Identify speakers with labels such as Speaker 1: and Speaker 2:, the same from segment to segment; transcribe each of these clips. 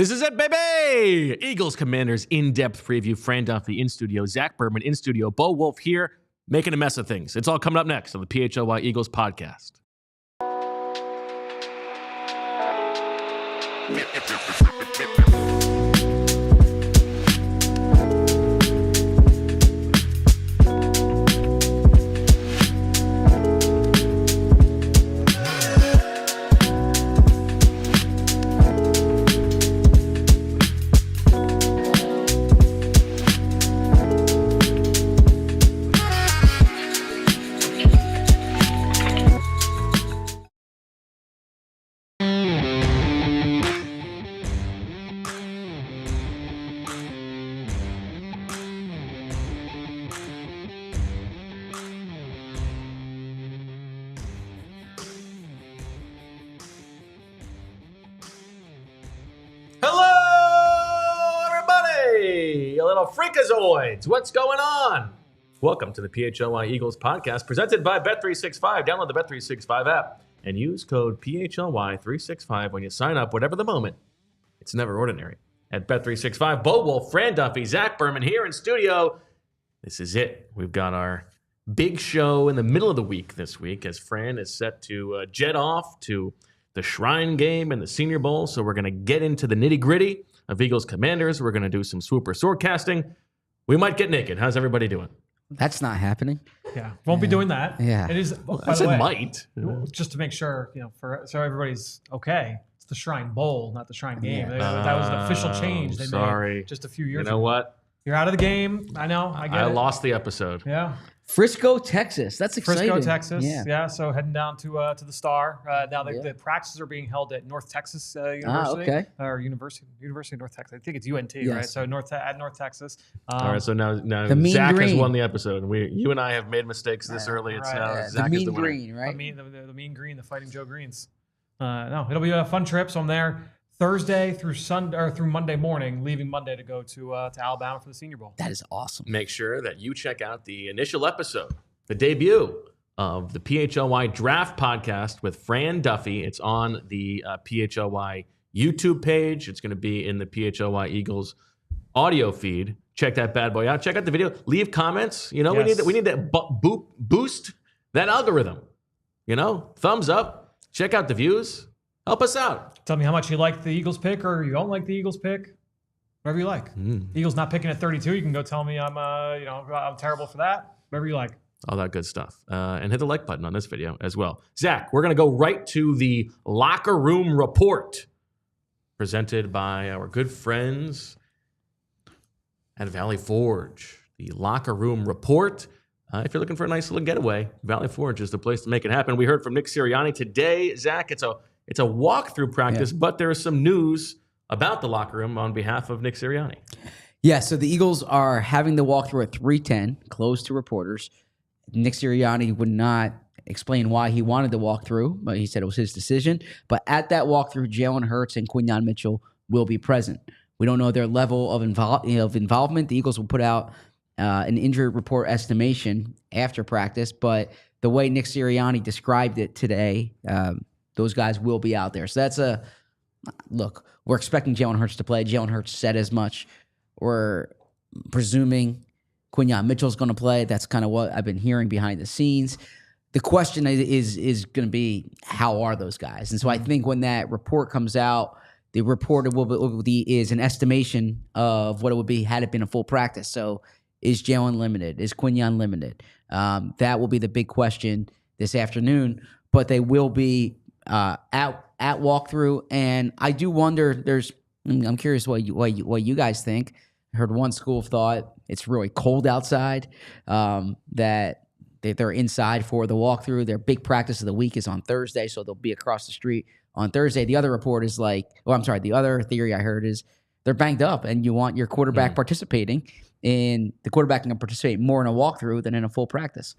Speaker 1: This is it, baby! Eagles Commanders in-depth preview. Fran Duffy in studio. Zack Berman in studio. Bo Wulf here, making a mess of things. It's all coming up next on the PHLY Eagles podcast. Freakazoids, what's going on? Welcome to the PHLY Eagles podcast presented by Bet365. Download the Bet365 app and use code PHLY365 when you sign up, whatever the moment. It's never ordinary. At Bet365, Bo Wulf, Fran Duffy, Zack Berman here in studio. This is it. We've got our big show in the middle of the week this week as Fran is set to jet off to the Shrine game and the Senior Bowl. So we're going to get into the nitty-gritty of Eagles Commanders. We're going to do some Swooper Soarcasting. We might get naked. How's everybody doing?
Speaker 2: That's not happening.
Speaker 3: Yeah, won't be doing that.
Speaker 2: Yeah,
Speaker 3: it is.
Speaker 1: I said might.
Speaker 3: Just to make sure, so everybody's okay. It's the Shrine Bowl, not the Shrine game. That was an official change they made just a few years ago.
Speaker 1: You know what?
Speaker 3: You're out of the game. I know. I get it.
Speaker 1: I lost the episode.
Speaker 3: Yeah.
Speaker 2: Frisco, Texas. That's exciting.
Speaker 3: Frisco, Texas.
Speaker 2: Yeah.
Speaker 3: So heading down to the Star. Now the practices are being held at North Texas University.
Speaker 2: Okay.
Speaker 3: Or University of North Texas. I think it's UNT,
Speaker 2: yes.
Speaker 3: right? So at North Texas.
Speaker 1: All right. So now Zack has won the episode. You and I have made mistakes this early. It's now Zack is the winner.
Speaker 2: Green, right?
Speaker 3: The mean green, the Fighting Joe Greens. No, it'll be a fun trip. So I'm there Thursday through Monday morning, leaving Monday to go to Alabama for the Senior Bowl.
Speaker 2: That is awesome.
Speaker 1: Make sure that you check out the initial episode, the debut of the PHLY Draft Podcast with Fran Duffy. It's on the PHLY YouTube page. It's going to be in the PHLY Eagles audio feed. Check that bad boy out. Check out the video. Leave comments.
Speaker 3: Yes.
Speaker 1: We need that boost that algorithm. Thumbs up. Check out the views. Help us out.
Speaker 3: Tell me how much you like the Eagles pick or you don't like the Eagles pick. Whatever you like. Eagles not picking at 32. You can go tell me I'm terrible for that. Whatever you like.
Speaker 1: All that good stuff. And hit the like button on this video as well. Zack, we're going to go right to the locker room report presented by our good friends at Valley Forge. The locker room report. If you're looking for a nice little getaway, Valley Forge is the place to make it happen. We heard from Nick Sirianni today. Zack, it's a walkthrough practice, but there is some news about the locker room on behalf of Nick Sirianni.
Speaker 2: Yeah, so the Eagles are having the walkthrough at 3:10, closed to reporters. Nick Sirianni would not explain why he wanted the walkthrough, but he said it was his decision. But at that walkthrough, Jalen Hurts and Quinyon Mitchell will be present. We don't know their level of involvement. The Eagles will put out an injury report estimation after practice, but the way Nick Sirianni described it today, those guys will be out there. So that's look, we're expecting Jalen Hurts to play. Jalen Hurts said as much. We're presuming Quinyon Mitchell's going to play. That's kind of what I've been hearing behind the scenes. The question is going to be, how are those guys? And so I think when that report comes out, the report is an estimation of what it would be had it been a full practice. So is Jalen limited? Is Quinyon limited? That will be the big question this afternoon. But they will be at walkthrough, and I do wonder. I'm curious what you guys think. I heard one school of thought it's really cold outside, that they're inside for the walkthrough. Their big practice of the week is on Thursday, so they'll be across the street on Thursday. The other report is the other theory I heard is they're banged up, and you want your quarterback participating, and the quarterback can participate more in a walkthrough than in a full practice.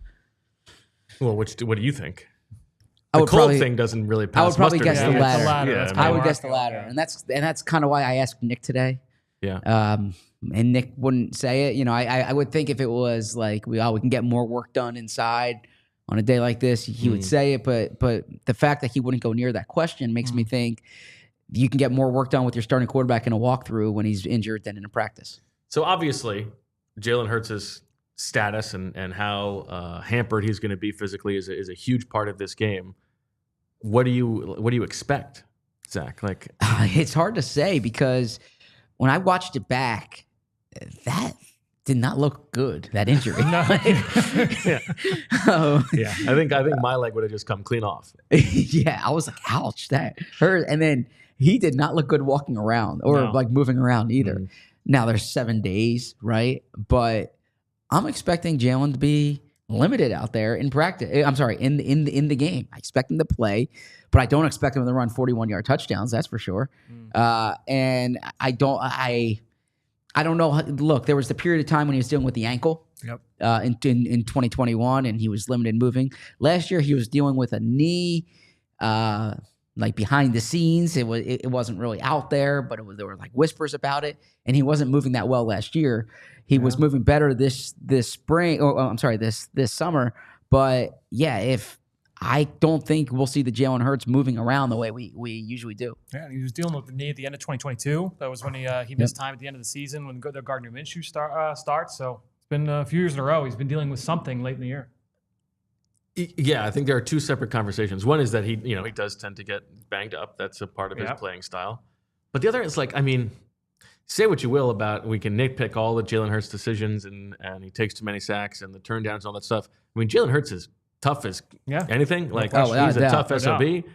Speaker 1: Well, what do you think? The cold thing doesn't really pass.
Speaker 2: I would probably guess the latter.
Speaker 3: Yeah,
Speaker 2: I would guess the latter, and that's kind of why I asked Nick today.
Speaker 1: Yeah.
Speaker 2: And Nick wouldn't say it. I would think if it was like we can get more work done inside on a day like this, he would say it. But the fact that he wouldn't go near that question makes me think you can get more work done with your starting quarterback in a walkthrough when he's injured than in a practice.
Speaker 1: So obviously, Jalen Hurts' status and how hampered he's going to be physically is a huge part of this game. What do you expect, Zach? Like,
Speaker 2: it's hard to say because when I watched it back, that did not look good. That injury.
Speaker 1: Yeah, I think my leg would have just come clean off.
Speaker 2: Yeah, I was like, ouch, that hurt. And then he did not look good walking around or like moving around either. Mm-hmm. Now there's 7 days, right? But I'm expecting Jalen to be limited out there in practice. I'm sorry, in the game. I expect him to play, but I don't expect him to run 41-yard touchdowns. That's for sure. And I don't know. Look, there was the period of time when he was dealing with the ankle.
Speaker 3: Yep.
Speaker 2: In 2021, and he was limited moving. Last year, he was dealing with a knee. Like behind the scenes, it wasn't really out there, but there were like whispers about it, and he wasn't moving that well last year. He was moving better this spring, or I'm sorry, this summer. But yeah, if I don't think we'll see the Jalen Hurts moving around the way we usually do.
Speaker 3: Yeah, he was dealing with the knee at the end of 2022. That was when he missed time at the end of the season when the Gardner-Minshew starts. So it's been a few years in a row. He's been dealing with something late in the year.
Speaker 1: Yeah, I think there are two separate conversations. One is that he does tend to get banged up. That's a part of his playing style. But the other is like, I mean, say what you will about, we can nitpick all the Jalen Hurts decisions and he takes too many sacks and the turn downs and all that stuff. I mean, Jalen Hurts is tough as anything. Like he's a tough SOB.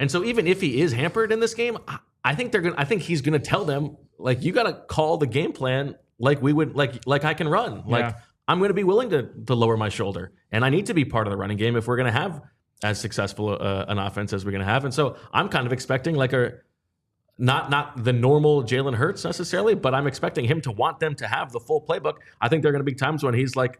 Speaker 1: And so even if he is hampered in this game, I think he's gonna tell them, like, you gotta call the game plan like we would like I can run. Like I'm going to be willing to lower my shoulder, and I need to be part of the running game if we're going to have as successful an offense as we're going to have. And so I'm kind of expecting like not the normal Jalen Hurts necessarily, but I'm expecting him to want them to have the full playbook. I think there are going to be times when he's like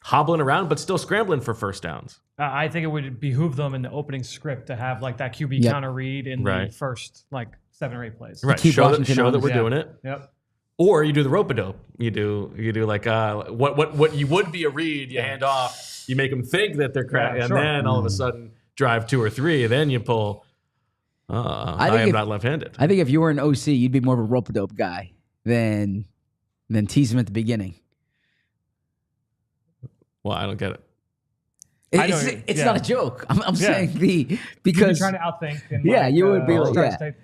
Speaker 1: hobbling around, but still scrambling for first downs.
Speaker 3: I think it would behoove them in the opening script to have like that QB counter read in the first like 7 or 8 plays.
Speaker 1: Right. Show that we're doing it.
Speaker 3: Yep.
Speaker 1: Or you do the rope-a-dope. You do like what you would be a read. You hand off. You make them think that they're crap, and then all of a sudden drive 2 or 3. Then you pull. I am not left-handed.
Speaker 2: I think if you were an OC, you'd be more of a rope-a-dope guy than tease him at the beginning.
Speaker 1: Well, I don't get it.
Speaker 2: It's not a joke. I'm saying because
Speaker 3: you're trying to outthink. And
Speaker 2: you would be like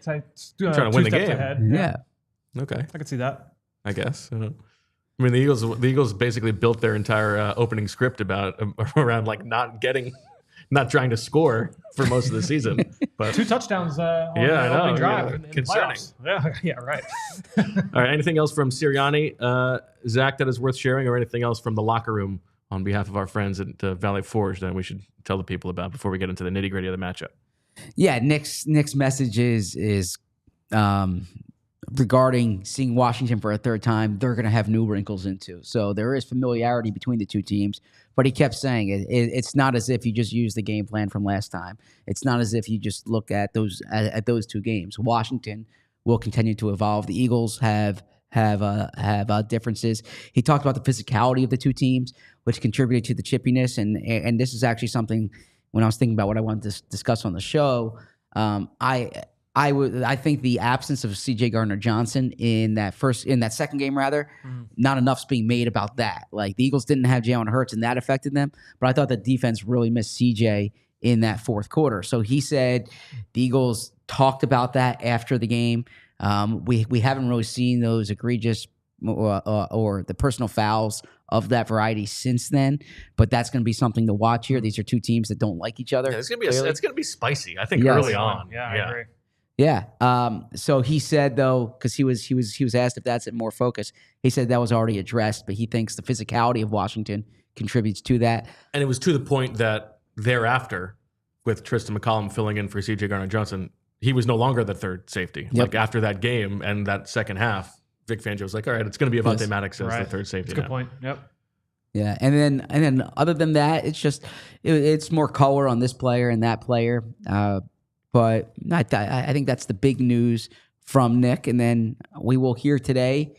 Speaker 1: trying to win the game.
Speaker 3: Ahead.
Speaker 2: Yeah.
Speaker 1: Okay,
Speaker 3: I could see that.
Speaker 1: I guess. I mean, the Eagles basically built their entire opening script around like not trying to score for most of the season. But
Speaker 3: 2 touchdowns on the opening drive. In
Speaker 1: concerning.
Speaker 3: Yeah, right.
Speaker 1: All right. Anything else from Sirianni, Zach, that is worth sharing, or anything else from the locker room on behalf of our friends at Valley Forge that we should tell the people about before we get into the nitty gritty of the matchup?
Speaker 2: Yeah, Nick's message is regarding seeing Washington for a third time. They're going to have new wrinkles into. So there is familiarity between the two teams, but he kept saying it's not as if you just use the game plan from last time. It's not as if you just look at those 2 games. Washington will continue to evolve. The Eagles have differences. He talked about the physicality of the two teams, which contributed to the chippiness. And this is actually something, when I was thinking about what I wanted to discuss on the show, I think the absence of CJ Gardner-Johnson in that second game, not enough's being made about that. Like the Eagles didn't have Jalen Hurts and that affected them, but I thought the defense really missed CJ in that fourth quarter. So he said the Eagles talked about that after the game. We haven't really seen those egregious or the personal fouls of that variety since then, but that's going to be something to watch here. These are two teams that don't like each other.
Speaker 1: Yeah, it's going to be spicy. I think early on.
Speaker 3: Yeah, I agree.
Speaker 2: Yeah. So he said though, because he was asked if that's more focus. He said that was already addressed, but he thinks the physicality of Washington contributes to that.
Speaker 1: And it was to the point that thereafter, with Tristan McCollum filling in for CJ Gardner-Johnson, he was no longer the third safety. Like after that game and that second half, Vic Fangio was like, all right, it's going to be Avonte Maddox as the third safety.
Speaker 3: That's a good point. Yep.
Speaker 2: Yeah, and then other than that, it's just it's more color on this player and that player. But I think that's the big news from Nick. And then we will hear today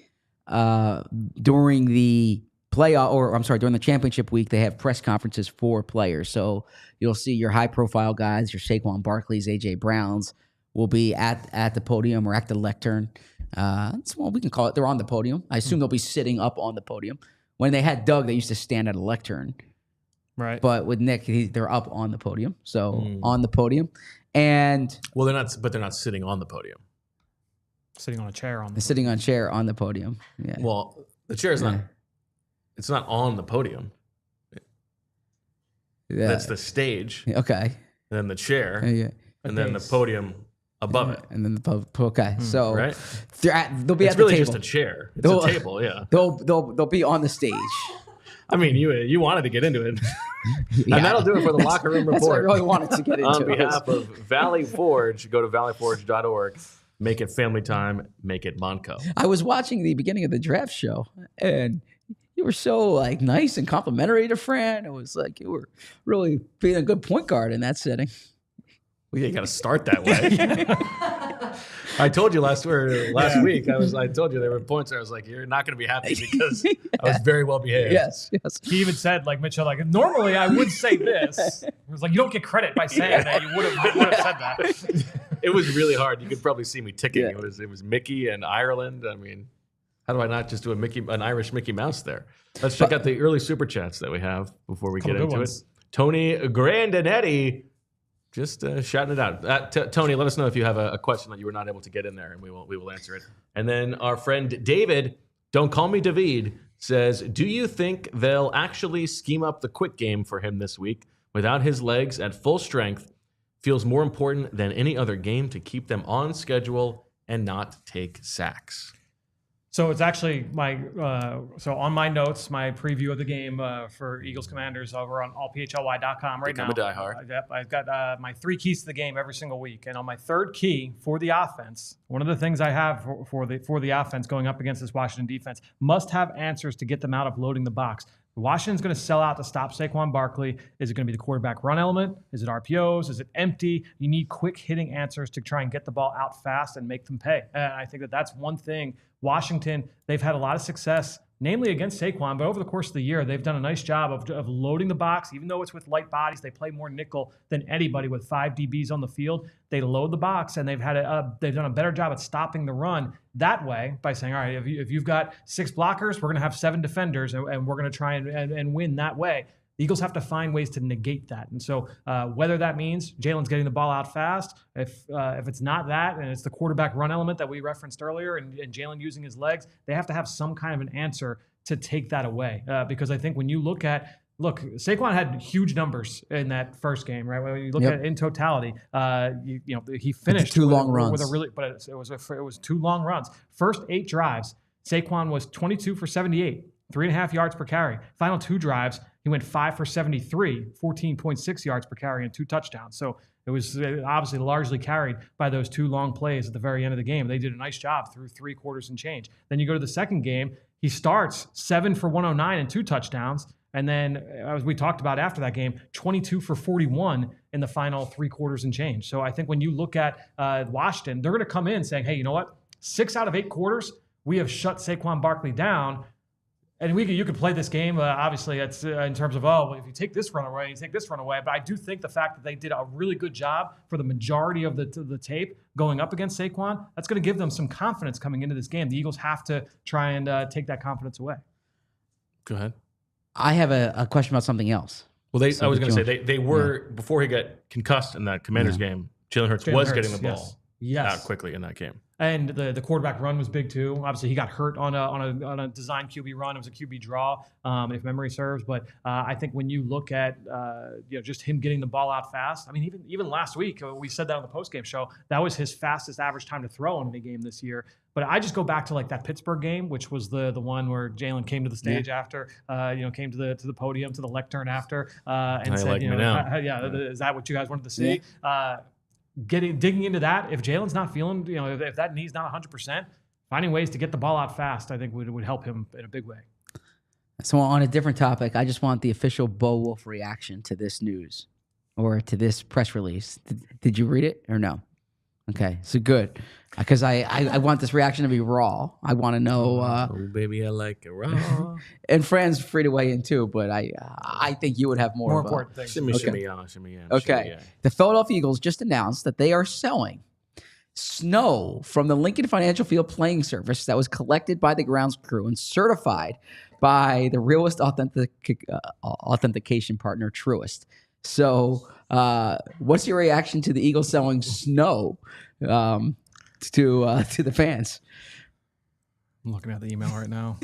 Speaker 2: during the during the championship week, they have press conferences for players. So you'll see your high-profile guys, your Saquon Barkleys, A.J. Browns, will be at the podium or at the lectern. Well, we can call it. They're on the podium. I assume they'll be sitting up on the podium. When they had Doug, they used to stand at a lectern.
Speaker 3: Right.
Speaker 2: But with Nick, they're up on the podium. So on the podium. And
Speaker 1: they're not sitting on the podium.
Speaker 3: Sitting on a chair on the
Speaker 2: podium. Sitting on a chair on the podium. Yeah.
Speaker 1: Well, the chair is not. It's not on the podium.
Speaker 2: Yeah.
Speaker 1: That's the stage.
Speaker 2: Okay.
Speaker 1: And then the chair.
Speaker 2: Yeah.
Speaker 1: And then the podium above it.
Speaker 2: And then the okay. So
Speaker 1: right?
Speaker 2: They'll be
Speaker 1: it's
Speaker 2: at the
Speaker 1: really
Speaker 2: table.
Speaker 1: just a chair. It's a table, yeah.
Speaker 2: They'll be on the stage.
Speaker 1: I mean, you wanted to get into it. And that'll do it for the Locker Room Report.
Speaker 2: That's what I really wanted to get into.
Speaker 1: On behalf of Valley Forge, go to valleyforge.org. Make it family time. Make it Monco.
Speaker 2: I was watching the beginning of the draft show, and you were so like nice and complimentary to Fran. It was like you were really being a good point guard in that setting.
Speaker 1: Well, you got to start that way. I told you last week. I told you there were points where I was like, "You're not going to be happy because I was very well behaved."
Speaker 2: Yes.
Speaker 3: He even said, like Mitchell, like normally I would say this. It was like you don't get credit by saying that. You would have said that.
Speaker 1: It was really hard. You could probably see me ticking.
Speaker 2: Yeah.
Speaker 1: It was Mickey and Ireland. I mean, how do I not just do an Irish Mickey Mouse there? Let's check out the early super chats that we have before we get into it. Tony Grandinetti. Just shouting it out. Tony, let us know if you have a question that you were not able to get in there, and we will answer it. And then our friend David, don't call me David, says, do you think they'll actually scheme up the quick game for him this week without his legs at full strength? Feels more important than any other game to keep them on schedule and not take sacks.
Speaker 3: So it's actually so on my notes, my preview of the game for Eagles Commanders over on allphly.com right now.
Speaker 1: Become a diehard.
Speaker 3: Yep, I've got my 3 keys to the game every single week, and on my 3rd key for the offense, one of the things I have for the offense going up against this Washington defense must have answers to get them out of loading the box. Washington's going to sell out to stop Saquon Barkley. Is it going to be the quarterback run element? Is it RPOs? Is it empty? You need quick hitting answers to try and get the ball out fast and make them pay. And I think that's one thing. Washington, they've had a lot of success, namely against Saquon, but over the course of the year, they've done a nice job of loading the box. Even though it's with light bodies, they play more nickel than anybody with 5 DBs on the field. They load the box, and they've done a better job at stopping the run that way by saying, all right, if you've got 6 blockers, we're going to have 7 defenders, and we're going to try and win that way. The Eagles have to find ways to negate that. And so whether that means Jalen's getting the ball out fast, if it's not that, and it's the quarterback run element that we referenced earlier and Jalen using his legs, they have to have some kind of an answer to take that away. Because I think when you look, Saquon had huge numbers in that first game, right? When you look at it in totality, he finished
Speaker 2: 2 long runs
Speaker 3: with a really, but it was 2 long runs. First 8 drives, Saquon was 22 for 78, 3.5 yards per carry. Final 2 drives, he went 5 for 73, 14.6 yards per carry and 2 touchdowns. So it was obviously largely carried by those 2 long plays at the very end of the game. They did a nice job through 3 quarters and change. Then you go to the second game, he starts 7 for 109 and 2 touchdowns. And then, as we talked about after that game, 22 for 41 in the final 3 quarters and change. So I think when you look at Washington, they're going to come in saying, hey, you know what? 6 out of 8 quarters, we have shut Saquon Barkley down. And you could play this game, obviously, it's in terms of, if you take this run away, you take this run away. But I do think the fact that they did a really good job for the majority of the tape going up against Saquon, that's going to give them some confidence coming into this game. The Eagles have to try and take that confidence away.
Speaker 1: Go ahead.
Speaker 2: I have a question about something else.
Speaker 1: Well, I was going to say, they were, before he got concussed in that Commanders game, Jalen Hurts was getting the ball out quickly in that game.
Speaker 3: And the quarterback run was big too. Obviously, he got hurt on a design QB run. It was a QB draw, if memory serves. But I think when you look at just him getting the ball out fast. I mean, even last week we said that on the postgame show. That was his fastest average time to throw in any game this year. But I just go back to like that Pittsburgh game, which was the one where Jalen came to the stage after, came to the podium, to the lectern after, and said, is that what you guys wanted to see? Yeah. Digging into that, if Jalen's not feeling, if that knee's not 100%, finding ways to get the ball out fast, I think would help him in a big way.
Speaker 2: So on a different topic, I just want the official Bo Wulf reaction to this news or to this press release. Did you read it or no? Okay, so good. Because I want this reaction to be raw. I want to know.
Speaker 1: Oh, baby, I like it raw.
Speaker 2: And Fran's free to weigh in too, but I think you would have more
Speaker 3: important things.
Speaker 1: Shimmy,
Speaker 2: okay.
Speaker 1: shimmy, yeah, shimmy, yeah.
Speaker 2: Okay.
Speaker 1: Shimmy, yeah.
Speaker 2: The Philadelphia Eagles just announced that they are selling snow from the Lincoln Financial Field playing surface that was collected by the grounds crew and certified by the realist authentication partner Truist. So what's your reaction to the Eagles selling snow to the fans?
Speaker 3: I'm looking at the email right now.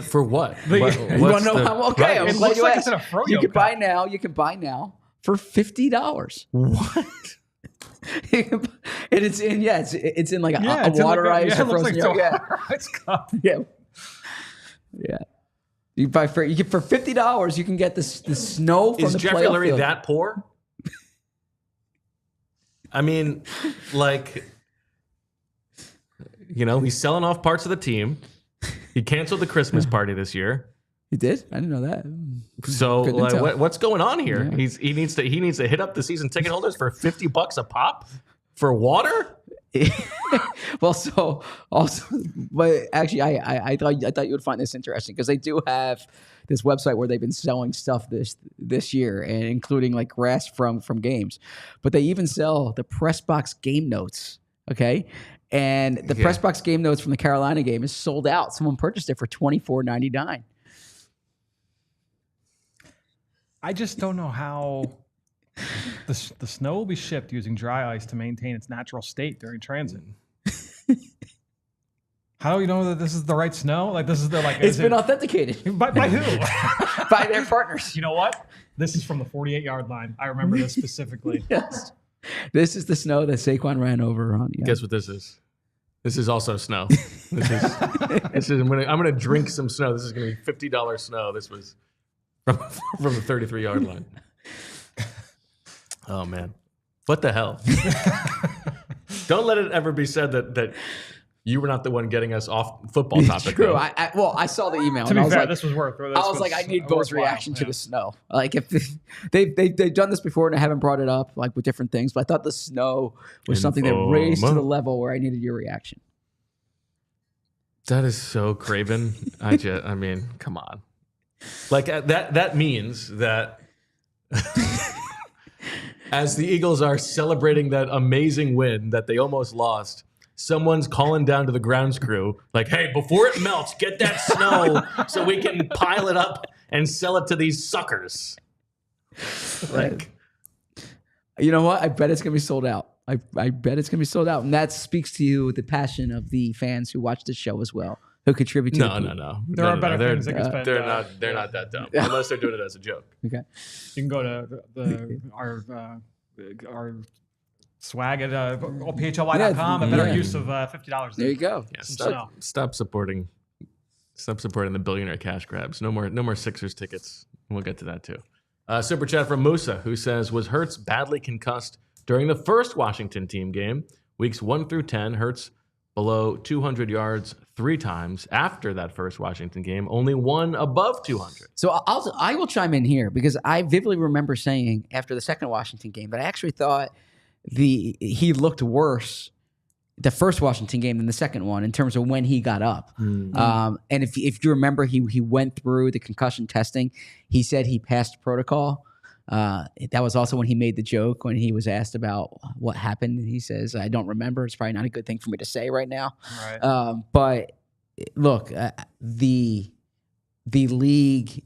Speaker 1: For what?
Speaker 2: You want to know how? Okay,
Speaker 3: Right.
Speaker 2: I'm
Speaker 3: It
Speaker 2: glad
Speaker 3: looks
Speaker 2: you
Speaker 3: like
Speaker 2: asked.
Speaker 3: it's in a froyo
Speaker 2: You can
Speaker 3: cup.
Speaker 2: buy now. You can buy now for $50.
Speaker 1: What?
Speaker 2: And it's in it's in like a
Speaker 3: it's in
Speaker 2: water
Speaker 3: like
Speaker 2: ice
Speaker 3: it
Speaker 2: or
Speaker 3: looks
Speaker 2: frozen
Speaker 3: like
Speaker 2: yogurt.
Speaker 3: it's cup.
Speaker 2: Yeah. You buy for $50. You can get the snow from
Speaker 1: Is
Speaker 2: the
Speaker 1: Jeffrey
Speaker 2: playoff
Speaker 1: Lurie
Speaker 2: field.
Speaker 1: that poor? I mean, like, he's selling off parts of the team. He canceled the Christmas party this year.
Speaker 2: He did? I didn't know that.
Speaker 1: So
Speaker 2: Good
Speaker 1: like,
Speaker 2: intel.
Speaker 1: what's going on here?
Speaker 2: Yeah.
Speaker 1: He needs to hit up the season ticket holders for $50 a pop for water.
Speaker 2: Well, so also, but actually, I thought you would find this interesting because they do have this website where they've been selling stuff this year, and including like grass from games. But they even sell the press box game notes. Okay. And the press box game notes from the Carolina game is sold out. Someone purchased it for $24.99.
Speaker 3: I just don't know how the snow will be shipped using dry ice to maintain its natural state during transit. How do you know that this is the right snow? Like this is the
Speaker 2: It's been authenticated
Speaker 3: by who?
Speaker 2: by their partners.
Speaker 3: You know what? This is from the 48-yard line. I remember this specifically.
Speaker 2: Yes. This is the snow that Saquon ran over on. Yeah.
Speaker 1: Guess what this is? This is also snow. This is I'm gonna drink some snow. This is gonna be $50 snow. This was from the 33-yard line. Oh man, what the hell? Don't let it ever be said that you were not the one getting us off football topic.
Speaker 2: True.
Speaker 1: Though.
Speaker 2: I saw the email.
Speaker 3: To
Speaker 2: and
Speaker 3: be
Speaker 2: I was
Speaker 3: fair,
Speaker 2: like,
Speaker 3: this was worth.
Speaker 2: I need Bo's reaction to the snow. Like if they've done this before and I haven't brought it up like with different things, but I thought the snow was something that raised to the level where I needed your reaction.
Speaker 1: That is so craven. I mean, come on. Like that means that as the Eagles are celebrating that amazing win that they almost lost, someone's calling down to the grounds crew like, hey, before it melts, get that snow so we can pile it up and sell it to these suckers. Like,
Speaker 2: you know what? I bet it's going to be sold out. I bet it's going to be sold out. And that speaks to you, the passion of the fans who watch the show as well, who contribute to it.
Speaker 1: No.
Speaker 3: There are better things that can spend.
Speaker 1: They're not that dumb unless they're doing it as a joke.
Speaker 2: Okay.
Speaker 3: You can go to our swag at PHLY.com. A better use of $50.
Speaker 2: There you go.
Speaker 1: Yeah, stop supporting the billionaire cash grabs. No more Sixers tickets. We'll get to that too. Super chat from Musa, who says, was Hurts badly concussed during the first Washington team game? Weeks 1 through 10, Hurts below 200 yards 3 times. After that first Washington game, only 1 above 200.
Speaker 2: So I will chime in here because I vividly remember saying after the second Washington game that I actually thought he looked worse the first Washington game than the second one in terms of when he got up. And if you remember, he went through the concussion testing. He said he passed protocol. That was also when he made the joke when he was asked about what happened. He says, I don't remember. It's probably not a good thing for me to say right now.
Speaker 3: Right.
Speaker 2: But look, the league,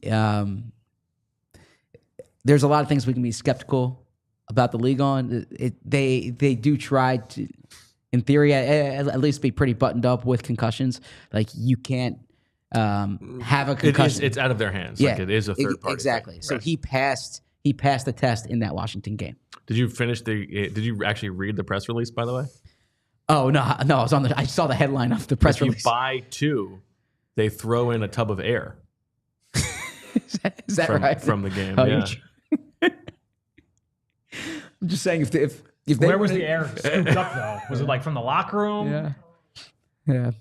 Speaker 2: there's a lot of things we can be skeptical about the league on. They do try to, in theory, at least be pretty buttoned up with concussions. Like you can't have a concussion.
Speaker 1: It's out of their hands.
Speaker 2: Yeah,
Speaker 1: like it is a third party.
Speaker 2: Exactly.
Speaker 1: Thing.
Speaker 2: So
Speaker 1: Right.
Speaker 2: he passed the test in that Washington game.
Speaker 1: Did you actually read the press release, by the way?
Speaker 2: Oh no! I saw the headline of the press release.
Speaker 1: If you buy 2, they throw in a tub of air.
Speaker 2: Is that
Speaker 1: from,
Speaker 2: right?
Speaker 1: From the game.
Speaker 2: Oh,
Speaker 1: yeah.
Speaker 2: I'm just saying if they
Speaker 3: Where was the air scooped up though? Was it like from the locker room?
Speaker 2: Yeah.
Speaker 1: I don't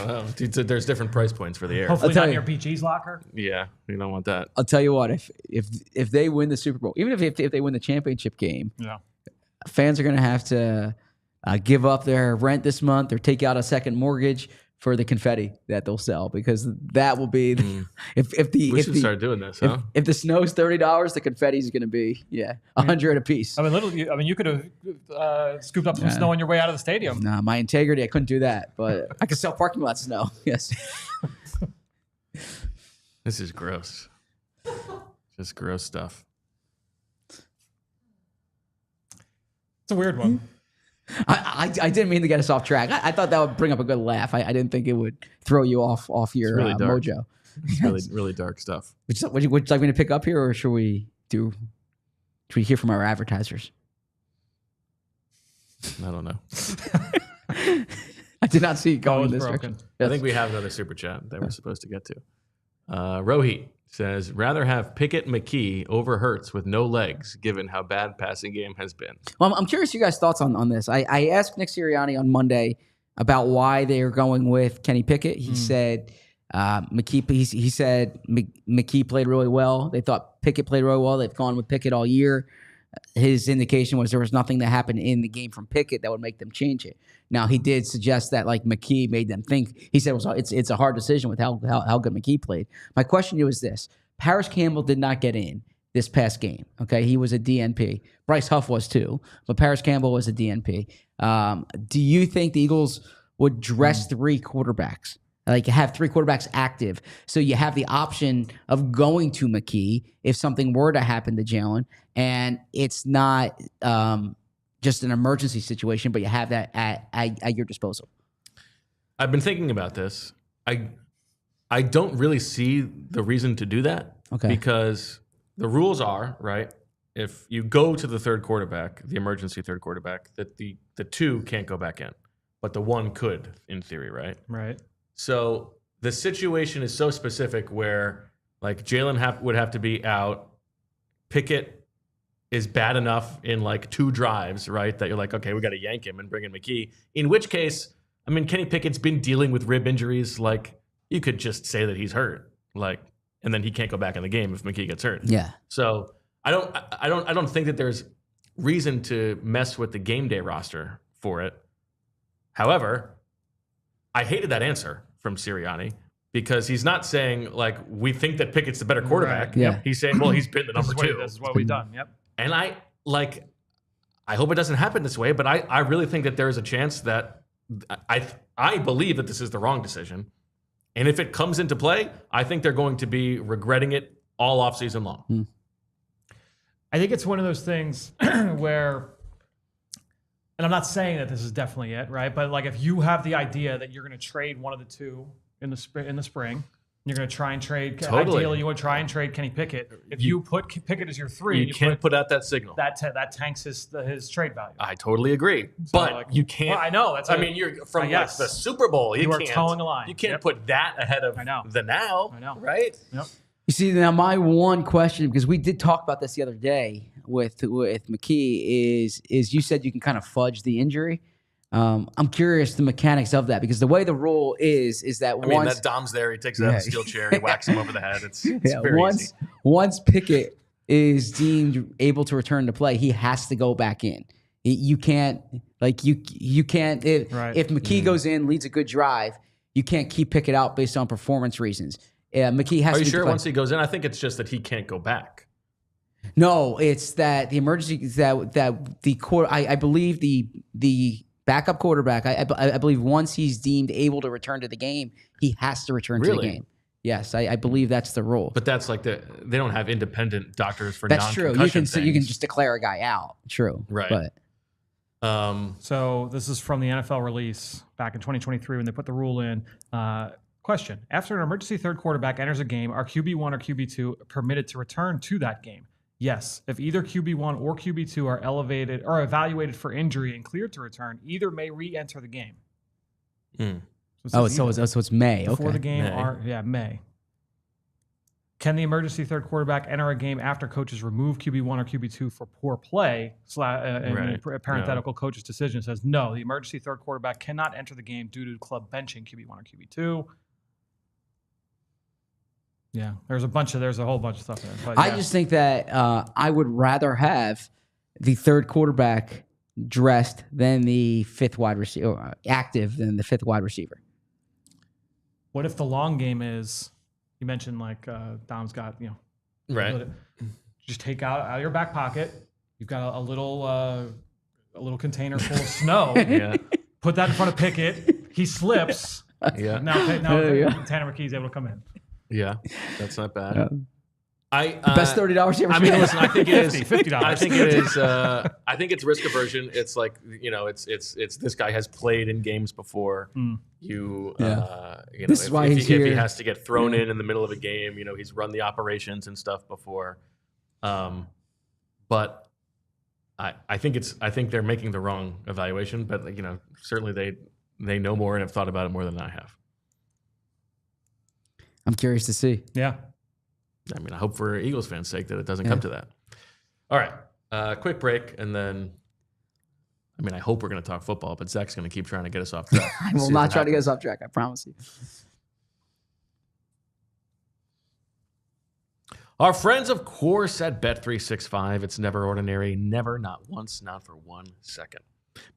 Speaker 1: know. Dude, there's different price points for the air.
Speaker 3: Hopefully
Speaker 2: I'll tell
Speaker 3: not
Speaker 2: you.
Speaker 3: near PG's locker.
Speaker 1: Yeah, you don't want that.
Speaker 2: I'll tell you what, if they win the Super Bowl, even if they win the championship game,
Speaker 3: Yeah.
Speaker 2: fans are going to have to give up their rent this month or take out a second mortgage for the confetti that they'll sell, because that will be
Speaker 1: We should start doing this, huh?
Speaker 2: If the snow's $30, the confetti is going to be $100 a piece.
Speaker 3: I mean, literally, you could have scooped up some snow on your way out of the stadium.
Speaker 2: Nah, my integrity, I couldn't do that, but I could sell parking lot snow. Yes.
Speaker 1: This is gross. Just gross stuff.
Speaker 3: It's a weird one.
Speaker 2: I didn't mean to get us off track. I thought that would bring up a good laugh. I didn't think it would throw you off your
Speaker 1: really dark.
Speaker 2: mojo.
Speaker 1: It's really dark stuff.
Speaker 2: Would you like me to pick up here, or should we hear from our advertisers?
Speaker 1: I don't know.
Speaker 2: I did not see it going this direction.
Speaker 1: I think we have another super chat that we're supposed to get to. Rohit says, rather have Pickett-McKee over Hurts with no legs, given how bad passing game has been.
Speaker 2: Well, I'm curious your guys' thoughts on this. I asked Nick Sirianni on Monday about why they are going with Kenny Pickett. He said McKee. He said McKee played really well. They thought Pickett played really well. They've gone with Pickett all year. His indication was there was nothing that happened in the game from Pickett that would make them change it. Now, he did suggest that McKee made them think. He said it's a hard decision with how good McKee played. My question to you is this. Paris Campbell did not get in this past game. Okay, he was a DNP. Bryce Huff was too, but Paris Campbell was a DNP. Do you think the Eagles would dress three quarterbacks? Have three quarterbacks active, so you have the option of going to McKee if something were to happen to Jalen, and it's not just an emergency situation, but you have that at your disposal.
Speaker 1: I've been thinking about this. I don't really see the reason to do that.
Speaker 2: Okay.
Speaker 1: Because the rules are, right, if you go to the third quarterback, the emergency third quarterback, that the two can't go back in, but the one could, in theory, right?
Speaker 3: Right.
Speaker 1: So the situation is so specific where Jalen would have to be out. Pickett is bad enough in 2 drives, right, that you're okay, we got to yank him and bring in McKee. In which case, I mean, Kenny Pickett's been dealing with rib injuries. You could just say that he's hurt, and then he can't go back in the game if McKee gets hurt.
Speaker 2: Yeah.
Speaker 1: So I don't think that there's reason to mess with the game day roster for it. However, I hated that answer from Sirianni because he's not saying we think that Pickett's the better quarterback.
Speaker 2: Right. Yeah.
Speaker 1: He's saying, well, he's been the number 2.
Speaker 3: This is what we've done. Yep.
Speaker 1: And I hope it doesn't happen this way, but I really think that there is a chance that I believe that this is the wrong decision. And if it comes into play, I think they're going to be regretting it all offseason long.
Speaker 3: I think it's one of those things where, and I'm not saying that this is definitely it, right? But if you have the idea that you're going to trade one of the two in the spring, you're going to try and trade.
Speaker 1: Totally.
Speaker 3: Ideally, you would try and trade Kenny Pickett. If you put Pickett as your 3,
Speaker 1: you can't put out that signal.
Speaker 3: That tanks his trade value.
Speaker 1: I totally agree, but you can't.
Speaker 3: Well, I know.
Speaker 1: You're from the Super Bowl. You
Speaker 3: are towing a line.
Speaker 1: You can't put that ahead of the now.
Speaker 3: I know.
Speaker 1: Right?
Speaker 3: Yep.
Speaker 2: You see, now my one question, because we did talk about this the other day with McKee, is you said you can kind of fudge the injury. I'm curious the mechanics of that, because the way the rule is that
Speaker 1: that Dom's there, he takes it out of the steel chair, he whacks him over the head. It's very easy.
Speaker 2: Once Pickett is deemed able to return to play, he has to go back in. You can't you can't if McKee goes in, leads a good drive, you can't keep Pickett out based on performance reasons. McKee has.
Speaker 1: Are you sure once he goes in? I think it's just that he can't go back.
Speaker 2: No, it's that the emergency that the court. I believe the backup quarterback. I believe once he's deemed able to return to the game, he has to return to the game. Yes, I believe that's the rule.
Speaker 1: But that's they don't have independent doctors for
Speaker 2: that's true. You can
Speaker 1: things.
Speaker 2: just declare a guy out. True.
Speaker 1: Right.
Speaker 2: But
Speaker 3: so this is from the NFL release back in 2023 when they put the rule in. Question: after an emergency third quarterback enters a game, are QB1 or QB2 permitted to return to that game? Yes. If either QB1 or QB2 are elevated or evaluated for injury and cleared to return, either may re-enter the game.
Speaker 2: So it's May.
Speaker 3: Before
Speaker 2: okay.
Speaker 3: the game May. Can the emergency third quarterback enter a game after coaches remove QB1 or QB2 for poor play? Parenthetical coach's decision says no. The emergency third quarterback cannot enter the game due to club benching QB1 or QB2. Yeah, there's a whole bunch of stuff there. But
Speaker 2: I just think that I would rather have the third quarterback dressed than the fifth wide receiver, active than the fifth wide receiver.
Speaker 3: What if the long game is, you mentioned like Dom's got,
Speaker 1: Right.
Speaker 3: Just take out of your back pocket. You've got a little container full of snow.
Speaker 1: Yeah.
Speaker 3: Put that in front of Pickett. He slips.
Speaker 1: Yeah.
Speaker 3: Now Tanner McKee's able to come in.
Speaker 1: Yeah. That's not bad.
Speaker 2: Yeah.
Speaker 1: The
Speaker 2: best $30 you ever
Speaker 1: I
Speaker 2: spent.
Speaker 1: mean, listen, I think it is
Speaker 3: $50.
Speaker 1: I think it is. I think it's risk aversion. It's like it's this guy has played in games before.
Speaker 2: This is why
Speaker 1: if
Speaker 2: he's
Speaker 1: he
Speaker 2: here.
Speaker 1: has to get thrown in the middle of a game, he's run the operations and stuff before. But I think they're making the wrong evaluation. But certainly they know more and have thought about it more than I have.
Speaker 2: I'm curious to see.
Speaker 3: Yeah.
Speaker 1: I mean, I hope for Eagles fans' sake that it doesn't come to that. All right, quick break, and then, I hope we're going to talk football, but Zach's going to keep trying to get us off track.
Speaker 2: I will not try to get us off track. I promise you.
Speaker 1: Our friends, of course, at Bet365. It's never ordinary, never, not once, not for 1 second.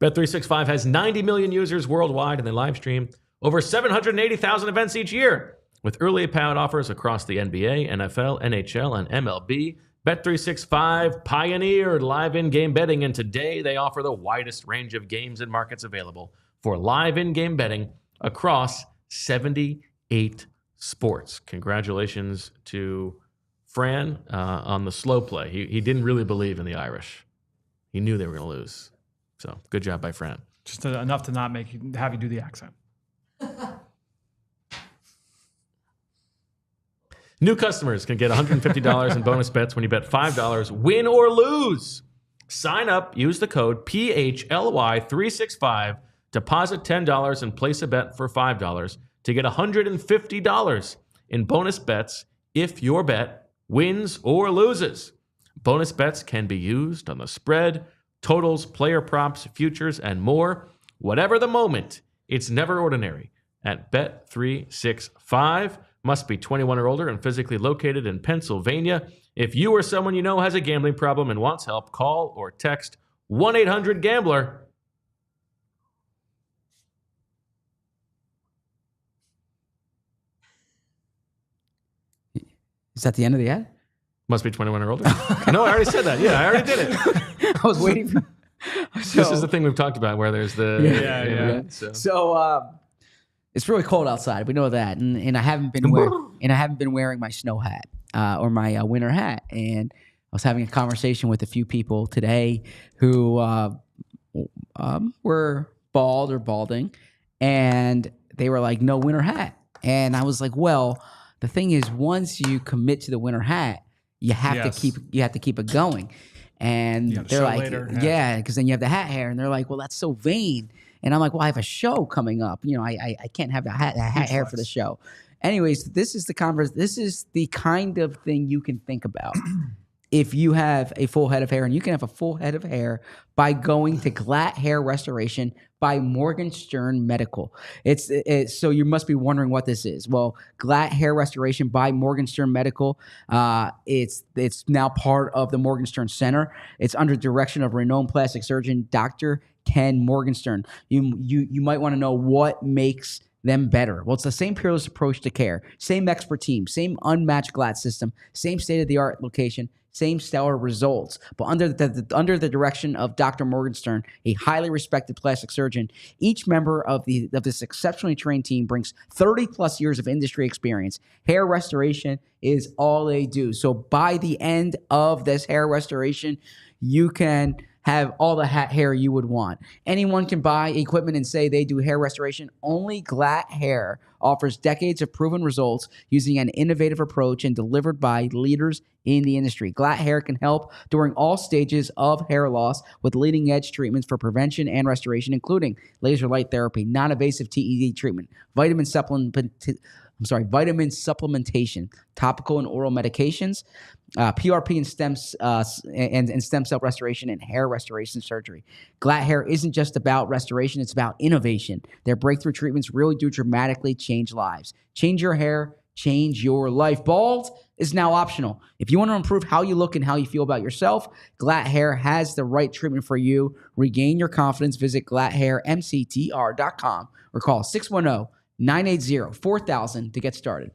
Speaker 1: Bet365 has 90 million users worldwide, and they live stream over 780,000 events each year. With early payout offers across the NBA, NFL, NHL, and MLB, Bet365 pioneered live in-game betting, and today they offer the widest range of games and markets available for live in-game betting across 78 sports. Congratulations to Fran on the slow play. He didn't really believe in the Irish. He knew they were going to lose. So good job by Fran.
Speaker 3: Just enough to not have you do the accent.
Speaker 1: New customers can get $150 in bonus bets when you bet $5, win or lose. Sign up, use the code PHLY365, deposit $10 and place a bet for $5 to get $150 in bonus bets if your bet wins or loses. Bonus bets can be used on the spread, totals, player props, futures, and more. Whatever the moment, it's never ordinary at Bet365. Must be 21 or older and physically located in Pennsylvania. If you or someone you know has a gambling problem and wants help, call or text 1-800-GAMBLER.
Speaker 2: Is that the end of the ad?
Speaker 1: Must be 21 or older. No, I already said that. Yeah, I already did it.
Speaker 2: I was waiting for.
Speaker 1: This is the thing we've talked about where there's the
Speaker 2: So it's really cold outside. We know that, and I haven't been wearing my snow hat or my winter hat. And I was having a conversation with a few people today who were bald or balding, and they were like, "No winter hat." And I was like, "Well, the thing is, once you commit to the winter hat, you have to keep it going." And they're like, "Yeah," because then you have the hat hair, and they're like, "Well, that's so vain." And I'm like, well, I have a show coming up. I can't have that hat hair for the show. Anyways, this is the kind of thing you can think about. If you have a full head of hair, and you can have a full head of hair by going to Glatt Hair Restoration by Morgenstern Medical. So you must be wondering what this is. Well, Glatt Hair Restoration by Morgenstern Medical. It's now part of the Morgenstern Center. It's under direction of renowned plastic surgeon Dr. Ken Morgenstern. You might want to know what makes them better. Well, it's the same peerless approach to care, same expert team, same unmatched Glatt system, same state-of-the-art location, same stellar results. But under the direction of Dr. Morgenstern, a highly respected plastic surgeon, each member of this exceptionally trained team brings 30 plus years of industry experience. Hair restoration is all they do. So by the end of this hair restoration, you can have all the hair you would want. Anyone can buy equipment and say they do hair restoration. Only Glatt Hair offers decades of proven results using an innovative approach and delivered by leaders in the industry. Glatt Hair can help during all stages of hair loss with leading-edge treatments for prevention and restoration, including laser light therapy, non-invasive TED treatment, vitamin supplementation, topical and oral medications, PRP and stem cell restoration, and hair restoration surgery. Glatt Hair isn't just about restoration, it's about innovation. Their breakthrough treatments really do dramatically change lives. Change your hair, change your life. Bald is now optional. If you want to improve how you look and how you feel about yourself, Glatt Hair has the right treatment for you. Regain your confidence. Visit GlattHairMCTR.com or call 610 980-4000 to get started.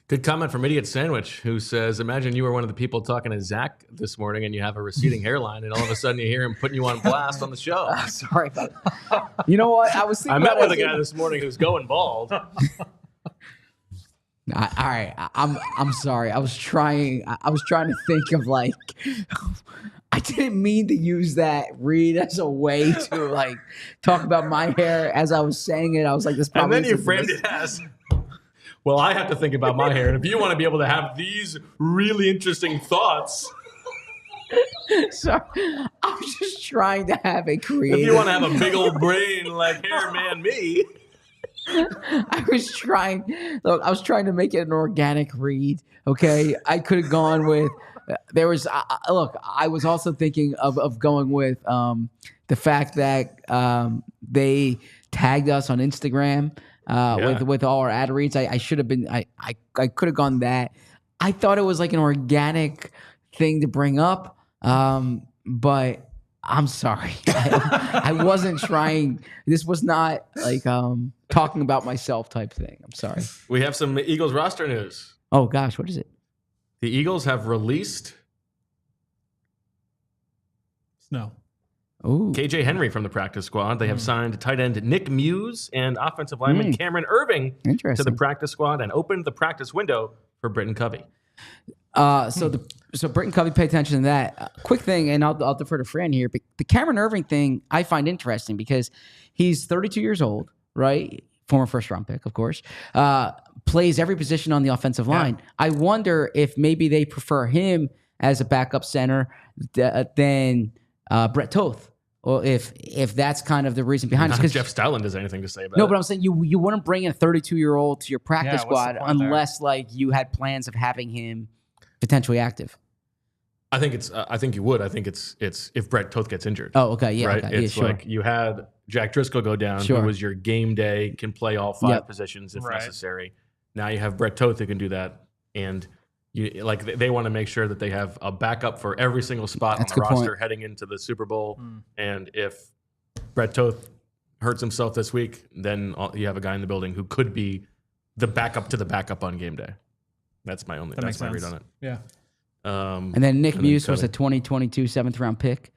Speaker 1: Good comment from Idiot Sandwich, who says, imagine you were one of the people talking to Zach this morning and you have a receding hairline and all of a sudden you hear him putting you on blast on the show.
Speaker 2: Sorry about that. You know what? I was thinking
Speaker 1: I met with a guy this morning who's going bald.
Speaker 2: All right, I'm sorry. I was trying to think of like, I didn't mean to use that read as a way to like talk about my hair. As I was saying it, I was like, this probably.
Speaker 1: And then you framed it as, well, I have to think about my hair, and if you want to be able to have these really interesting thoughts.
Speaker 2: Sorry, I was just trying to have a creative.
Speaker 1: If you want to have a big old brain like hair man me.
Speaker 2: I was trying to make it an organic read. Okay, I could have gone with. There was I was also thinking of going with the fact that they tagged us on Instagram with all our ad reads. I should have been. I could have gone that. I thought it was like an organic thing to bring up, but I'm sorry. I wasn't trying. This was not like talking about myself type thing. I'm sorry.
Speaker 1: We have some Eagles roster news.
Speaker 2: Oh gosh, what is it?
Speaker 1: The Eagles have released KJ Henry from the practice squad. They have signed tight end Nick Muse and offensive lineman Cameron Irving to the practice squad and opened the practice window for Britton Covey.
Speaker 2: So Britton Covey, pay attention to that. Quick thing, and I'll defer to Fran here, but the Cameron Irving thing I find interesting because he's 32 years old, right? Former first-round pick, of course. Plays every position on the offensive line. I wonder if maybe they prefer him as a backup center than Brett Toth, or if that's kind of the reason behind it.
Speaker 1: Because Jeff Stoutland has anything to say about it.
Speaker 2: No, but I'm saying you wouldn't bring a 32-year-old to your practice squad unless like you had plans of having him potentially active.
Speaker 1: I think you would. I think it's if Brett Toth gets injured.
Speaker 2: Oh, okay, yeah,
Speaker 1: right.
Speaker 2: Okay.
Speaker 1: It's like you had Jack Driscoll go down, who was your game day, can play all five positions if necessary. Now you have Brett Toth who can do that, and they want to make sure that they have a backup for every single spot on the roster heading into the Super Bowl. And if Brett Toth hurts himself this week, then you have a guy in the building who could be the backup to the backup on game day. That's my only. That's my read on it.
Speaker 3: Yeah.
Speaker 2: And then Nick Muse was a 2022 7th-round pick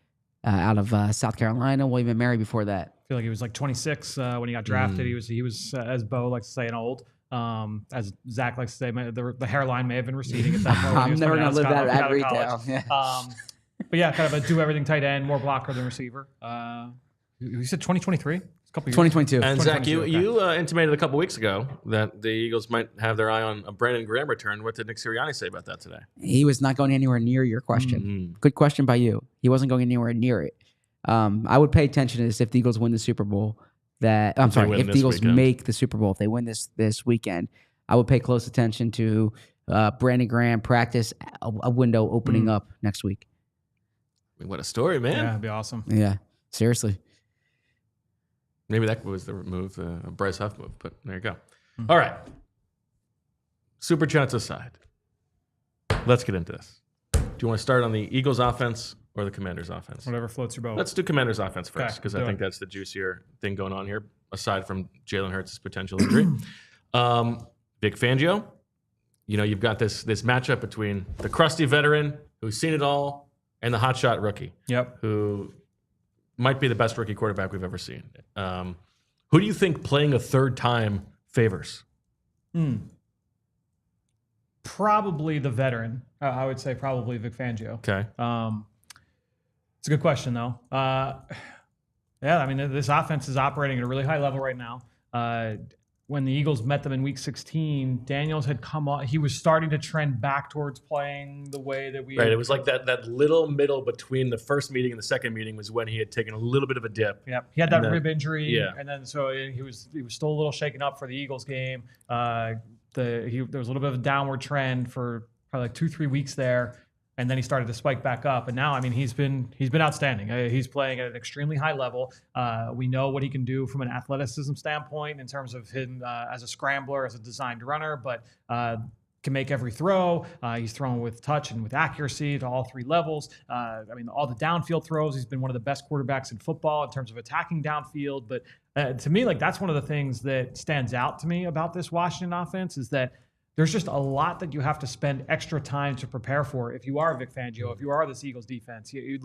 Speaker 2: out of South Carolina. William and Mary before that.
Speaker 3: I feel like he was like 26 when he got drafted. He was as Bo likes to say, an old. As Zach likes to say, the hairline may have been receding at that point.
Speaker 2: I'm never going to live that at retail. Yeah.
Speaker 3: But yeah, kind of a do everything tight end, more blocker than receiver. You said 2023?
Speaker 2: 2022.
Speaker 1: And Zach, you intimated a couple weeks ago that the Eagles might have their eye on a Brandon Graham return. What did Nick Sirianni say about that today?
Speaker 2: He was not going anywhere near your question. Good question by you. He wasn't going anywhere near it. I would pay attention to this if the Eagles win the Super Bowl. If the Eagles make the Super Bowl, if they win this weekend, I would pay close attention to Brandon Graham practice a window opening up next week.
Speaker 1: I mean, what a story, man!
Speaker 3: Yeah, it'd be awesome.
Speaker 2: Yeah, seriously.
Speaker 1: Maybe that was the move, Bryce Huff move, but there you go. All right. Super chats aside, let's get into this. Do you want to start on the Eagles offense or the Commanders offense?
Speaker 3: Whatever floats your boat.
Speaker 1: Let's do Commanders offense first, because I think that's the juicier thing going on here, aside from Jalen Hurts' potential injury. Vic Fangio, you've got this matchup between the crusty veteran who's seen it all and the hotshot rookie.
Speaker 3: Yep.
Speaker 1: Who might be the best rookie quarterback we've ever seen. Who do you think playing a third time favors?
Speaker 3: Probably the veteran. I would say probably Vic Fangio.
Speaker 1: Okay.
Speaker 3: It's a good question, though. This offense is operating at a really high level right now. When the Eagles met them in Week 16, Daniels had come on. He was starting to trend back towards playing the way that we.
Speaker 1: Right. It was like that little middle between the first meeting and the second meeting was when he had taken a little bit of a dip.
Speaker 3: Yep. He had that rib injury. Yeah. And then so he was still a little shaken up for the Eagles game. There was a little bit of a downward trend for probably like 2-3 weeks there. And then he started to spike back up, and now, he's been outstanding. He's playing at an extremely high level. We know what he can do from an athleticism standpoint in terms of him as a scrambler, as a designed runner. But can make every throw. He's thrown with touch and with accuracy to all three levels. All the downfield throws. He's been one of the best quarterbacks in football in terms of attacking downfield. But to me, that's one of the things that stands out to me about this Washington offense is that there's just a lot that you have to spend extra time to prepare for if you are Vic Fangio, if you are this Eagles defense. You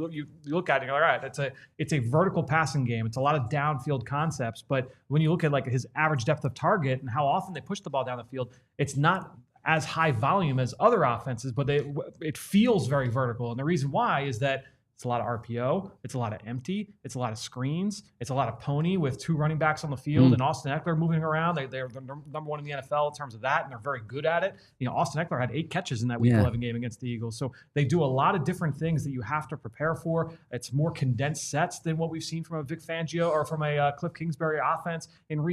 Speaker 3: look at it and you're like, all right, it's a vertical passing game. It's a lot of downfield concepts. But when you look at his average depth of target and how often they push the ball down the field, it's not as high volume as other offenses, but it feels very vertical. And the reason why is that it's a lot of RPO. It's a lot of empty. It's a lot of screens. It's a lot of pony with two running backs on the field and Austin Eckler moving around. They're number one in the NFL in terms of that, and they're very good at it. Austin Eckler had 8 catches in that Week 11 game against the Eagles. So they do a lot of different things that you have to prepare for. It's more condensed sets than what we've seen from a Vic Fangio or from a Cliff Kingsbury offense in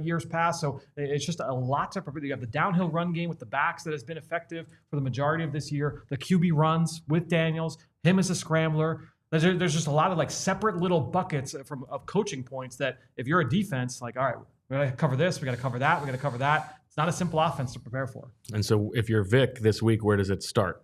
Speaker 3: years past. So it's just a lot to prepare. You have the downhill run game with the backs that has been effective for the majority of this year. The QB runs with Daniels. Him as a scrambler. There's just a lot of separate little buckets of coaching points that if you're a defense, all right, we got to cover this, we got to cover that, we got to cover that. It's not a simple offense to prepare for. And
Speaker 1: so if you're Vic this week, where does it start?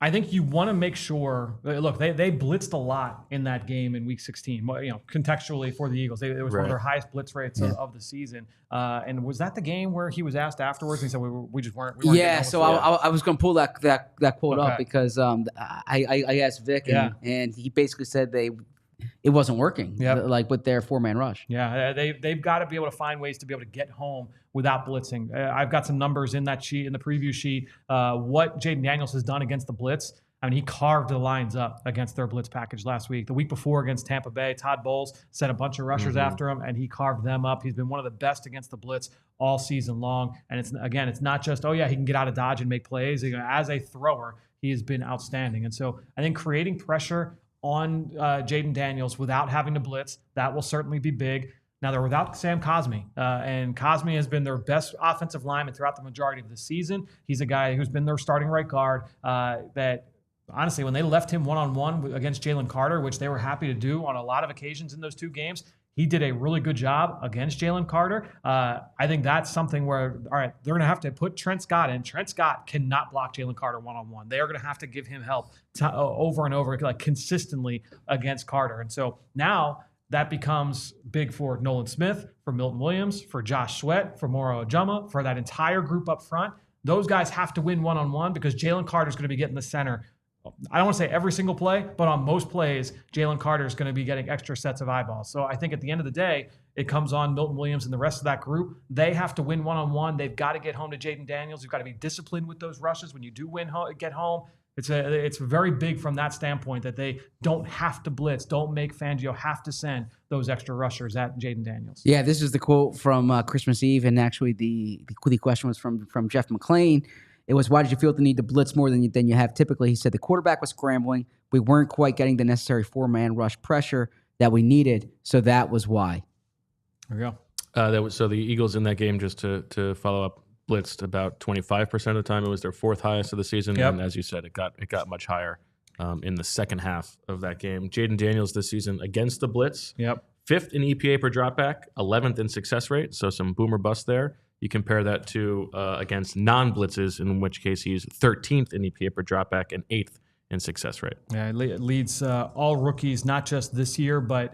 Speaker 3: I think you want to make sure. Look, they blitzed a lot in that game in Week 16. Contextually for the Eagles, it was one of their highest blitz rates of the season. And was that the game where he was asked afterwards? And he said we just weren't.
Speaker 2: So I was going to pull that quote up because I asked Vic and he basically said it wasn't working. With their 4-man rush.
Speaker 3: Yeah, they've got to be able to find ways to be able to get home without blitzing. I've got some numbers in that sheet, in the preview sheet, what Jayden Daniels has done against the blitz. He carved the Lions up against their blitz package last week. The week before against Tampa Bay, Todd Bowles sent a bunch of rushers after him, and he carved them up. He's been one of the best against the blitz all season long. And it's not just, he can get out of dodge and make plays. As a thrower, he has been outstanding. And so I think creating pressure on Jayden Daniels without having to blitz, that will certainly be big. Now, they're without Sam Cosmi, and Cosmi has been their best offensive lineman throughout the majority of the season. He's a guy who's been their starting right guard that, honestly, when they left him one-on-one against Jalen Carter, which they were happy to do on a lot of occasions in those 2 games, he did a really good job against Jalen Carter. I think that's something where, all right, they're going to have to put Trent Scott in. Trent Scott cannot block Jalen Carter one-on-one. They are going to have to give him help over and over, consistently against Carter. And so now that becomes big for Nolan Smith, for Milton Williams, for Josh Sweat, for Moro Ojama, for that entire group up front. Those guys have to win one-on-one because Jalen Carter is going to be getting the center. I don't want to say every single play, but on most plays, Jalen Carter is going to be getting extra sets of eyeballs. So I think at the end of the day, it comes on Milton Williams and the rest of that group. They have to win one-on-one. They've got to get home to Jayden Daniels. You've got to be disciplined with those rushes. When you do get home, it's very big from that standpoint that they don't have to blitz, don't make Fangio have to send those extra rushers at Jayden Daniels.
Speaker 2: Yeah, this is the quote from Christmas Eve, and actually the question was from Jeff McLean. It was, why did you feel the need to blitz more than you have typically? He said the quarterback was scrambling. We weren't quite getting the necessary 4-man rush pressure that we needed, so that was why.
Speaker 3: There we go.
Speaker 1: So the Eagles in that game, just to follow up, blitzed about 25% of the time. It was their 4th highest of the season, and as you said, it got much higher in the second half of that game. Jayden Daniels this season against the blitz, 5th in EPA per dropback, 11th in success rate, so some boomer bust there. You compare that to against non-blitzes, in which case he's 13th in EPA per dropback and 8th in success rate.
Speaker 3: Yeah, it leads all rookies, not just this year, but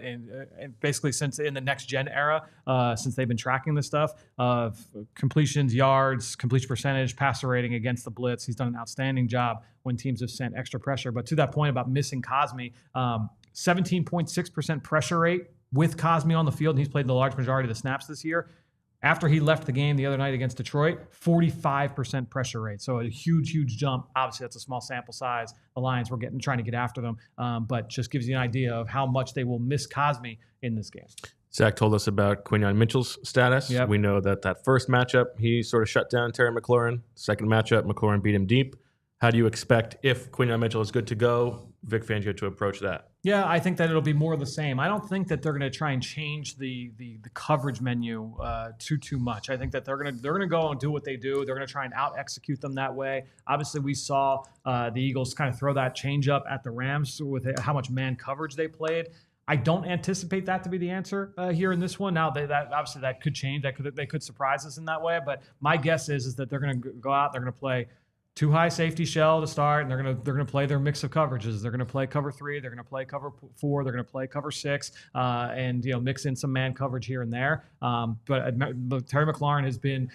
Speaker 3: basically since in the next-gen era, since they've been tracking this stuff, of completions, yards, completion percentage, passer rating against the blitz. He's done an outstanding job when teams have sent extra pressure. But to that point about missing Cosmi, 17.6% pressure rate with Cosmi on the field, and he's played the large majority of the snaps this year. After he left the game the other night against Detroit, 45% pressure rate. So a huge, huge jump. Obviously, that's a small sample size. The Lions were trying to get after them, but just gives you an idea of how much they will miss Cosmi in this game.
Speaker 1: Zach told us about Quinyon Mitchell's status. We know that first matchup, he sort of shut down Terry McLaurin. Second matchup, McLaurin beat him deep. How do you expect, if Quinyon Mitchell is good to go, Vic Fangio to approach that?
Speaker 3: Yeah, I think that it'll be more of the same. I don't think that they're going to try and change the coverage menu too much. I think that they're going to go and do what they do. They're going to try and out-execute them that way. Obviously, we saw the Eagles kind of throw that change up at the Rams with how much man coverage they played. I don't anticipate that to be the answer here in this one. Now, that obviously that could change. They could surprise us in that way. But my guess is that they're going to go out. They're going to play two high safety shell to start, and they're going to play their mix of coverages. They're going to play cover 3. They're going to play cover 4. They're going to play cover 6, and mix in some man coverage here and there. But Terry McLaurin has been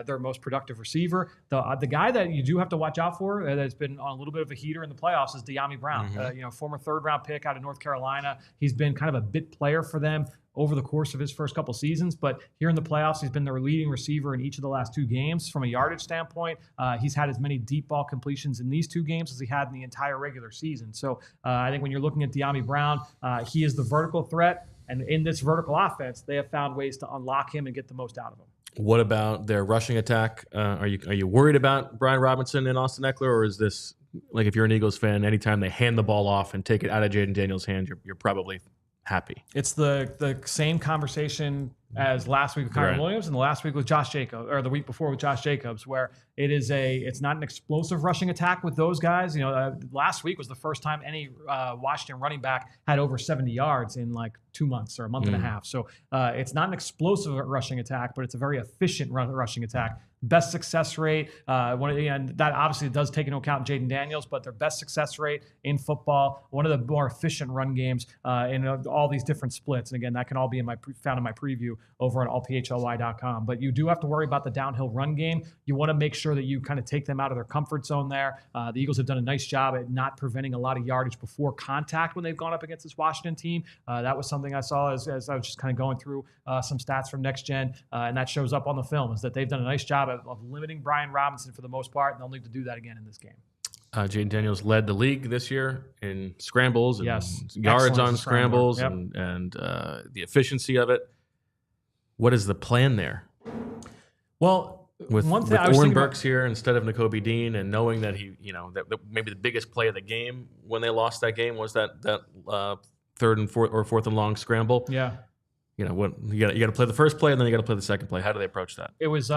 Speaker 3: their most productive receiver. The guy that you do have to watch out for that's been on a little bit of a heater in the playoffs is Dyami Brown. Former 3rd round pick out of North Carolina. He's been kind of a bit player for them over the course of his first couple seasons, but here in the playoffs, he's been their leading receiver in each of the last 2 games. From a yardage standpoint, he's had as many deep ball completions in these 2 games as he had in the entire regular season. So I think when you're looking at Dyami Brown, he is the vertical threat, and in this vertical offense, they have found ways to unlock him and get the most out of him.
Speaker 1: What about their rushing attack? Are you worried about Brian Robinson and Austin Eckler, or is this, like, if you're an Eagles fan, anytime they hand the ball off and take it out of Jayden Daniels' hand, you're probably happy?
Speaker 3: It's the same conversation as last week with Kyron Williams and the last week with Josh Jacobs, or the week before with Josh Jacobs, where it's not an explosive rushing attack with those guys. Last week was the first time any Washington running back had over 70 yards in like 2 months or a month and a half. So it's not an explosive rushing attack, but it's a very efficient rushing attack. Best success rate, and that obviously does take into account Jayden Daniels, but their best success rate in football, one of the more efficient run games in all these different splits. And again, that can all be found in my preview over on allphly.com. But you do have to worry about the downhill run game. You want to make sure that you kind of take them out of their comfort zone there. The Eagles have done a nice job at not preventing a lot of yardage before contact when they've gone up against this Washington team. That was something I saw as I was just kind of going through some stats from Next Gen, and that shows up on the film, is that they've done a nice job of limiting Brian Robinson for the most part, and they'll need to do that again in this game.
Speaker 1: Jayden Daniels led the league this year in scrambles and yards
Speaker 3: Excellent
Speaker 1: on scrambles,
Speaker 3: yep.
Speaker 1: and the efficiency of it. What is the plan there?
Speaker 3: Well,
Speaker 1: with
Speaker 3: one thing
Speaker 1: Oren Burks here instead of Nakobe Dean, and knowing that that maybe the biggest play of the game when they lost that game was that 3rd and 4th and long scramble.
Speaker 3: Yeah.
Speaker 1: What you got to play the first play and then you got to play the second play. How do they approach that?
Speaker 3: It was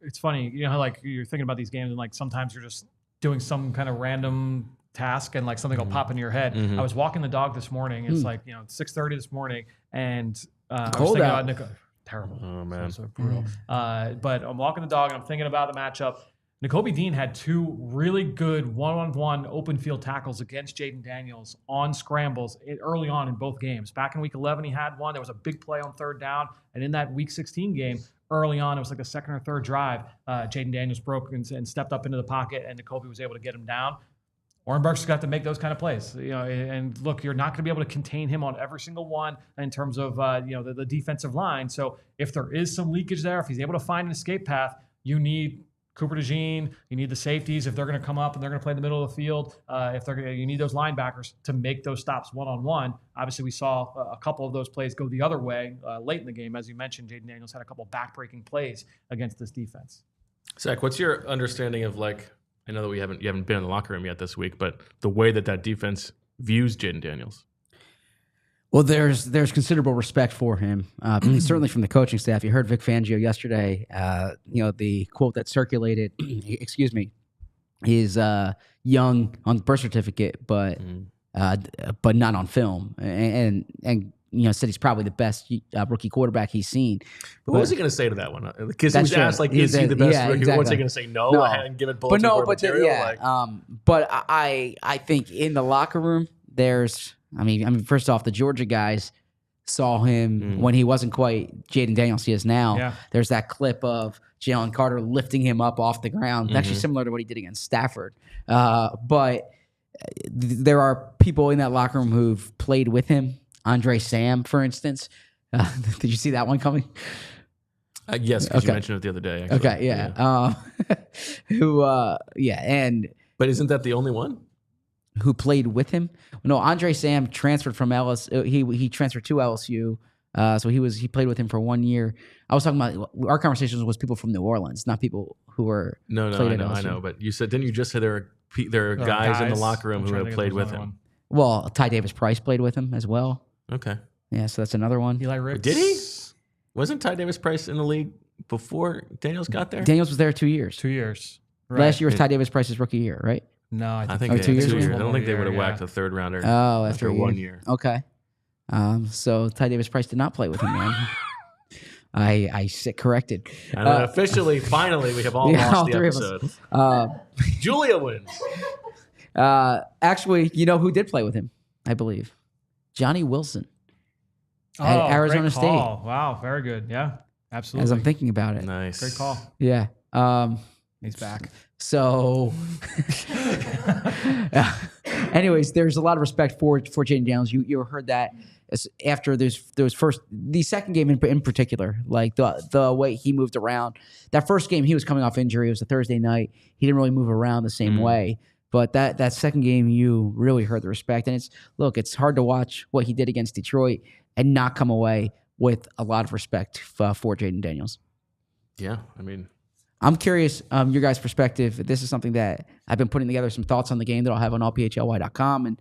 Speaker 3: it's funny, how like you're thinking about these games and like sometimes you're just doing some kind of random task and like something will pop into your head. I was walking the dog this morning. It's like 6:30 this morning, and I was thinking about terrible.
Speaker 1: Oh man,
Speaker 3: so brutal. But I'm walking the dog and I'm thinking about the matchup. Nakobe Dean had 2 really good one-on-one open field tackles against Jayden Daniels on scrambles early on in both games. Back in week 11, he had one. There was a big play on 3rd down. And in that week 16 game, early on, it was like the 2nd or 3rd drive, Jayden Daniels broke and stepped up into the pocket, and Nakobe was able to get him down. Oren Burks has got to make those kind of plays, and look, you're not going to be able to contain him on every single one in terms of, the defensive line. So if there is some leakage there, if he's able to find an escape path, you need Cooper DeJean, you need the safeties if they're going to come up and they're going to play in the middle of the field. You need those linebackers to make those stops one-on-one. Obviously, we saw a couple of those plays go the other way late in the game. As you mentioned, Jayden Daniels had a couple back-breaking plays against this defense.
Speaker 1: Zach, what's your understanding of, like, I know that you haven't been in the locker room yet this week, but the way that defense views Jayden Daniels?
Speaker 2: Well, there's considerable respect for him, certainly from the coaching staff. You heard Vic Fangio yesterday. The quote that circulated, is young on the birth certificate, but not on film, and said he's probably the best rookie quarterback he's seen.
Speaker 1: But what was he going to say to that one? Because he was asked, like, is he the best rookie?
Speaker 2: Exactly.
Speaker 1: What's he going to say? No, I hadn't given bulletin board material.
Speaker 2: But I think in the locker room, there's. I mean, first off, the Georgia guys saw him when he wasn't quite Jayden Daniels he is now.
Speaker 3: Yeah.
Speaker 2: There's that clip of Jalen Carter lifting him up off the ground. It's actually similar to what he did against Stafford. But there are people in that locker room who've played with him. Andre Sam, for instance. Did you see that one coming?
Speaker 1: Yes, because you mentioned it the other day. Actually.
Speaker 2: Okay, yeah.
Speaker 1: But isn't that the only one?
Speaker 2: Who played with him? No, Andre Sam transferred from LSU. He transferred to LSU, so he played with him for 1 year. I was talking about our conversations was people from New Orleans, not people who were
Speaker 1: I know. But you said, didn't you just say there are guys in the locker room who have played with him?
Speaker 2: Well, Ty Davis Price played with him as well.
Speaker 1: Okay,
Speaker 2: yeah, so that's another one.
Speaker 3: Eli Ricks.
Speaker 1: Did he? Wasn't Ty Davis Price in the league before Daniels got there?
Speaker 2: Daniels was there 2 years.
Speaker 3: 2 years. Right.
Speaker 2: Last year was Ty Davis Price's rookie year, right?
Speaker 3: No,
Speaker 1: I think
Speaker 2: 2 years.
Speaker 1: I don't think they would have whacked a 3rd rounder.
Speaker 2: Oh,
Speaker 1: after 1 year.
Speaker 2: Okay. So Ty Davis Price did not play with him. Man. I sit corrected.
Speaker 1: And then officially, finally, we have all lost the
Speaker 2: three
Speaker 1: episode.
Speaker 2: of us.
Speaker 1: Julia wins.
Speaker 2: Actually, you know who did play with him? I believe Johnny Wilson at Arizona
Speaker 3: great
Speaker 2: State.
Speaker 3: call. Wow, very good. Yeah, absolutely.
Speaker 2: As I'm thinking about it,
Speaker 1: Nice.
Speaker 3: Great call.
Speaker 2: yeah.
Speaker 3: He's back.
Speaker 2: So, anyways, there's a lot of respect for Jayden Daniels. You heard that after the second game in particular, like the way he moved around. That first game, he was coming off injury. It was a Thursday night. He didn't really move around the same way. But that second game, you really heard the respect. And it's hard to watch what he did against Detroit and not come away with a lot of respect for Jayden Daniels.
Speaker 1: Yeah, I mean,
Speaker 2: I'm curious, your guys' perspective. This is something that I've been putting together some thoughts on the game that I'll have on allphly.com. And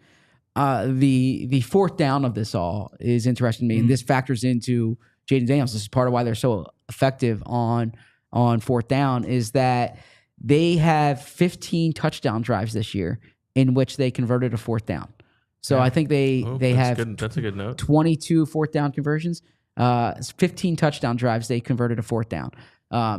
Speaker 2: the fourth down of this all is interesting to me. And this factors into Jayden Daniels. This is part of why they're so effective on fourth down, is that they have 15 touchdown drives this year in which they converted a fourth down. So I think they have
Speaker 1: that's a good note.
Speaker 2: 22 fourth down conversions, 15 touchdown drives they converted a fourth down.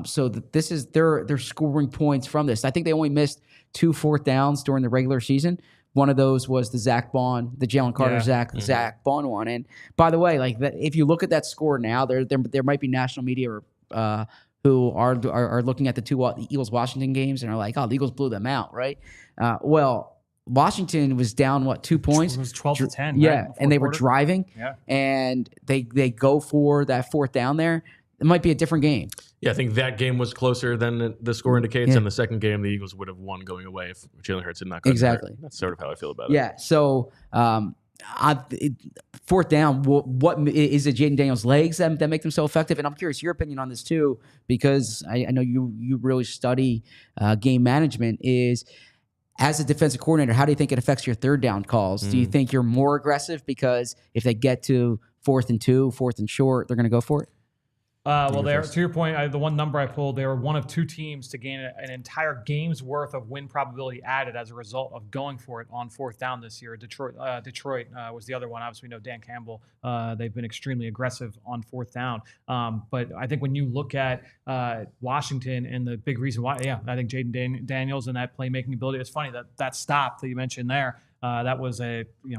Speaker 2: So this is they're scoring points from this. I think they only missed 2 fourth downs during the regular season. One of those was the Zack Baun, the Jalen Carter, Zack Baun one. And by the way, like if you look at that score now, there might be national media who are looking at the Eagles Washington games and are like, oh, the Eagles blew them out, right? Well, Washington was down 2 points?
Speaker 3: It was 12-10.
Speaker 2: Yeah,
Speaker 3: right?
Speaker 2: and they were driving, and they go for that fourth down there. It might be a different game.
Speaker 1: Yeah, I think that game was closer than the score indicates. And the second game, the Eagles would have won going away if Jalen Hurts had not gotten
Speaker 2: exactly.
Speaker 1: hurt. That's sort of how I feel about it.
Speaker 2: Yeah. So fourth down, what is it? Jayden Daniels' legs that make them so effective? And I'm curious your opinion on this too, because I know you really study game management. Is as a defensive coordinator, how do you think it affects your third down calls? Do you think you're more aggressive because if they get to 4th and 2, 4th and short, they're going to go for it?
Speaker 3: Well, to your point, the one number I pulled, they were one of 2 teams to gain an entire game's worth of win probability added as a result of going for it on fourth down this year. Detroit was the other one. Obviously, we know Dan Campbell. They've been extremely aggressive on fourth down. But I think when you look at Washington and the big reason why, I think Jayden Daniels and that playmaking ability. It's funny that stop that you mentioned there. That was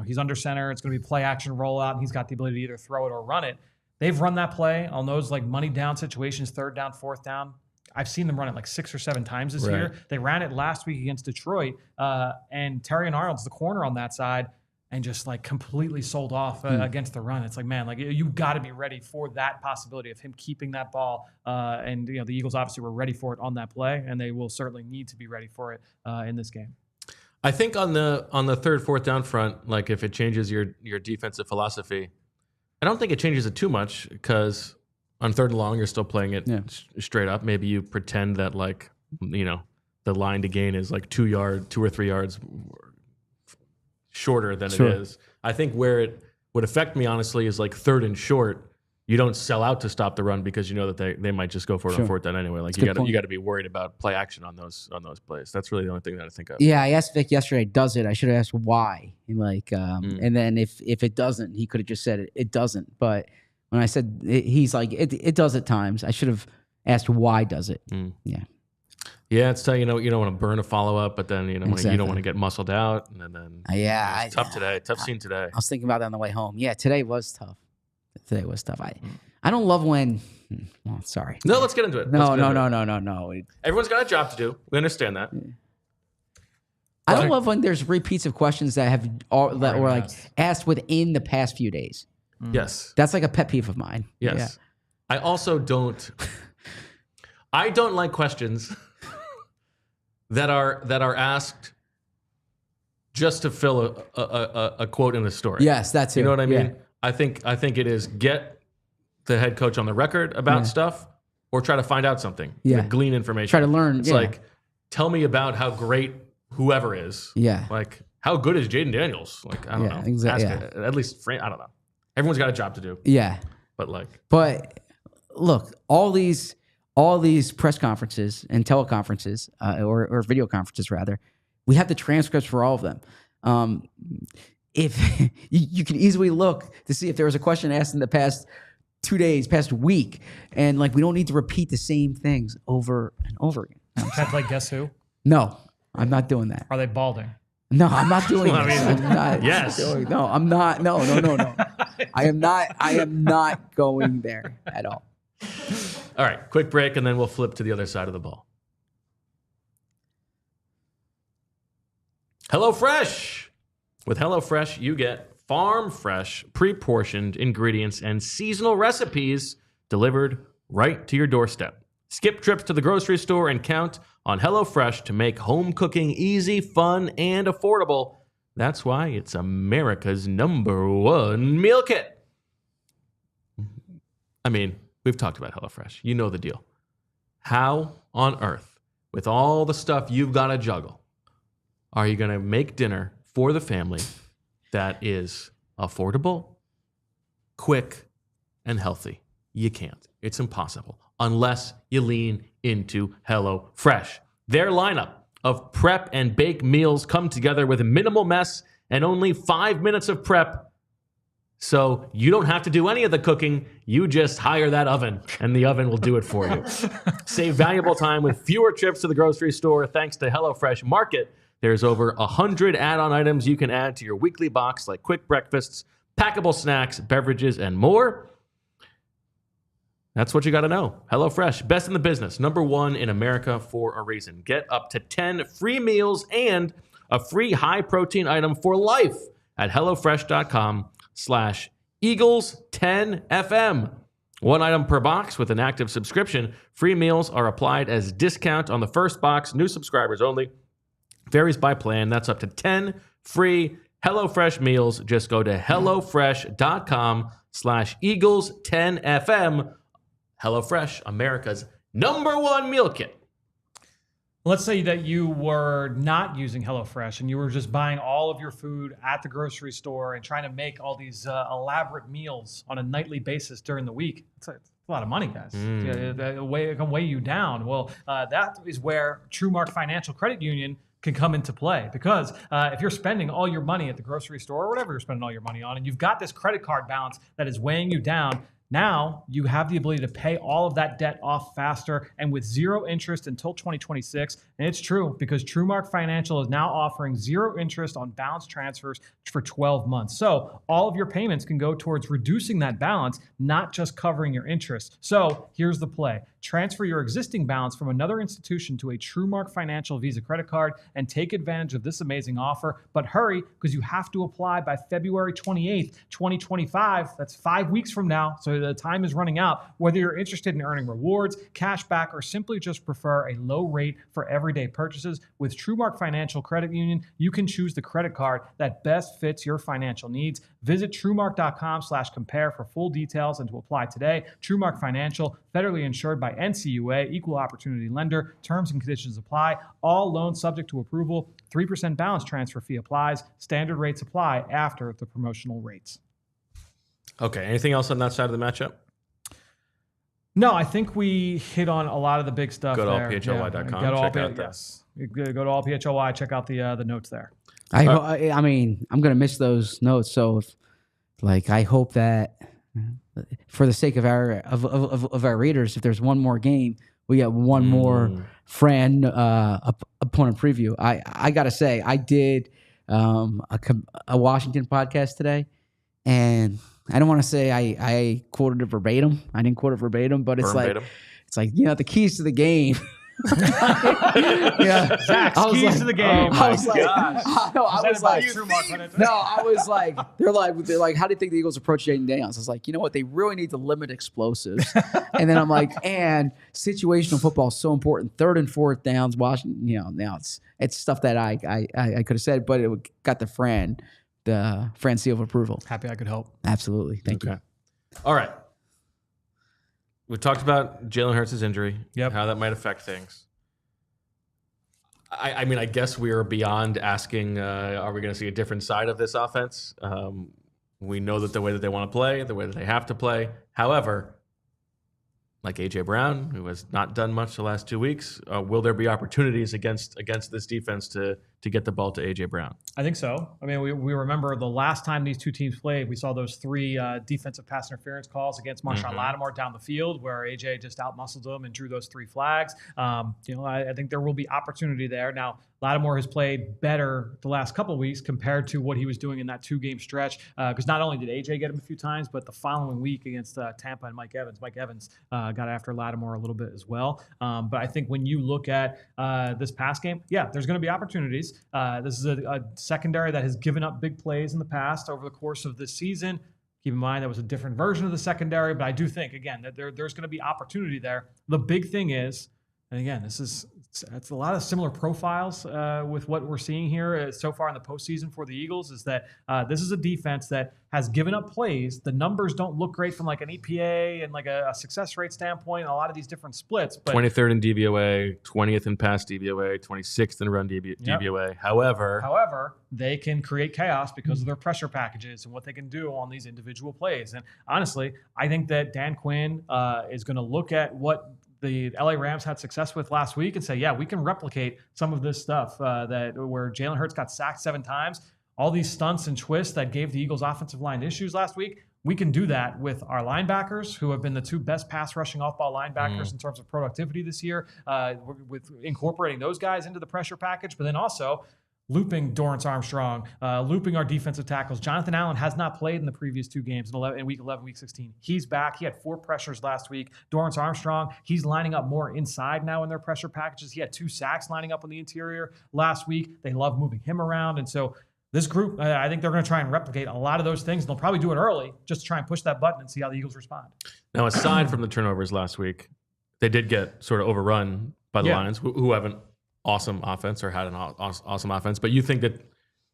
Speaker 3: he's under center. It's going to be play action rollout, and he's got the ability to either throw it or run it. They've run that play on those like money down situations, third down, fourth down. I've seen them run it like 6 or 7 times this year. They ran it last week against Detroit, and Terrion Arnold's the corner on that side, and just like completely sold off against the run. It's like, man, like you got to be ready for that possibility of him keeping that ball. And the Eagles obviously were ready for it on that play, and they will certainly need to be ready for it in this game.
Speaker 1: I think on the third, fourth down front, like if it changes your defensive philosophy, I don't think it changes it too much because on third and long, you're still playing it straight up. Maybe you pretend that the line to gain is like 2 or 3 yards shorter than it is. I think where it would affect me honestly is like third and short. You don't sell out to stop the run because you know that they might just go for it on fourth down anyway. Like you got to be worried about play action on those plays. That's really the only thing that I think of.
Speaker 2: Yeah, I asked Vic yesterday, does it? I should have asked why. And then if it doesn't, he could have just said it doesn't. But when I said he's like it does at times. I should have asked why does it. Yeah.
Speaker 1: Yeah, it's you don't want to burn a follow up, but then you don't want to get muscled out, and then it's tough today. Tough scene today. I
Speaker 2: was thinking about that on the way home. Yeah, today was tough. I don't love when. Well, sorry.
Speaker 1: No, let's get into it.
Speaker 2: No.
Speaker 1: Everyone's got a job to do. We understand that.
Speaker 2: I don't love when there's repeats of questions that were like asked within the past few days.
Speaker 1: Yes,
Speaker 2: that's like a pet peeve of mine.
Speaker 1: Yes, yeah. I also don't. I don't like questions that are asked just to fill a quote in the story.
Speaker 2: Yes, that's it.
Speaker 1: You know what I mean?
Speaker 2: Yeah.
Speaker 1: I think it is get the head coach on the record about stuff or try to find out something.
Speaker 2: Yeah.
Speaker 1: Glean information.
Speaker 2: Try to learn.
Speaker 1: It's like, tell me about how great whoever is.
Speaker 2: Yeah.
Speaker 1: Like, how good is Jayden Daniels? Like, I don't know.
Speaker 2: Exactly.
Speaker 1: At least, I don't know. Everyone's got a job to do.
Speaker 2: Yeah.
Speaker 1: But
Speaker 2: look, all these press conferences and teleconferences or video conferences rather, we have the transcripts for all of them. if you can easily look to see if there was a question asked in the past 2 days, past week, and like we don't need to repeat the same things over and over again.
Speaker 3: That's like Guess Who?
Speaker 2: No, I'm not doing that.
Speaker 3: Are they balding?
Speaker 2: No, I'm not doing
Speaker 1: Well, I
Speaker 2: this.
Speaker 1: mean,
Speaker 2: I'm not.
Speaker 1: yes.
Speaker 2: No, I'm not. No. I am not going there at all.
Speaker 1: All right, quick break, and then we'll flip to the other side of the ball. HelloFresh. With HelloFresh, you get farm-fresh, pre-portioned ingredients and seasonal recipes delivered right to your doorstep. Skip trips to the grocery store and count on HelloFresh to make home cooking easy, fun, and affordable. That's why it's America's #1 meal kit. I mean, we've talked about HelloFresh. You know the deal. How on earth, with all the stuff you've got to juggle, are you going to make dinner for the family that is affordable, quick, and healthy? You can't. It's impossible unless you lean into HelloFresh. Their lineup of prep and bake meals come together with a minimal mess and only 5 minutes of prep. So you don't have to do any of the cooking. You just hire that oven, and the oven will do it for you. Save valuable time with fewer trips to the grocery store thanks to HelloFresh Market. There's over 100 add-on items you can add to your weekly box, like quick breakfasts, packable snacks, beverages, and more. That's what you got to know. HelloFresh, best in the business, #1 in America for a reason. Get up to 10 free meals and a free high-protein item for life at HelloFresh.com/Eagles10FM. One item per box with an active subscription. Free meals are applied as discount on the first box. New subscribers only. Varies by plan. That's up to 10 free HelloFresh meals. Just go to HelloFresh.com/Eagles10FM. HelloFresh, America's #1 meal kit.
Speaker 3: Let's say that you were not using HelloFresh and you were just buying all of your food at the grocery store and trying to make all these elaborate meals on a nightly basis during the week. It's a lot of money, guys. It can weigh you down. Well, that is where TrueMark Financial Credit Union can come into play, because if you're spending all your money at the grocery store or whatever you're spending all your money on, and you've got this credit card balance that is weighing you down, now you have the ability to pay all of that debt off faster and with zero interest until 2026. And it's true, because TrueMark Financial is now offering zero interest on balance transfers for 12 months. So all of your payments can go towards reducing that balance, not just covering your interest. So here's the play. Transfer your existing balance from another institution to a TrueMark Financial Visa credit card and take advantage of this amazing offer. But hurry, because you have to apply by February 28th, 2025. That's 5 weeks from now. So the time is running out. Whether you're interested in earning rewards, cash back, or simply just prefer a low rate for everyday purchases, with TrueMark Financial Credit Union, you can choose the credit card that best fits your financial needs. Visit TrueMark.com/compare for full details and to apply today. TrueMark Financial, federally insured by NCUA, equal opportunity lender. Terms and conditions apply. All loans subject to approval. 3% balance transfer fee applies. Standard rates apply after the promotional rates.
Speaker 1: Okay, anything else on that side of the matchup?
Speaker 3: No, I think we hit on a lot of the big stuff.
Speaker 1: Go to
Speaker 3: there.
Speaker 1: allphly.com.
Speaker 3: Check
Speaker 1: out that.
Speaker 3: Yes. Go to allphly. Check out the notes there.
Speaker 2: I mean, I'm gonna miss those notes. So, I hope that, for the sake of our readers, if there's one more game, we get one more Fran opponent preview. I gotta say, I did a Washington podcast today, and I don't want to say I quoted it verbatim. I didn't quote it verbatim, but it's
Speaker 1: Verbatim.
Speaker 2: like the keys to the game.
Speaker 3: Yeah, Zach's keys to the game.
Speaker 2: I was like, they're like, how do you think the Eagles approach Jayden Daniels? I was like, you know what? They really need to limit explosives. And then I'm like, and situational football is so important. 3rd and 4th downs, Washington. Now it's stuff that I could have said, but it got the Fran seal of approval.
Speaker 3: Happy I could help.
Speaker 2: Absolutely. Thank you.
Speaker 1: All right. We talked about Jalen Hurts' injury,
Speaker 3: how
Speaker 1: that might affect things. I mean, I guess we are beyond asking, are we going to see a different side of this offense? We know that the way that they want to play, the way that they have to play. However, like A.J. Brown, who has not done much the last 2 weeks, will there be opportunities against this defense to to get the ball to A.J. Brown?
Speaker 3: I think so. I mean, we remember the last time these two teams played, we saw those 3 defensive pass interference calls against Marshawn Lattimore down the field where A.J. just out-muscled him and drew those 3 flags. I think there will be opportunity there. Now, Lattimore has played better the last couple of weeks compared to what he was doing in that 2-game stretch because not only did A.J. get him a few times, but the following week against Tampa and Mike Evans got after Lattimore a little bit as well. But I think when you look at this pass game, there's going to be opportunities. This is a secondary that has given up big plays in the past over the course of this season. Keep in mind that was a different version of the secondary, but I do think, again, that there's going to be opportunity there. The big thing is, and again, it's a lot of similar profiles with what we're seeing here so far in the postseason for the Eagles, is that this is a defense that has given up plays. The numbers don't look great from like an EPA and like a success rate standpoint, and a lot of these different splits. But
Speaker 1: 23rd in DVOA, 20th in pass DVOA, 26th in run DVOA.
Speaker 3: However, they can create chaos because of their pressure packages and what they can do on these individual plays. And honestly, I think that Dan Quinn is going to look at what the LA Rams had success with last week and say, we can replicate some of this stuff where Jalen Hurts got sacked 7 times. All these stunts and twists that gave the Eagles offensive line issues last week, we can do that with our linebackers, who have been the 2 best pass rushing off-ball linebackers in terms of productivity this year, with incorporating those guys into the pressure package, but then also looping Dorrance Armstrong, looping our defensive tackles. Jonathan Allen has not played in the previous 2 games in week 11, week 16. He's back. He had 4 pressures last week. Dorrance Armstrong, he's lining up more inside now in their pressure packages. He had 2 sacks lining up on the interior last week. They love moving him around. And so this group, I think they're going to try and replicate a lot of those things. They'll probably do it early just to try and push that button and see how the Eagles respond.
Speaker 1: Now, aside from the turnovers last week, they did get sort of overrun by the Lions, who have an awesome offense or had an awesome offense. But you think that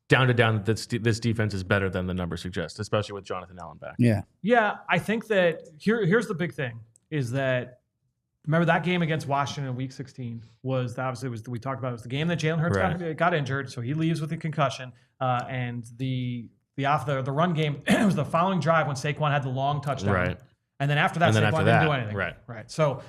Speaker 1: down, this defense is better than the numbers suggest, especially with Jonathan Allen back.
Speaker 3: Yeah, I think that here's the big thing is that, remember that game against Washington in week 16 we talked about, it was the game that Jalen Hurts got injured, so he leaves with a concussion. And the run game, it was the following drive when Saquon had the long touchdown. Right. And then after that, Saquon didn't do anything. Right. So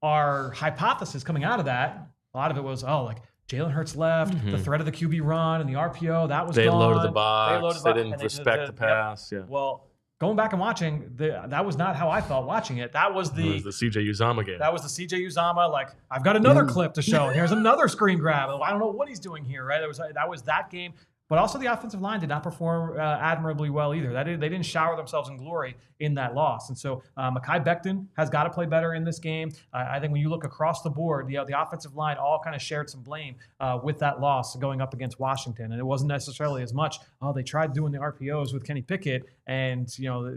Speaker 3: our hypothesis coming out of that, a lot of it was, Jalen Hurts left, the threat of the QB run and the RPO, that was gone.
Speaker 1: They loaded the box. They didn't respect the pass. Yeah.
Speaker 3: Well, going back and watching, that was not how I felt watching it. That was the
Speaker 1: CJ Uzomah game.
Speaker 3: That was the CJ Uzomah. I've got another clip to show. Here's another screen grab. I don't know what he's doing here, right? That was that game. But also the offensive line did not perform admirably well either. They didn't shower themselves in glory in that loss. And so Mekhi Becton has got to play better in this game. I think when you look across the board, the offensive line all kind of shared some blame with that loss going up against Washington. And it wasn't necessarily as much, they tried doing the RPOs with Kenny Pickett and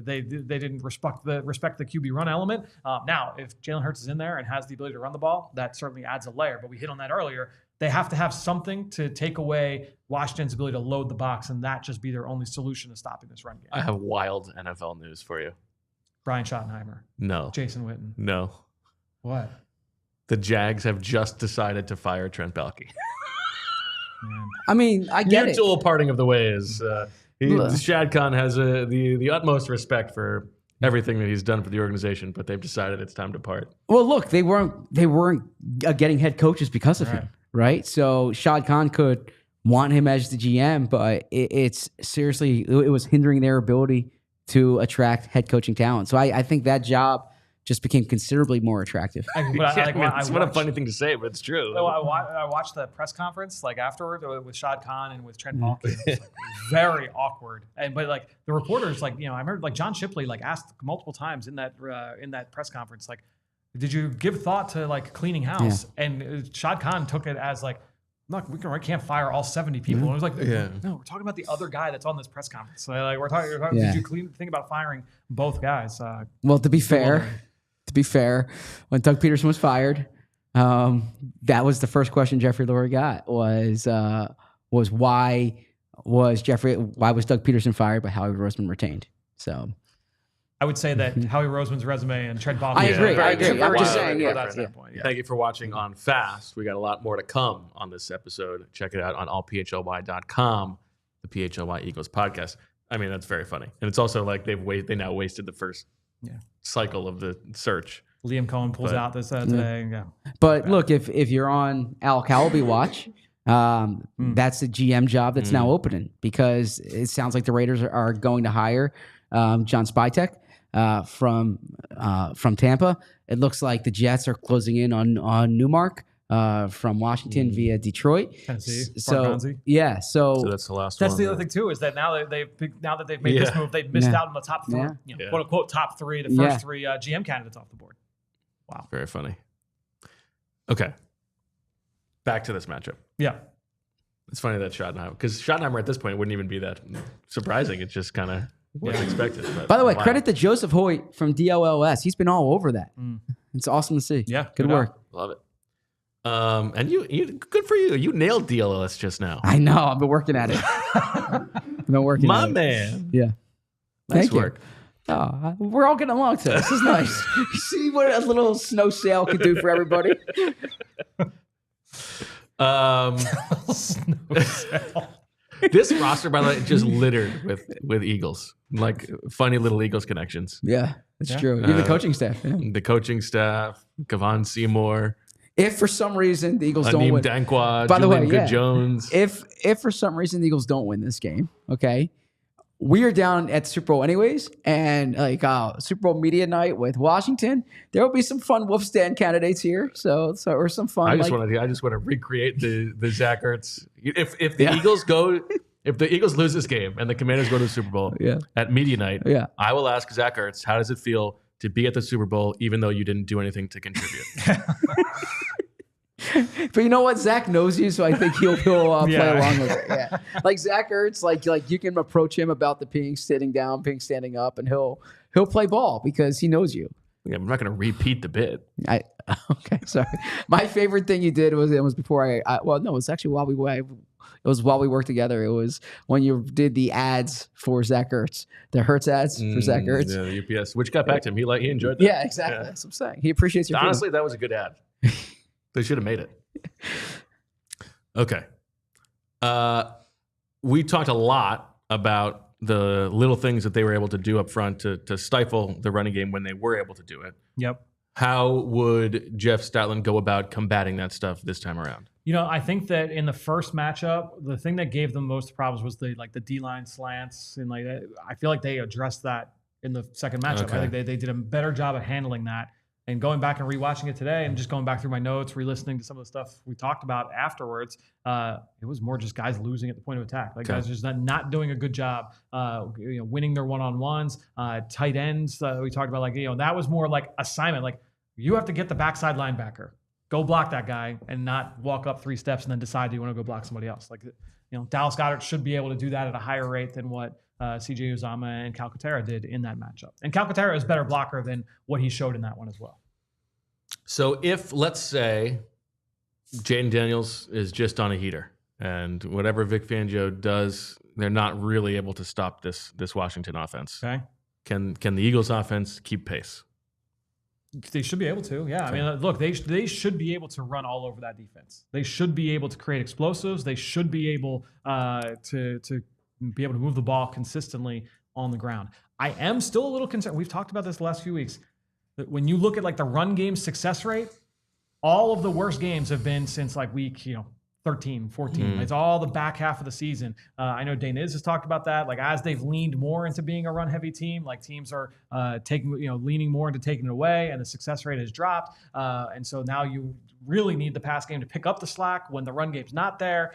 Speaker 3: they didn't respect the QB run element. Now, if Jalen Hurts is in there and has the ability to run the ball, that certainly adds a layer. But we hit on that earlier. They have to have something to take away Washington's ability to load the box, and that just be their only solution to stopping this run game.
Speaker 1: I have wild NFL news for you.
Speaker 3: Brian Schottenheimer.
Speaker 1: No.
Speaker 3: Jason Witten.
Speaker 1: No.
Speaker 3: What?
Speaker 1: The Jags have just decided to fire Trent Baalke.
Speaker 2: I mean, I get it.
Speaker 1: Mutual parting of the ways. Shad Khan has the utmost respect for everything that he's done for the organization, but they've decided it's time to part.
Speaker 2: Well, look, they weren't getting head coaches because of him. Right. So Shad Khan could want him as the GM, but it was hindering their ability to attract head coaching talent. So I think that job just became considerably more attractive.
Speaker 1: What a funny thing to say, but it's true.
Speaker 3: So I watched the press conference afterward with Shad Khan and with Trent Baalke. It was very awkward. But the reporters, I remember John Shipley asked multiple times in that press conference, did you give thought to cleaning house? Yeah. And Shad Khan took it as we can't fire all 70 people. And it was no, we're talking about the other guy that's on this press conference. So we're talking. Did you think about firing both guys?
Speaker 2: Well, to be fair, when Doug Peterson was fired, that was the first question Jeffrey Lurie got was why was Doug Peterson fired but Howie Roseman retained? So.
Speaker 3: I would say that Howie Roseman's resume and Trent Baalke.
Speaker 2: I agree. I'm just saying.
Speaker 1: Thank you for watching on Fast. We got a lot more to come on this episode. Check it out on allphly.com, the PHLY Eagles podcast. I mean, that's very funny, and it's also they now wasted the first cycle of the search.
Speaker 3: Liam Cohen pulls out this today.
Speaker 2: But look, if you're on Al Cowlby watch, That's the GM job that's now opening because it sounds like the Raiders are going to hire John Spytek from Tampa. It looks like the Jets are closing in on Newmark from Washington via Detroit.
Speaker 3: Tennessee.
Speaker 2: So
Speaker 1: that's the last one.
Speaker 3: That's the other thing too, is that now that they've made this move, they've missed out on the top three, quote unquote top three, the first three GM candidates off the board. Wow.
Speaker 1: Very funny. Okay. Back to this matchup.
Speaker 3: Yeah.
Speaker 1: It's funny that Schottenheimer, because Schottenheimer at this point wouldn't even be that surprising. It's just kind of what's expected. But,
Speaker 2: by the way, credit to Joseph Hoyt from DLLS. He's been all over that. It's awesome to see.
Speaker 3: Yeah.
Speaker 2: Good work.
Speaker 1: Love it. And you, good for you. You nailed DLLS just now.
Speaker 2: I know. I've been working at it. I've been working
Speaker 1: My
Speaker 2: at it.
Speaker 1: man.
Speaker 2: Yeah.
Speaker 1: Nice work.
Speaker 2: Oh, we're all getting along today. This is nice. You see what a little snow sail could do for everybody?
Speaker 1: This roster, by the way, just littered with Eagles, like funny little Eagles connections.
Speaker 2: Yeah, that's true. Even the coaching staff. Yeah.
Speaker 1: The coaching staff, Kevon Seymour.
Speaker 2: If for some reason the Eagles don't
Speaker 1: Aneem
Speaker 2: win,
Speaker 1: Danquah,
Speaker 2: by the way,
Speaker 1: Good Jones.
Speaker 2: If for some reason the Eagles don't win this game, okay, we are down at the Super Bowl anyways, and like Super Bowl media night with Washington, there will be some fun Wolf stand candidates here. So or some fun.
Speaker 1: I just want to recreate the Zach Ertz. If the Eagles go, if the Eagles lose this game and the Commanders go to the Super Bowl at media night, I will ask Zach Ertz, how does it feel to be at the Super Bowl even though you didn't do anything to contribute?
Speaker 2: But you know what? Zach knows you, so I think he'll play along with it. Yeah, like Zach Ertz, like you can approach him about the peeing sitting down, peeing standing up, and he'll play ball because he knows you.
Speaker 1: Yeah, I'm not going to repeat the bit.
Speaker 2: Okay, sorry. My favorite thing you did was before it was actually while we worked together. It was when you did the ads for Zach Ertz, the Hertz ads for Zach Ertz.
Speaker 1: Yeah, the UPS, which got back to him. He enjoyed that.
Speaker 2: Yeah, exactly. That's what I'm saying. He appreciates your.
Speaker 1: Honestly, that was a good ad. They should have made it. Okay. We talked a lot about the little things that they were able to do up front to stifle the running game when they were able to do it.
Speaker 3: Yep.
Speaker 1: How would Jeff Stoutland go about combating that stuff this time around?
Speaker 3: I think that in the first matchup, the thing that gave them most problems was the D-line slants, and I feel like they addressed that in the second matchup.
Speaker 1: Okay.
Speaker 3: I think they did a better job of handling that. And going back and rewatching it today and just going back through my notes, re-listening to some of the stuff we talked about afterwards, it was more just guys losing at the point of attack. Guys just not doing a good job, winning their one-on-ones, tight ends. We talked about that was more like assignment. Like you have to get the backside linebacker, go block that guy and not walk up 3 steps and then decide you want to go block somebody else. Dallas Goedert should be able to do that at a higher rate than what CJ Uzomah and Calcaterra did in that matchup. And Calcaterra is a better blocker than what he showed in that one as well.
Speaker 1: So if, let's say, Jayden Daniels is just on a heater and whatever Vic Fangio does, they're not really able to stop this Washington offense.
Speaker 3: Okay.
Speaker 1: Can the Eagles offense keep pace?
Speaker 3: They should be able to, yeah.
Speaker 1: Okay.
Speaker 3: I mean, look, they should be able to run all over that defense. They should be able to create explosives. They should be able to be able to move the ball consistently on the ground. I am still a little concerned. We've talked about this the last few weeks. That when you look at the run game success rate, all of the worst games have been since week 13, 14. It's all the back half of the season. I know Daniz has talked about that. As they've leaned more into being a run-heavy team, teams are leaning more into taking it away, and the success rate has dropped. And so now you really need the pass game to pick up the slack when the run game's not there.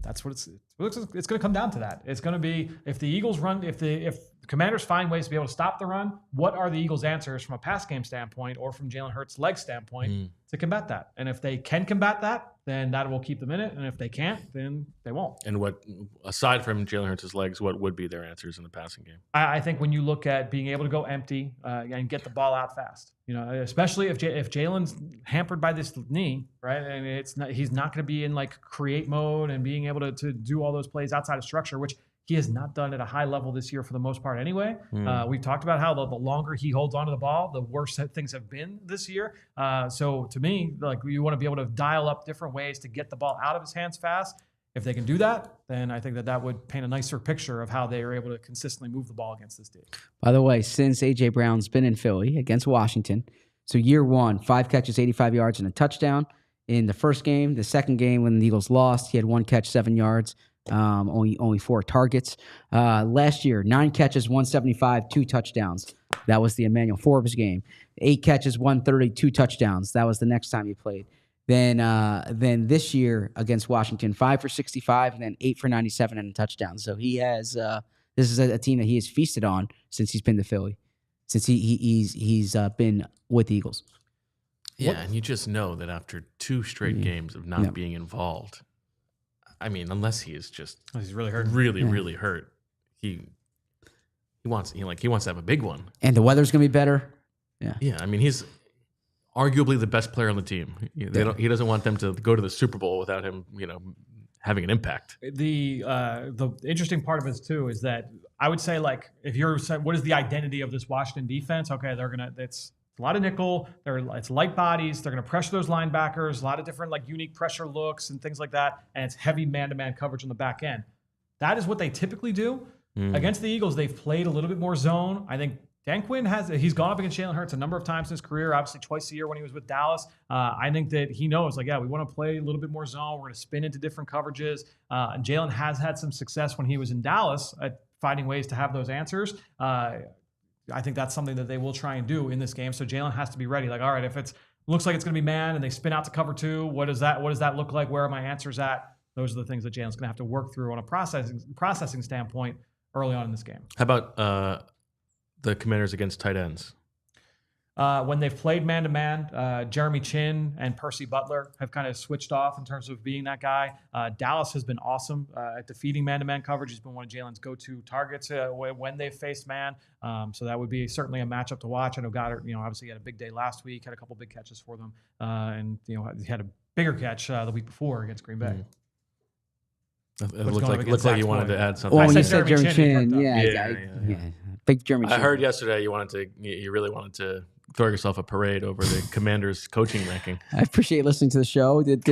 Speaker 3: That's what it's going to come down to that. It's going to be if the Eagles run, if the Commanders find ways to be able to stop the run, what are the Eagles' answers from a pass game standpoint or from Jalen Hurts' leg standpoint to combat that? And if they can combat that, then that will keep them in it. And if they can't, then they won't.
Speaker 1: And what, aside from Jalen Hurts' legs, what would be their answers in the passing game?
Speaker 3: I think when you look at being able to go empty and get the ball out fast, especially if Jalen's hampered by this knee, right? And he's not going to be in create mode and being able to do all those plays outside of structure, which he has not done at a high level this year for the most part anyway. We've talked about how the longer he holds onto the ball, the worse things have been this year. So to me, you want to be able to dial up different ways to get the ball out of his hands fast. If they can do that, then I think that would paint a nicer picture of how they are able to consistently move the ball against this team.
Speaker 2: By the way, since A.J. Brown's been in Philly against Washington, so year 1, 5 catches, 85 yards, and a touchdown. in the first game. The second game, when the Eagles lost, he had 1 catch, 7 yards, only 4 targets. Last year, 9 catches, 175, 2 touchdowns. That was the Emmanuel Forbes game. 8 catches, 130, 2 touchdowns. That was the next time he played. Then this year against Washington, 5 for 65, and then 8 for 97 and a touchdown. So he has this is a team that he has feasted on since he's been to Philly, since he's been with the Eagles.
Speaker 1: Yeah, and you just know that after 2 straight games of not being involved, I mean, unless he is just
Speaker 3: he's really hurt,
Speaker 1: really hurt, he wants to have a big one,
Speaker 2: and the weather's gonna be better.
Speaker 1: Yeah. I mean, he's arguably the best player on the team. He doesn't want them to go to the Super Bowl without him, having an impact.
Speaker 3: The interesting part of it too is that I would say, like, if you're saying what is the identity of this Washington defense? Okay, it's a lot of nickel. It's light bodies. They're going to pressure those linebackers. A lot of different unique pressure looks and things like that. And it's heavy man-to-man coverage on the back end. That is what they typically do. Against the Eagles, they've played a little bit more zone. I think Dan Quinn he's gone up against Jalen Hurts a number of times in his career, obviously twice a year when he was with Dallas. I think that he knows, we want to play a little bit more zone. We're going to spin into different coverages. And Jalen has had some success when he was in Dallas at finding ways to have those answers. I think that's something that they will try and do in this game. So Jalen has to be ready. All right, if it looks like it's going to be man and they spin out to cover 2, what does that look like? Where are my answers at? Those are the things that Jalen's going to have to work through on a processing standpoint early on in this game.
Speaker 1: How about the Commanders against tight ends?
Speaker 3: When they've played man-to-man, Jeremy Chin and Percy Butler have kind of switched off in terms of being that guy. Dallas has been awesome at defeating man-to-man coverage. He's been one of Jalen's go-to targets when they've faced man. So that would be certainly a matchup to watch. I know Goddard, obviously he had a big day last week, had a couple big catches for them. And he had a bigger catch the week before against Green Bay.
Speaker 1: It looked like you wanted to add something.
Speaker 2: Well, when you said Jeremy Chin, yeah. Big Jeremy Chin.
Speaker 1: I heard yesterday you really wanted to throw yourself a parade over the Commanders' coaching ranking.
Speaker 2: I appreciate listening to the show. Did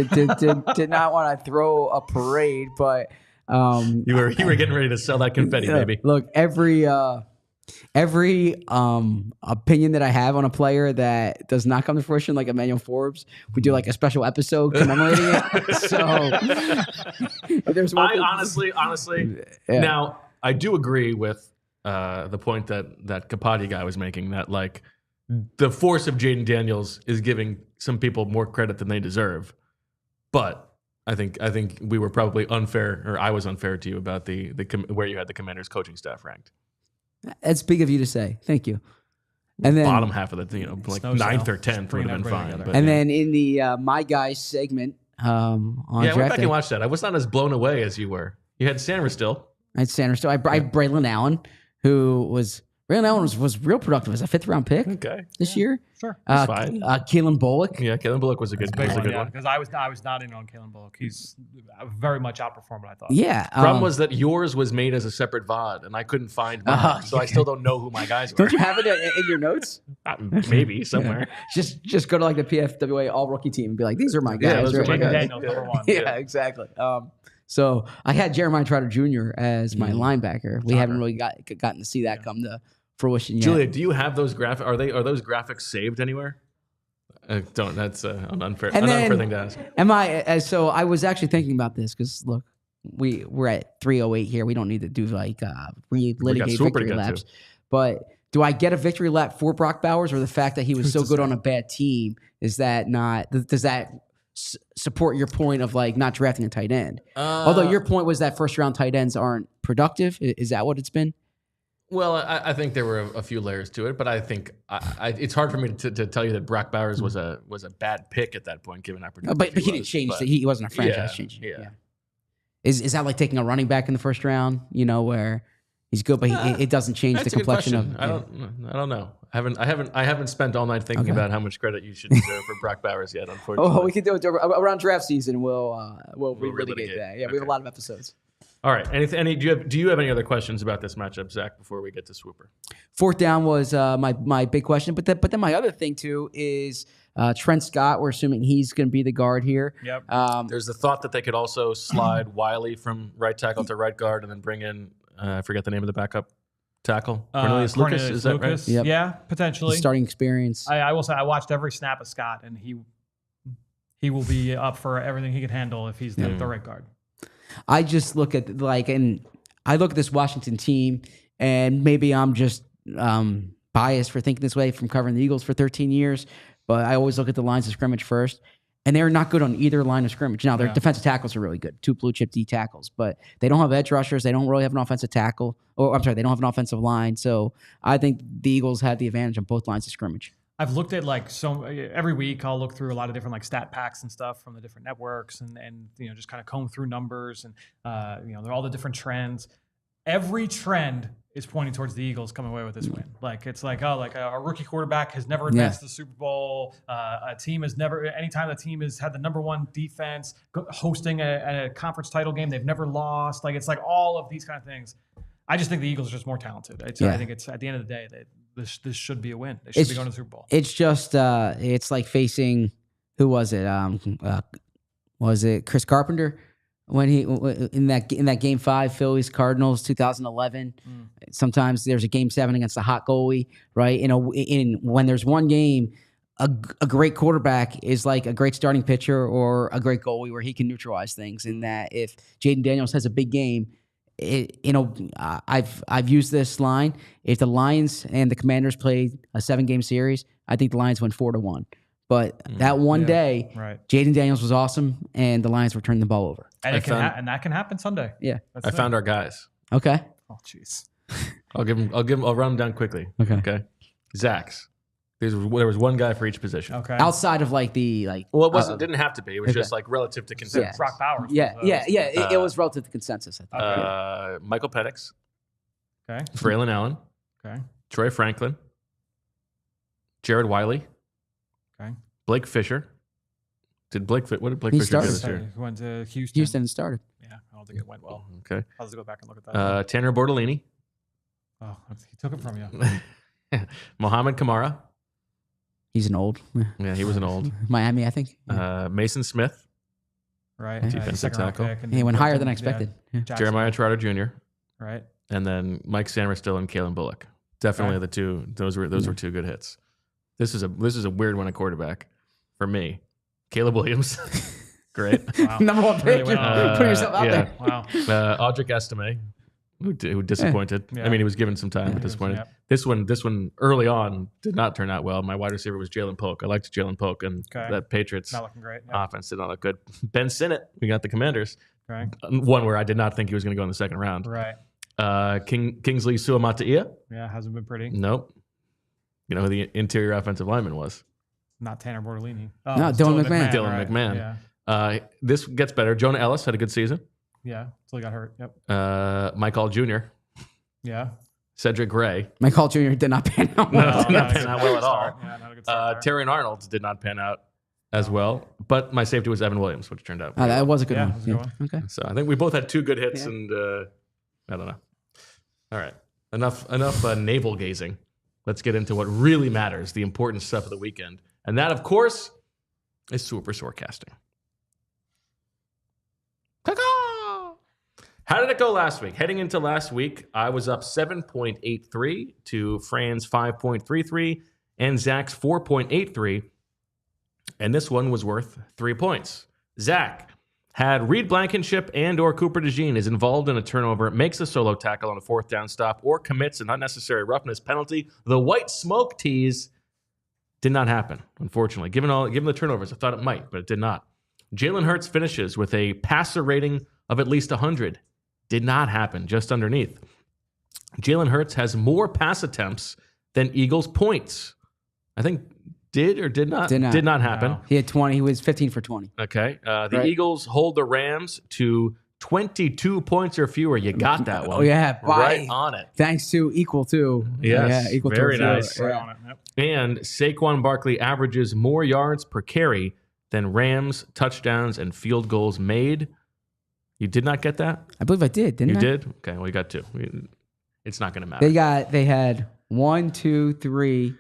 Speaker 2: not want to throw a parade, but
Speaker 1: you were getting ready to sell that confetti, baby.
Speaker 2: Look, every opinion that I have on a player that does not come to fruition, like Emmanuel Forbes, we do a special episode commemorating it. So there's one.
Speaker 1: Honestly, now I do agree with the point that Capati guy was making, that the force of Jayden Daniels is giving some people more credit than they deserve. But I think we were probably unfair, or I was unfair to you about the where you had the Commanders coaching staff ranked.
Speaker 2: That's big of you to say. Thank you. And then
Speaker 1: bottom half of the, 9th or 10th would have been fine. But,
Speaker 2: and then in the My Guys segment on
Speaker 1: I went back and watched that. I was not as blown away as you were. You had Sanders still.
Speaker 2: I had Sanders still. I had Braylon Allen, who was real productive as a 5th-round pick this year.
Speaker 3: Sure.
Speaker 2: Kalen Bullock.
Speaker 1: Yeah, Kalen Bullock was a good one.
Speaker 3: Because I was not in on Kalen Bullock. He's very much outperformed what I thought.
Speaker 2: Yeah.
Speaker 1: Problem was that yours was made as a separate VOD, and I couldn't find mine, so I still don't know who my guys were.
Speaker 2: Don't you have it in your notes?
Speaker 1: Maybe somewhere.
Speaker 2: Just go to the PFWA all-rookie team and be like, these are my guys.
Speaker 1: Those are my guys.
Speaker 3: Daniels, number 1.
Speaker 2: Yeah, exactly. So I had Jeremiah Trotter Jr. as my linebacker. We haven't really gotten to see that come to fruition yet.
Speaker 1: Julia, do you have those graphics? Are those graphics saved anywhere? Don't. That's an unfair thing to ask.
Speaker 2: So I was actually thinking about this because look, we're at 3:08 here. We don't need to do relitigate victory laps. But do I get a victory lap for Brock Bowers, or the fact that he was so good on a bad team? Does that support your point of not drafting a tight end? Although your point was that first-round tight ends aren't productive. Is that what it's been?
Speaker 1: Well, I think there were a few layers to it, but I think it's hard for me to tell you that Brock Bowers was a bad pick at that point, given how productive
Speaker 2: but he didn't change. He wasn't a franchise change. Yeah. Is that like taking a running back in the first round? Where he's good, but it doesn't change the complexion of.
Speaker 1: I don't know. I haven't spent all night thinking about how much credit you should deserve for Brock Bowers yet. Unfortunately,
Speaker 2: we can do it around draft season. We'll relitigate that. Yeah, we have a lot of episodes.
Speaker 1: All right. Do you have any other questions about this matchup, Zach, before we get to Swooper?
Speaker 2: 4th down was my big question, but then my other thing too is Trent Scott. We're assuming he's going to be the guard here.
Speaker 3: Yep.
Speaker 1: There's the thought that they could also slide Wiley from right tackle to right guard, and then bring in I forget the name of the backup tackle. Cornelius Lucas. Is that right?
Speaker 2: Yep.
Speaker 3: Yeah, potentially.
Speaker 2: Starting experience.
Speaker 3: I will say I watched every snap of Scott, and he he will be up for everything he can handle if he's the right guard.
Speaker 2: I just look at I look at this Washington team, and maybe I'm just biased for thinking this way from covering the Eagles for 13 years, but I always look at the lines of scrimmage first, and they're not good on either line of scrimmage. Now, their defensive tackles are really good, 2 blue chip D tackles, but they don't have edge rushers. They don't really have an offensive tackle, they don't have an offensive line. So I think the Eagles had the advantage on both lines of scrimmage.
Speaker 3: I've looked at every week I'll look through a lot of different stat packs and stuff from the different networks and just kind of comb through numbers and they're all the different trends. Every trend is pointing towards the Eagles coming away with this win. A rookie quarterback has never advanced to the Super Bowl. A team has never, anytime the team has had the number 1 defense hosting a conference title game, they've never lost. It's all of these kind of things. I just think the Eagles are just more talented. I think it's at the end of the day this should be a win. They should be going to the Super Bowl.
Speaker 2: It's just it's like facing, who was it? Was it Chris Carpenter when he in that game 5 Phillies Cardinals 2011? Sometimes there's a game 7 against a hot goalie, right? When there's one game, a great quarterback is like a great starting pitcher or a great goalie where he can neutralize things. In that, if Jayden Daniels has a big game, I've used this line. If the Lions and the Commanders played a 7-game series, I think the Lions went 4-1. But that one day, Jayden Daniels was awesome, and the Lions were turning the ball over.
Speaker 3: And that can happen Sunday.
Speaker 2: Yeah,
Speaker 1: I found our guys.
Speaker 2: Okay.
Speaker 3: Oh, jeez.
Speaker 1: I'll run them down quickly. Okay. Zach's. There was one guy for each position.
Speaker 3: Okay.
Speaker 2: Outside of it
Speaker 1: didn't have to be. It was just relative to consensus.
Speaker 3: Brock Bowers.
Speaker 2: It was relative to consensus, I think.
Speaker 1: Michael Penix.
Speaker 3: Okay.
Speaker 1: Braylon Allen.
Speaker 3: Okay.
Speaker 1: Troy Franklin. Jared Wiley.
Speaker 3: Okay.
Speaker 1: Blake Fisher. What did Blake Fisher do this year?
Speaker 3: He went to Houston.
Speaker 2: Houston started.
Speaker 3: Yeah, I don't think it went well.
Speaker 1: Okay.
Speaker 3: I'll have to go back and look at that.
Speaker 1: Tanner Bortolini.
Speaker 3: Oh, he took it from you.
Speaker 1: Mohamed Kamara.
Speaker 2: He's an old.
Speaker 1: Yeah, he was an old.
Speaker 2: Miami, I think.
Speaker 1: Mason Smith.
Speaker 3: Right.
Speaker 1: Defensive tackle.
Speaker 2: He went higher than I expected.
Speaker 3: Yeah.
Speaker 1: Jeremiah Trotter Jr.
Speaker 3: Right.
Speaker 1: And then Mike Sainristil and Kalen Bullock. Definitely the two. Those were 2 good hits. This is a weird one at quarterback for me. Caleb Williams. Great.
Speaker 3: Wow.
Speaker 2: Number 1 pick.
Speaker 3: Really
Speaker 2: You're putting yourself out there.
Speaker 3: Wow.
Speaker 1: Audric Estime, who disappointed.
Speaker 3: Yeah.
Speaker 1: I mean, he was given some time, but disappointed.
Speaker 3: Yep.
Speaker 1: This one early on did not turn out well. My wide receiver was Jalen Polk. I liked Jalen Polk, and that Patriots
Speaker 3: not looking great.
Speaker 1: Offense did not look good. Ben Sinnott, we got the Commanders.
Speaker 3: Okay.
Speaker 1: One where I did not think he was going to go in the second round.
Speaker 3: Right.
Speaker 1: Kingsley Suamataia.
Speaker 3: Yeah, hasn't been pretty.
Speaker 1: Nope. You know who the interior offensive lineman was?
Speaker 3: Not Tanner Bortolini.
Speaker 2: Oh, no, Dylan McMahon.
Speaker 1: Dylan McMahon. Yeah. This gets better. Jonah Ellis had a good season.
Speaker 3: Yeah, until he got hurt. Yep.
Speaker 1: Mike Hall Jr.
Speaker 3: Yeah.
Speaker 1: Cedric Gray.
Speaker 2: Mike Hall Jr. did not pan out.
Speaker 1: No, did not pan out well at all.
Speaker 3: Yeah, not a good start
Speaker 1: Terry Arnold did not pan out as well. But my safety was Evan Williams, which turned out.
Speaker 2: That was a good one.
Speaker 3: That was a good one.
Speaker 2: Okay.
Speaker 1: So I think we both had 2 good hits, and I don't know. All right. Enough navel gazing. Let's get into what really matters, the important stuff of the weekend. And that, of course, is Swooper Soarcasting. How did it go last week? Heading into last week, I was up 7.83 to Fran's 5.33 and Zach's 4.83. And this one was worth 3 points. Zach had Reed Blankenship and or Cooper DeJean is involved in a turnover, makes a solo tackle on a 4th down stop, or commits an unnecessary roughness penalty. The white smoke tease did not happen, unfortunately. Given the turnovers, I thought it might, but it did not. Jalen Hurts finishes with a passer rating of at least 100. Did not happen, just underneath. Jalen Hurts has more pass attempts than Eagles points. I think did or did not? Did not happen.
Speaker 3: No.
Speaker 2: He had 20. He was 15 for 20.
Speaker 1: Okay. The Eagles hold the Rams to 22 points or fewer. You got that one.
Speaker 2: Oh, yeah.
Speaker 1: Right on it.
Speaker 2: Thanks to equal to.
Speaker 1: Yes.
Speaker 2: Yeah, equal
Speaker 1: very
Speaker 2: to.
Speaker 1: nice.
Speaker 3: Right on it. Yep.
Speaker 1: And Saquon Barkley averages more yards per carry than Rams touchdowns and field goals made. You did not get that?
Speaker 2: I believe I did, didn't I?
Speaker 1: You did? Okay, well, you got 2. It's not going to matter.
Speaker 2: They had 1, 2, 3,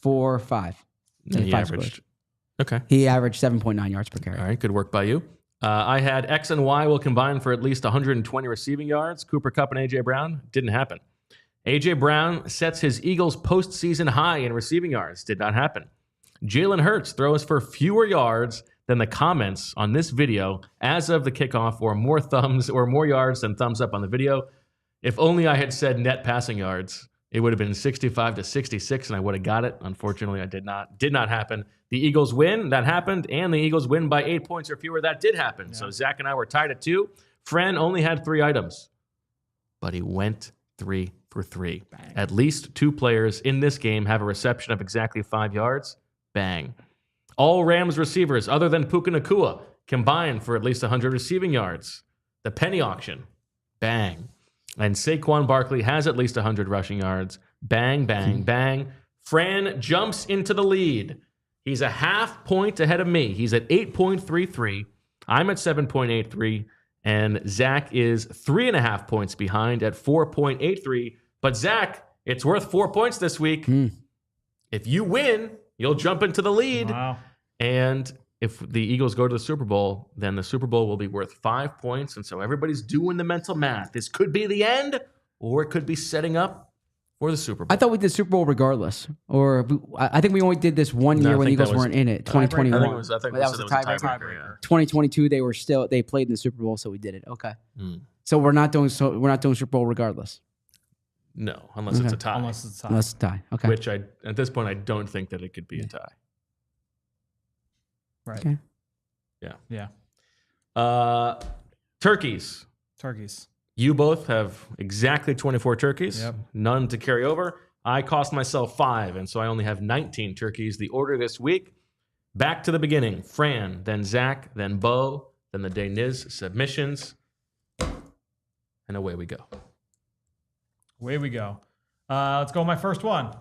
Speaker 2: 4, 5.
Speaker 1: And he
Speaker 2: 5
Speaker 1: averaged.
Speaker 2: scores.
Speaker 1: Okay.
Speaker 2: He averaged 7.9 yards per carry.
Speaker 1: All right, good work by you. I had X and Y will combine for at least 120 receiving yards. Cooper Kupp and A.J. Brown. Didn't happen. A.J. Brown sets his Eagles postseason high in receiving yards. Did not happen. Jalen Hurts throws for fewer yards than the comments on this video as of the kickoff, or more thumbs or more yards than thumbs up on the video. If only I had said net passing yards, it would have been 65-66, and I would have got it. Unfortunately, I did not. Did not happen. The Eagles win. That happened. And the Eagles win by 8 points or fewer. That did happen. Yeah. So Zach and I were tied at 2. Fran only had 3 items, but he went 3 for 3. Bang. At least 2 players in this game have a reception of exactly 5 yards. Bang. All Rams receivers other than Puka Nacua combined for at least 100 receiving yards. The penny auction. Bang. And Saquon Barkley has at least 100 rushing yards. Bang, bang, bang. Fran jumps into the lead. He's a half point ahead of me. He's at 8.33. I'm at 7.83. And Zach is 3.5 points behind at 4.83. But Zach, it's worth 4 points this week. If you win, you'll jump into the lead.
Speaker 3: Wow.
Speaker 1: And if the Eagles go to the Super Bowl, then the Super Bowl will be worth 5 points. And so everybody's doing the mental math. This could be the end, or it could be setting up for the Super Bowl.
Speaker 2: I thought we did Super Bowl regardless. Or I think we only did this one year when the Eagles weren't in it, 2021.
Speaker 1: I think it was a tiebreaker. Yeah.
Speaker 2: 2022, they played in the Super Bowl, so we did it. Okay. So we're not doing Super Bowl regardless.
Speaker 1: No, unless it's a tie.
Speaker 3: Unless it's
Speaker 2: a tie. Okay.
Speaker 1: Which at this point I don't think that it could be a tie.
Speaker 3: Right.
Speaker 2: Okay.
Speaker 3: Yeah.
Speaker 1: Turkeys. You both have exactly 24 turkeys.
Speaker 3: Yep.
Speaker 1: None to carry over. I cost myself 5, and so I only have 19 turkeys. The order this week, back to the beginning. Fran, then Zach, then Bo, then the Deniz submissions. And away we go.
Speaker 3: Let's go with my first one.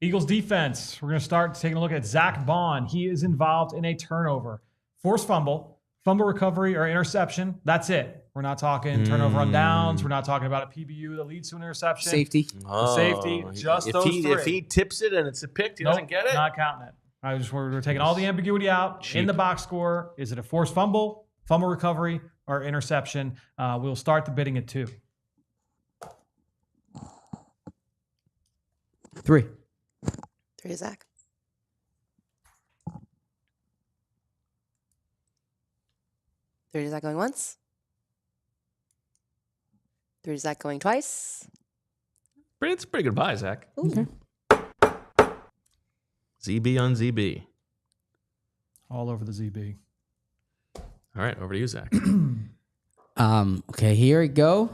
Speaker 3: Eagles defense. We're going to start taking a look at Zack Baun. He is involved in a turnover. Forced fumble recovery, or interception. That's it. We're not talking turnover on downs. We're not talking about a PBU that leads to an interception.
Speaker 2: Safety.
Speaker 3: Safety. Just those 3.
Speaker 1: If he tips it and it's a pick, he doesn't get it?
Speaker 3: Not counting it. We're taking all the ambiguity out. Cheap. In the box score, is it a forced fumble recovery, or interception? We'll start the bidding at 2.
Speaker 2: 3.
Speaker 4: 3 to Zach. 3 to Zach going once. 3 to Zach going twice.
Speaker 1: It's a pretty good buy, Zach.
Speaker 4: Okay.
Speaker 1: ZB on ZB.
Speaker 3: All over the ZB.
Speaker 1: All right, over to you, Zach.
Speaker 2: Okay, here we go.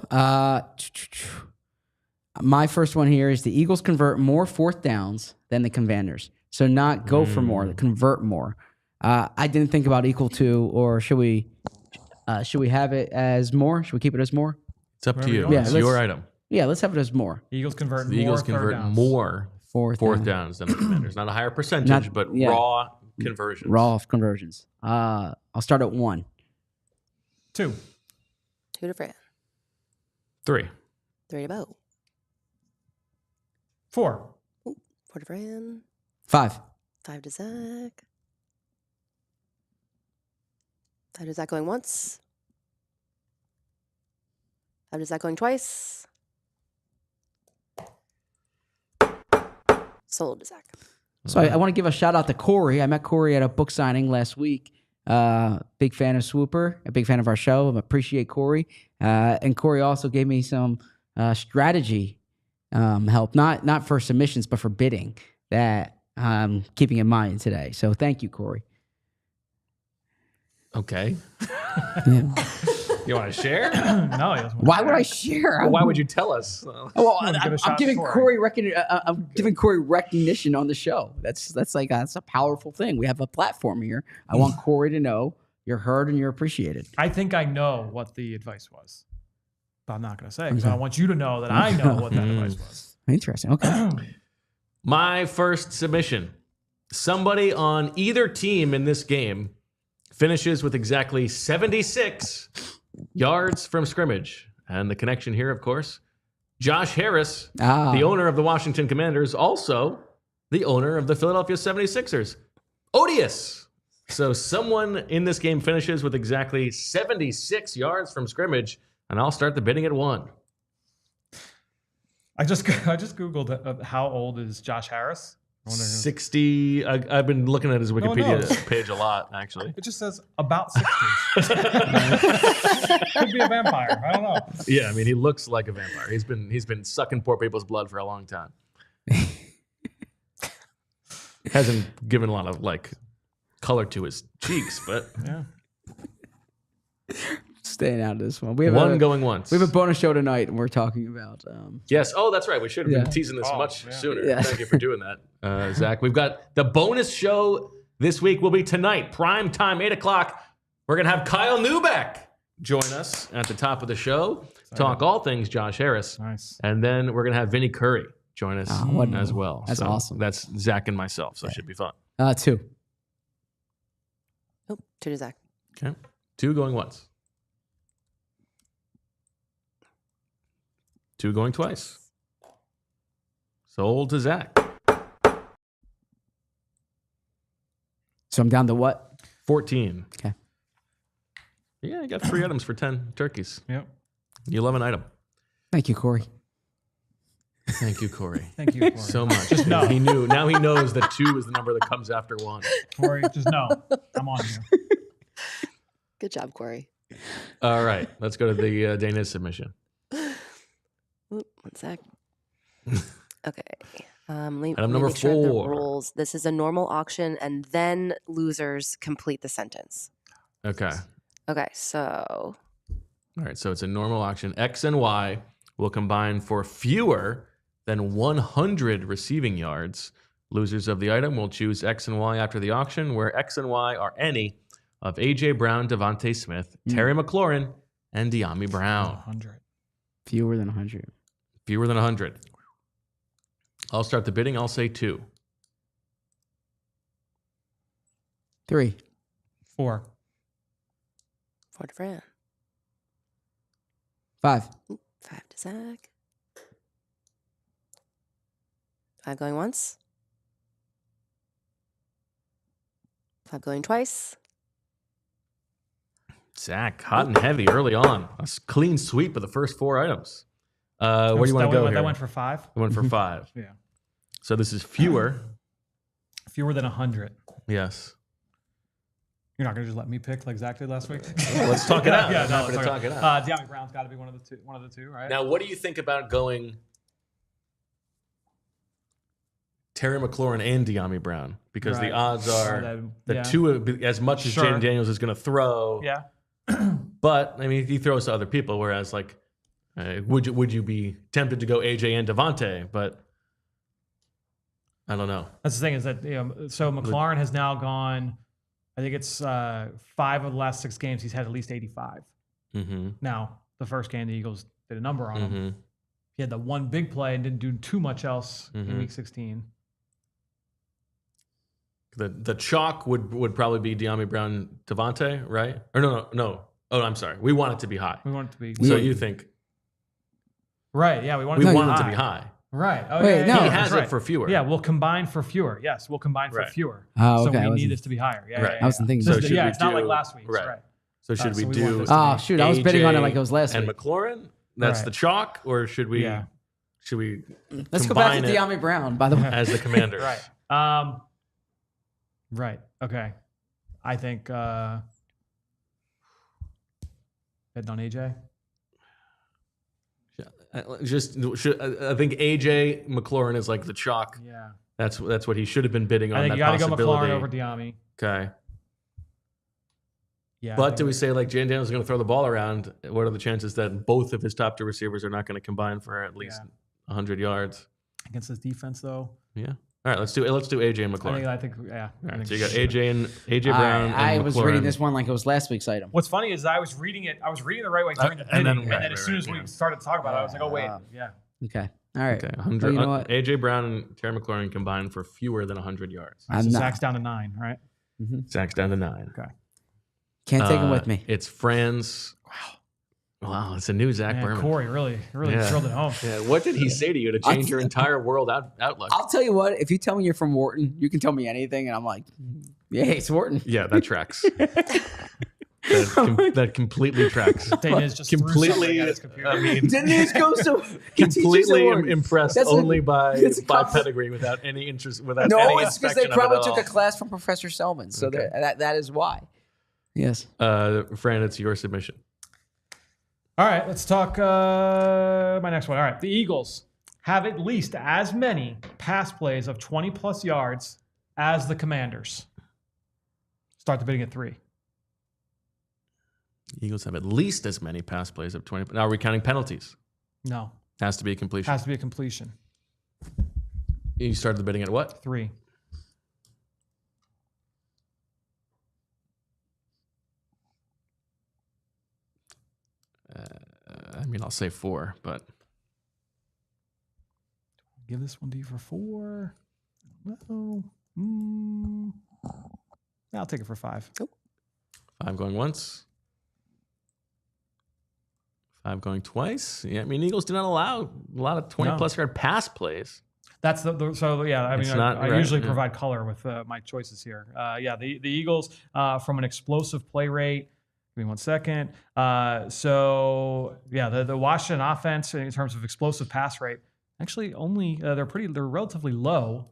Speaker 2: My first one here is the Eagles convert more 4th downs than the Commanders. So not go for more, convert more. I didn't think about equal to, or should we have it as more? Should we keep it as more?
Speaker 1: It's up to you.
Speaker 2: Yeah,
Speaker 1: it's your item.
Speaker 2: Yeah, let's have it as more.
Speaker 3: Eagles convert
Speaker 1: the Eagles convert more fourth downs than the Commanders. Not a higher percentage, but raw conversions.
Speaker 2: Raw conversions. I'll start at 1.
Speaker 3: 2.
Speaker 4: 2 to Fran.
Speaker 1: 3.
Speaker 4: 3 to Bo.
Speaker 3: 4.
Speaker 4: 4 to Fran.
Speaker 2: 5.
Speaker 4: 5 to Zach. 5 to Zach going once. 5 to Zach going twice. Sold to Zach.
Speaker 2: So I want to give a shout out to Corey. I met Corey at a book signing last week. Big fan of Swooper, a big fan of our show. I appreciate Corey. And Corey also gave me some strategy help, not for submissions, but for bidding that I'm keeping in mind today. So thank you, Corey.
Speaker 1: Okay.
Speaker 2: Yeah.
Speaker 1: You want to share?
Speaker 3: No, he doesn't.
Speaker 2: Why would I share?
Speaker 1: Well, why would you tell us?
Speaker 2: Well, I'm giving Corey I'm giving Corey recognition on the show. That's a powerful thing. We have a platform here. I want Corey to know you're heard and you're appreciated.
Speaker 3: I think I know what the advice was, but I'm not going to say because I want you to know that I know what that advice was.
Speaker 2: Interesting. Okay.
Speaker 1: My first submission. Somebody on either team in this game finishes with exactly 76 yards from scrimmage. And the connection here, of course, Josh Harris, the owner of the Washington Commanders, also the owner of the Philadelphia 76ers. Odious. So someone in this game finishes with exactly 76 yards from scrimmage, and I'll start the bidding at 1.
Speaker 3: I just Googled how old is Josh Harris.
Speaker 1: 60. I've been looking at his Wikipedia page a lot, actually.
Speaker 3: It just says about 60s. Could be a vampire. I don't know.
Speaker 1: Yeah, I mean, he looks like a vampire. He's been sucking poor people's blood for a long time. Hasn't given a lot of like color to his cheeks, but
Speaker 3: Yeah.
Speaker 2: Staying out of this one. We have
Speaker 1: one going once.
Speaker 2: We have a bonus show tonight, and we're talking about.
Speaker 1: Yes. Oh, that's right. We should have been teasing this much sooner.
Speaker 2: Yeah.
Speaker 1: Thank you for doing that, Zach. We've got the bonus show this week will be tonight, prime time, 8 o'clock. We're going to have Kyle Neubeck join us at the top of the show, talk all things Josh Harris.
Speaker 3: Nice.
Speaker 1: And then we're going to have Vinny Curry join us as well.
Speaker 2: That's awesome.
Speaker 1: That's Zach and myself, so it should be fun.
Speaker 2: 2.
Speaker 4: Oh, 2 to Zach.
Speaker 1: Okay. 2 going once. 2 going twice. Sold to Zach.
Speaker 2: So I'm down to what?
Speaker 1: 14.
Speaker 2: Okay.
Speaker 1: Yeah, you got 3 items for 10 turkeys.
Speaker 3: Yep.
Speaker 1: You love an item.
Speaker 2: Thank you, Corey.
Speaker 1: Thank you, Corey.
Speaker 3: Thank you, Corey.
Speaker 1: So much.
Speaker 3: Just know.
Speaker 1: He knew. Now he knows that 2 is the number that comes after 1.
Speaker 3: Corey, just know. I'm on you.
Speaker 4: Good job, Corey.
Speaker 1: All right. Let's go to the Dana's submission.
Speaker 4: Oop, 1 sec. Okay. Let me
Speaker 1: Item number
Speaker 4: make sure I have the
Speaker 1: 4.
Speaker 4: rules. This is a normal auction, and then losers complete the sentence.
Speaker 1: Okay.
Speaker 4: Okay, so
Speaker 1: All right. So it's a normal auction. X and Y will combine for fewer than 100 receiving yards. Losers of the item will choose X and Y after the auction, where X and Y are any of A.J. Brown, Devontae Smith, Terry McLaurin, and De'Ami Brown.
Speaker 3: 100.
Speaker 2: Fewer than 100.
Speaker 1: Fewer than 100. I'll start the bidding. I'll say 2.
Speaker 2: 3.
Speaker 3: 4.
Speaker 4: 4 to Fran.
Speaker 2: 5.
Speaker 4: 5 to Zach. 5 going once. 5 going twice.
Speaker 1: Zach, hot and heavy early on. A clean sweep of the first 4 items. Where do you want to go here?
Speaker 3: That went for 5?
Speaker 1: It went for 5.
Speaker 3: Yeah.
Speaker 1: So this is fewer.
Speaker 3: Fewer than 100.
Speaker 1: Yes.
Speaker 3: You're not going to just let me pick like Zach did last week?
Speaker 1: Well, let's talk it out.
Speaker 3: Yeah,
Speaker 1: I'm happy to talk it out.
Speaker 3: De'Ami Brown's got to be one of the two, right?
Speaker 1: Now, what do you think about going Terry McLaurin and De'Ami Brown? Because the odds are the 2, as much as Jayden Daniels is going to throw.
Speaker 3: Yeah.
Speaker 1: But, I mean, he throws to other people, whereas, like, would you be tempted to go AJ and Devontae? But I don't know.
Speaker 3: That's the thing is that, so McLaurin has now gone, I think it's 5 of the last 6 games, he's had at least 85.
Speaker 1: Mm-hmm.
Speaker 3: Now, the first game, the Eagles did a number on him.
Speaker 1: Mm-hmm.
Speaker 3: He had the one big play and didn't do too much else
Speaker 1: Mm-hmm.
Speaker 3: in week 16.
Speaker 1: The chalk would probably be De'Ami Brown, Devontae, right? Or no. Oh, I'm sorry. We want it to be high.
Speaker 3: We want it to be.
Speaker 1: So you think
Speaker 3: Right, yeah. We want
Speaker 1: we
Speaker 3: it to be
Speaker 1: want it
Speaker 3: high.
Speaker 1: to be high.
Speaker 3: Right. Oh,
Speaker 2: Wait,
Speaker 3: yeah,
Speaker 2: no.
Speaker 3: yeah,
Speaker 1: He
Speaker 3: that's
Speaker 1: has
Speaker 3: right.
Speaker 1: it for fewer.
Speaker 3: Yeah, we'll combine for fewer. Yes, we'll combine for
Speaker 1: Right.
Speaker 3: fewer.
Speaker 2: Oh,
Speaker 3: So
Speaker 2: okay. I
Speaker 3: we need
Speaker 2: wasn't-
Speaker 3: this to be higher. Yeah,
Speaker 1: Right.
Speaker 3: yeah,
Speaker 2: I wasn't thinking.
Speaker 1: So
Speaker 3: So,
Speaker 1: should
Speaker 3: yeah,
Speaker 1: we
Speaker 3: it's not like
Speaker 1: do-
Speaker 3: last week's.
Speaker 1: right.
Speaker 3: Right.
Speaker 1: So should we
Speaker 3: so we
Speaker 1: do
Speaker 3: want this to
Speaker 2: Oh, shoot. I was betting on it
Speaker 1: AJ
Speaker 2: like it was last
Speaker 1: and
Speaker 2: week.
Speaker 1: McLaurin? That's
Speaker 3: Right.
Speaker 1: the chalk, or should we
Speaker 3: Yeah.
Speaker 2: Let's go back
Speaker 1: combine
Speaker 2: to
Speaker 1: it
Speaker 2: De'Ami Brown, by the way.
Speaker 1: as the Commanders?
Speaker 3: Right. Right. Okay. I think betting on AJ.
Speaker 1: I think AJ McLaurin is like the chalk.
Speaker 3: Yeah.
Speaker 1: That's what he should have been bidding on.
Speaker 3: I think
Speaker 1: that
Speaker 3: you got to go
Speaker 1: possibility.
Speaker 3: McLaurin over De'Ami.
Speaker 1: Okay.
Speaker 3: Yeah.
Speaker 1: But do we say like Jayden Daniels is going to throw the ball around? What are the chances that both of his top 2 receivers are not going to combine for at least 100 yards?
Speaker 3: against this defense though?
Speaker 1: Yeah. All right, let's do AJ and McLaurin.
Speaker 3: I think yeah.
Speaker 1: All right, so you got AJ Brown. And
Speaker 2: I was
Speaker 1: McLaurin.
Speaker 2: reading this one like it was last week's item.
Speaker 3: What's funny is I was reading it the right way during the
Speaker 1: and
Speaker 3: bidding,
Speaker 1: then-
Speaker 3: and then as soon as we started to talk about it, I was like, oh wait, yeah.
Speaker 2: Okay. All right.
Speaker 1: Okay,
Speaker 2: Well, you know what?
Speaker 1: AJ Brown and Terry McLaurin combined for fewer than 100 yards.
Speaker 3: So
Speaker 2: I'm not.
Speaker 3: Zach's down to 9, right?
Speaker 1: Zach's down to 9.
Speaker 3: Okay.
Speaker 2: Can't take him with me.
Speaker 1: It's Fran's. Wow, it's a new Zack
Speaker 3: Man,
Speaker 1: Berman.
Speaker 3: Corey really
Speaker 1: Yeah.
Speaker 3: drilled it home.
Speaker 1: Yeah, what did he say to you to change your entire world outlook?
Speaker 2: I'll tell you what. If you tell me you're from Wharton, you can tell me anything, and I'm like, yeah, it's Wharton.
Speaker 1: Yeah, that tracks. that completely tracks.
Speaker 3: Daniels just
Speaker 1: Completely,
Speaker 3: at his computer.
Speaker 1: I mean,
Speaker 2: Daniels goes so
Speaker 1: completely impressed
Speaker 2: That's
Speaker 1: only by
Speaker 2: compliment.
Speaker 1: pedigree without any interest, without
Speaker 2: No,
Speaker 1: any
Speaker 2: it's because
Speaker 1: inspection
Speaker 2: they probably
Speaker 1: of it at
Speaker 2: took a
Speaker 1: all.
Speaker 2: class from Professor Selman, so
Speaker 1: Okay.
Speaker 2: that is why. Yes.
Speaker 1: Fran, it's your submission.
Speaker 3: All right, let's talk my next one. All right, the Eagles have at least as many pass plays of 20-plus yards as the Commanders. Start the bidding at 3.
Speaker 1: Eagles have at least as many pass plays of 20. Now, are we counting penalties?
Speaker 3: No,
Speaker 1: Has to be a completion.
Speaker 3: has to be a completion.
Speaker 1: You started the bidding at what?
Speaker 3: 3.
Speaker 1: I mean, I'll say 4, but
Speaker 3: Give this one to you for 4. No. I'll take it for 5.
Speaker 1: 5 going once. 5 going twice. Yeah, I mean, Eagles do not allow a lot of 20-plus yard pass plays.
Speaker 3: That's so yeah. I mean, I
Speaker 1: right,
Speaker 3: usually
Speaker 1: yeah.
Speaker 3: provide color with my choices here. The Eagles from an explosive play rate. Give me 1 second. The Washington offense in terms of explosive pass rate, actually only they're relatively low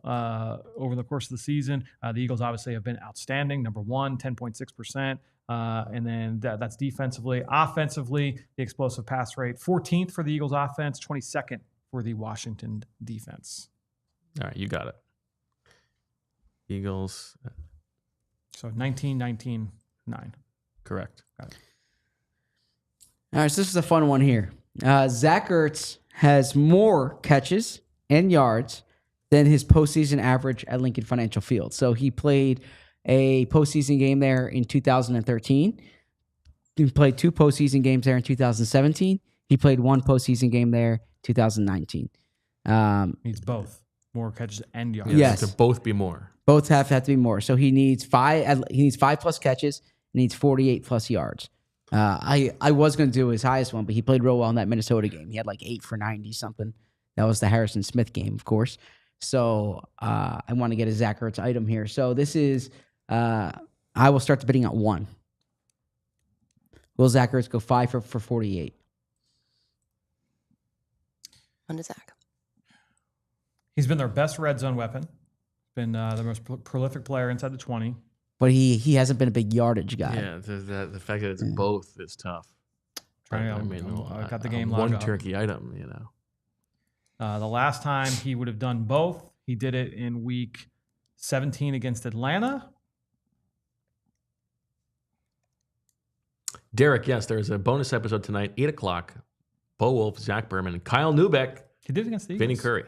Speaker 3: over the course of the season. The Eagles obviously have been outstanding. Number 1, 10.6%. And then that's defensively. Offensively, the explosive pass rate, 14th for the Eagles offense, 22nd for the Washington defense.
Speaker 1: All right, you got it. Eagles.
Speaker 3: So 19-19-9.
Speaker 1: Correct.
Speaker 2: All right, so this is a fun one here. Zach Ertz has more catches and yards than his postseason average at Lincoln Financial Field. So he played a postseason game there in 2013. He played 2 postseason games there in 2017. He played 1 postseason game there 2019.
Speaker 3: Needs both. More catches and yards.
Speaker 2: Yes.
Speaker 1: To both be more.
Speaker 2: Both have to be more. So he needs 5. He needs 5+ catches. And needs 48+ yards. I was going to do his highest one, but he played real well in that Minnesota game. He had like 8 for 90 something. That was the Harrison Smith game, of course. So I want to get a Zach Ertz item here. So this is I will start the bidding at 1. Will Zach Ertz go 5 for 48?
Speaker 4: On to Zach.
Speaker 3: He's been their best red zone weapon. Been the most prolific player inside the 20.
Speaker 2: But he hasn't been a big yardage guy.
Speaker 1: Yeah, the fact that it's both is tough.
Speaker 3: I got the game logged
Speaker 1: one
Speaker 3: up.
Speaker 1: turkey item, you know.
Speaker 3: The last time he would have done both, he did it in week 17 against Atlanta.
Speaker 1: Derek, yes, there's a bonus episode tonight, 8 o'clock. Bo Wulf, Zach Berman, Kyle Neubeck,
Speaker 3: He did it against the Eagles.
Speaker 1: Vinny Curry.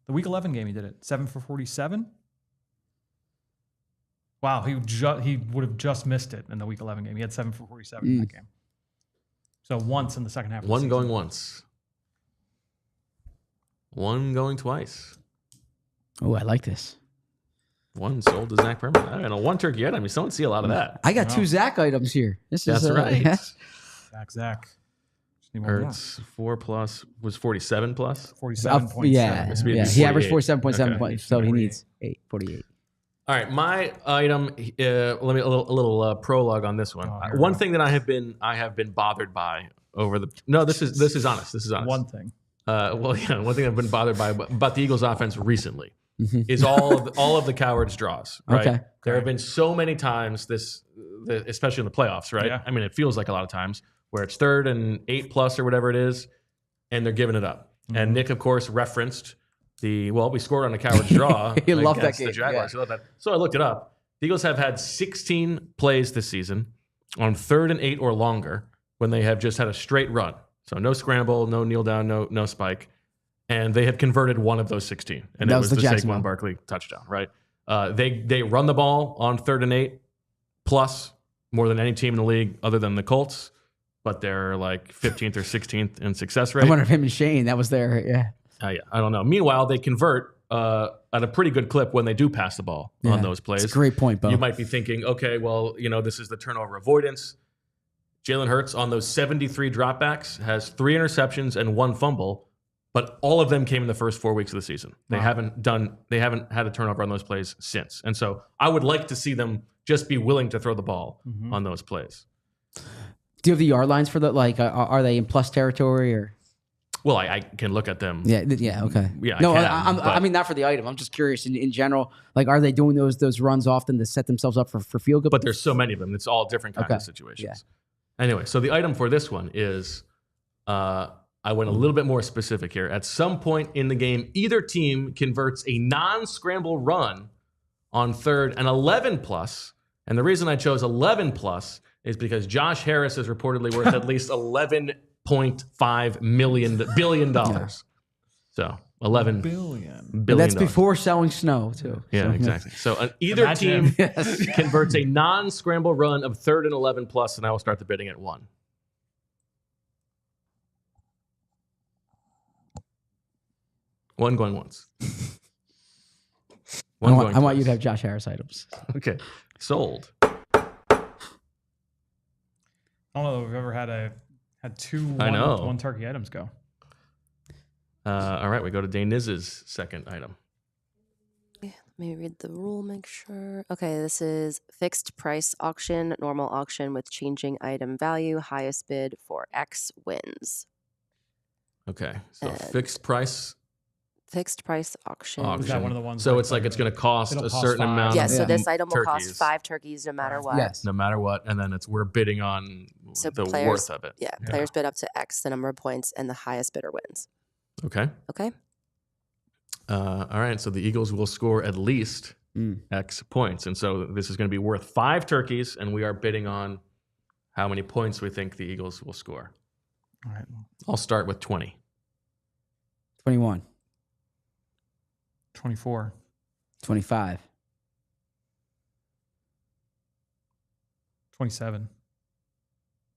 Speaker 3: The week 11 game, he did it. 7 for 47. Wow, he would have just missed it in the week 11 game. He had 7 for 47 in that game. So once in the second half of the
Speaker 1: One
Speaker 3: season.
Speaker 1: going once. One going twice.
Speaker 2: Oh, I like this.
Speaker 1: One sold to Zach Berman. I don't know, one turkey item. You don't see a lot of that.
Speaker 2: I got 2 Zach items here. This is
Speaker 1: That's right.
Speaker 3: Zach. Just need one more.
Speaker 1: Ertz 4+ was 47 plus.
Speaker 3: 47.7.
Speaker 2: Yeah,
Speaker 1: Must be
Speaker 2: yeah. He averaged
Speaker 1: 48.
Speaker 2: 47.7
Speaker 1: Okay.
Speaker 2: points, so he needs 48.
Speaker 1: All right, my item. Let me a little prologue on this one.
Speaker 3: Oh,
Speaker 1: One thing that I have been bothered by over the. No, this is honest. This is honest.
Speaker 3: One thing.
Speaker 1: One thing I've been bothered by about the Eagles' offense recently is all of the cowards draws. Right.
Speaker 2: Okay.
Speaker 1: There have been so many times especially in the playoffs. Right.
Speaker 3: Yeah.
Speaker 1: I mean, it feels like a lot of times where it's 3rd and 8+ or whatever it is, and they're giving it up. And Nick, of course, referenced we scored on a coward's draw.
Speaker 2: He loved that
Speaker 1: against the
Speaker 2: game,
Speaker 1: Jaguars. He loved that. So I looked it up. The Eagles have had 16 plays this season on 3rd and 8 or longer when they have just had a straight run. So no scramble, no kneel down, no spike. And they have converted one of those 16. And
Speaker 2: That
Speaker 1: it
Speaker 2: was
Speaker 1: was
Speaker 2: the
Speaker 1: the
Speaker 2: Jacksonville.
Speaker 1: Saquon Barkley touchdown, right? They run the ball on 3rd and 8 plus more than any team in the league other than the Colts. But they're like 15th or 16th in success rate.
Speaker 2: I wonder if him and Shane, that was their, yeah.
Speaker 1: Yeah, I don't know. Meanwhile, they convert at a pretty good clip when they do pass the ball on those plays.
Speaker 2: It's a great point, Bo.
Speaker 1: You might be thinking, okay, well, this is the turnover avoidance. Jalen Hurts on those 73 dropbacks has 3 interceptions and 1 fumble, but all of them came in the first 4 weeks of the season. They haven't had a turnover on those plays since. And so I would like to see them just be willing to throw the ball on those plays.
Speaker 2: Do you have the yard lines for the are they in plus territory or?
Speaker 1: Well, I can look at them.
Speaker 2: Yeah, okay.
Speaker 1: Yeah,
Speaker 2: no,
Speaker 1: I
Speaker 2: I mean not for the item. I'm just curious in general. Like, are they doing those runs often to set themselves up for field goal?
Speaker 1: But there's so many of them. It's all different kinds of situations. Yeah. Anyway, so the item for this one is, I went a little bit more specific here. At some point in the game, either team converts a non-scramble run on third and 11 plus. And the reason I chose 11 plus is because Josh Harris is reportedly worth at least $11.5 billion. So 11 billion.
Speaker 2: That's before selling snow too.
Speaker 1: Yeah, so, exactly. So either team converts a non-scramble run of third and 11 plus, and I will start the bidding at 1. One going once.
Speaker 2: I want you to have Josh Harris items.
Speaker 1: Okay. Sold.
Speaker 3: I don't know if we've ever had two one turkey items go.
Speaker 1: All right, we go to Daniz's second item.
Speaker 4: Let me read the rule, make sure. Okay, this is fixed price auction, normal auction with changing item value, highest bid for X wins.
Speaker 1: Okay, so fixed price
Speaker 4: auction.
Speaker 3: Is that one of the ones?
Speaker 1: So it's like it's going to cost a certain amount.
Speaker 4: Yeah, so this
Speaker 1: of
Speaker 4: item will cost
Speaker 1: turkeys.
Speaker 4: 5 turkeys no matter what.
Speaker 2: Yes.
Speaker 1: No matter what, and then we're bidding on the worth of it.
Speaker 4: Yeah, players bid up to X, the number of points, and the highest bidder wins.
Speaker 1: Okay.
Speaker 4: Okay.
Speaker 1: All right, so the Eagles will score at least X points, and so this is going to be worth 5 turkeys, and we are bidding on how many points we think the Eagles will score.
Speaker 3: All right.
Speaker 1: I'll start with 20.
Speaker 2: 21.
Speaker 3: 24.
Speaker 2: 25.
Speaker 3: 27.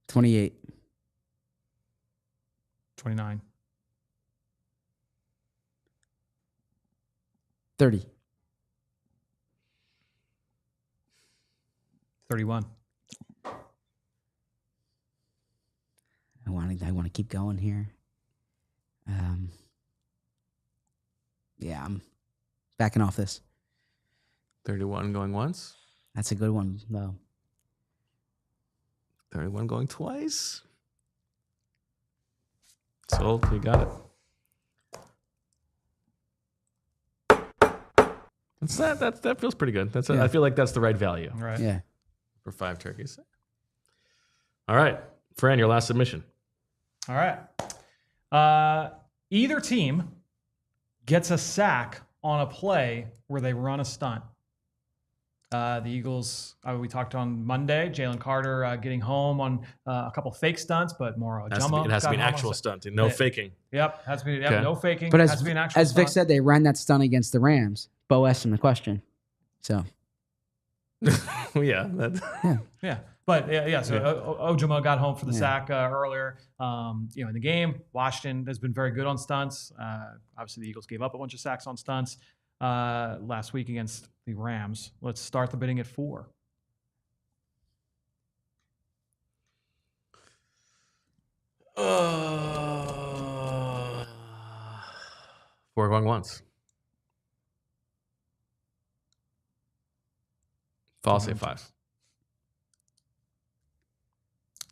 Speaker 2: 28.
Speaker 3: 29.
Speaker 2: 30.
Speaker 3: 31.
Speaker 2: I want to keep going here. Yeah, I'm backing off this.
Speaker 1: 31 going once.
Speaker 2: That's a good one, though.
Speaker 1: 31 going twice. Sold. You got it. That feels pretty good. I feel like that's the right value.
Speaker 3: Right.
Speaker 2: Yeah.
Speaker 1: For 5 turkeys. All right. Fran, your last submission.
Speaker 3: All right. Either team gets a sack on a play where they run a stunt. The Eagles, we talked on Monday, Jalen Carter getting home on a couple fake stunts, but more jumbo.
Speaker 1: It has to be an actual stunt. No faking.
Speaker 3: Yep. Has to be no faking.
Speaker 2: But
Speaker 3: has to be an actual
Speaker 2: as Vic
Speaker 3: stunt.
Speaker 2: said, they ran that stunt against the Rams. Bo asked him the question. So.
Speaker 1: Yeah.
Speaker 3: Yeah. But so Ojama got home for the sack earlier. In the game, Washington has been very good on stunts. Obviously, the Eagles gave up a bunch of sacks on stunts last week against the Rams. Let's start the bidding at 4.
Speaker 1: 4 going once. I'll say 5.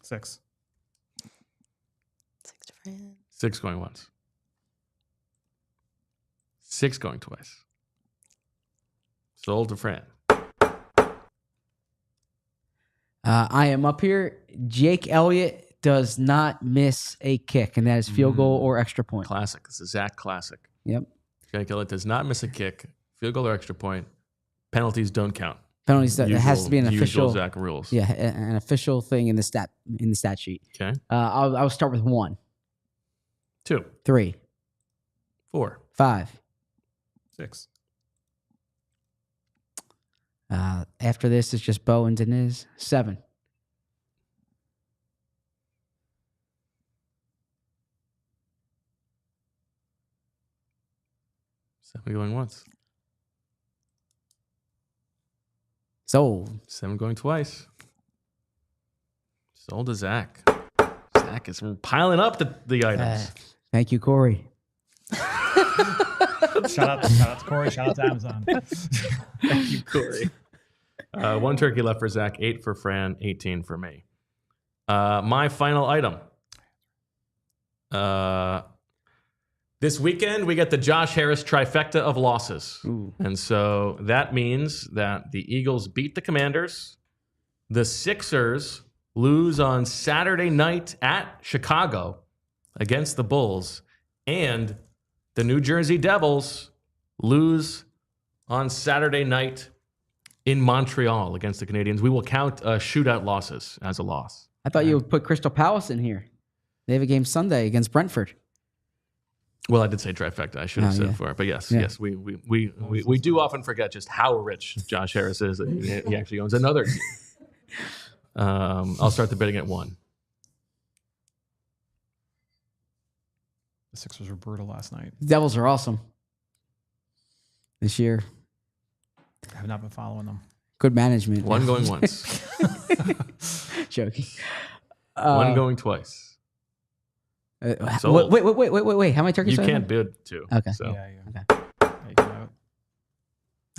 Speaker 3: 6.
Speaker 4: 6 different.
Speaker 1: 6 going once. 6 going twice. Sold to Fran.
Speaker 2: I am up here. Jake Elliott does not miss a kick, and that is field goal or extra point.
Speaker 1: Classic. It's a Zach classic.
Speaker 2: Yep.
Speaker 1: Jake Elliott does not miss a kick, field goal or extra point. Penalties don't count.
Speaker 2: Penalties. It has to be an official
Speaker 1: Zach rules.
Speaker 2: Yeah, an official thing in the stat sheet.
Speaker 1: Okay.
Speaker 2: I'll start with 1,
Speaker 1: 2,
Speaker 2: 3,
Speaker 1: 4,
Speaker 2: 5.
Speaker 3: 6.
Speaker 2: After this, it's just Bo and Deniz. 7.
Speaker 1: 7 going once.
Speaker 2: Sold.
Speaker 1: 7 going twice. Sold to Zach. Zach is piling up the items.
Speaker 2: Thank you, Corey.
Speaker 3: Shout out to Corey. Shout out to Amazon.
Speaker 1: Thank you, Corey. 1 turkey left for Zach, 8 for Fran, 18 for me. My final item. This weekend, we get the Josh Harris trifecta of losses.
Speaker 2: Ooh.
Speaker 1: And so that means that the Eagles beat the Commanders. The Sixers lose on Saturday night at Chicago against the Bulls. And the New Jersey Devils lose on Saturday night in Montreal against the Canadiens. We will count shootout losses as a loss.
Speaker 2: I thought you would put Crystal Palace in here. They have a game Sunday against Brentford.
Speaker 1: Well, I did say trifecta. I should have said for it, but yes, we do often forget just how rich Josh Harris is. He actually owns another team. I'll start the bidding at 1.
Speaker 3: The Sixers were brutal last night.
Speaker 2: Devils are awesome this year.
Speaker 3: I have not been following them.
Speaker 2: Good management.
Speaker 1: 1 going once.
Speaker 2: Joking.
Speaker 1: 1 going twice.
Speaker 2: Wait. How many turkeys?
Speaker 1: You can't bid 2.
Speaker 2: Okay.
Speaker 1: So.
Speaker 3: Yeah.
Speaker 2: Okay.
Speaker 3: Yeah, you can have it.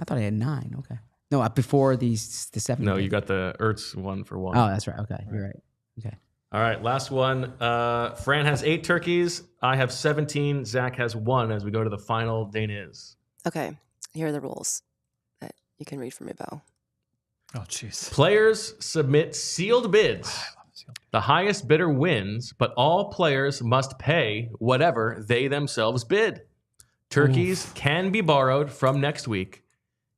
Speaker 2: I thought I had 9. Okay. No, before the 7.
Speaker 1: No, you got the Ertz 1 for 1.
Speaker 2: Oh, that's right. Okay. You're right. Okay.
Speaker 1: All right, last one. Fran has 8 turkeys. I have 17. Zach has 1 as we go to the final Dane is.
Speaker 4: Okay, here are the rules that you can read from me, Bo.
Speaker 3: Oh, jeez.
Speaker 1: Players submit sealed bids. The highest bidder wins, but all players must pay whatever they themselves bid. Turkeys can be borrowed from next week.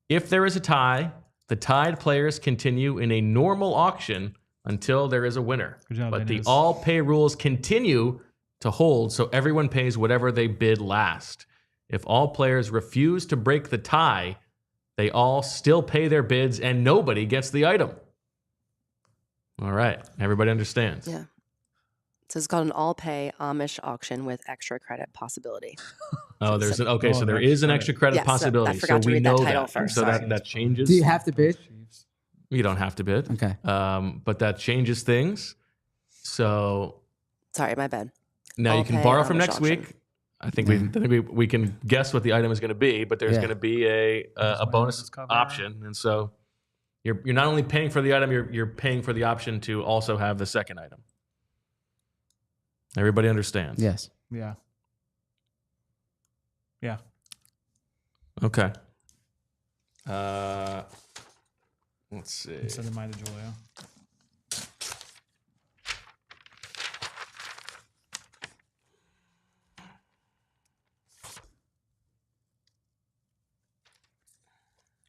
Speaker 1: If there is a tie, the tied players continue in a normal auction until there is a winner.
Speaker 3: Good job,
Speaker 1: But the
Speaker 3: Dennis.
Speaker 1: all pay rules continue to hold, so everyone pays whatever they bid last. If all players refuse to break the tie, they all still pay their bids and nobody gets the item. All right. Everybody understands.
Speaker 4: Yeah. So it's called an all-pay Amish auction with extra credit possibility.
Speaker 1: Oh, there's an, okay.
Speaker 3: Oh,
Speaker 1: So there
Speaker 3: extra
Speaker 1: is an
Speaker 3: credit.
Speaker 1: extra credit
Speaker 4: Yes, so I
Speaker 1: possibility. So
Speaker 4: forgot to
Speaker 1: we
Speaker 4: read that
Speaker 1: know
Speaker 4: title
Speaker 1: that.
Speaker 4: first,
Speaker 1: So
Speaker 4: sorry.
Speaker 1: that changes.
Speaker 2: Do you have to bid?
Speaker 1: You don't have to bid.
Speaker 2: Okay.
Speaker 1: But that changes things. So
Speaker 4: Sorry, my bad.
Speaker 1: now you can
Speaker 4: All-pay
Speaker 1: borrow from
Speaker 4: Amish
Speaker 1: next
Speaker 4: auction.
Speaker 1: week. I think we can guess what the item is going to be, but there's
Speaker 2: Yeah.
Speaker 1: going to be a bonus
Speaker 3: cover.
Speaker 1: option, and so you're not only paying for the item, you're paying for the option to also have the second item. Everybody understands?
Speaker 2: Yes.
Speaker 3: Yeah. Yeah.
Speaker 1: Okay. Let's see.
Speaker 3: I'm sending mine to Julia.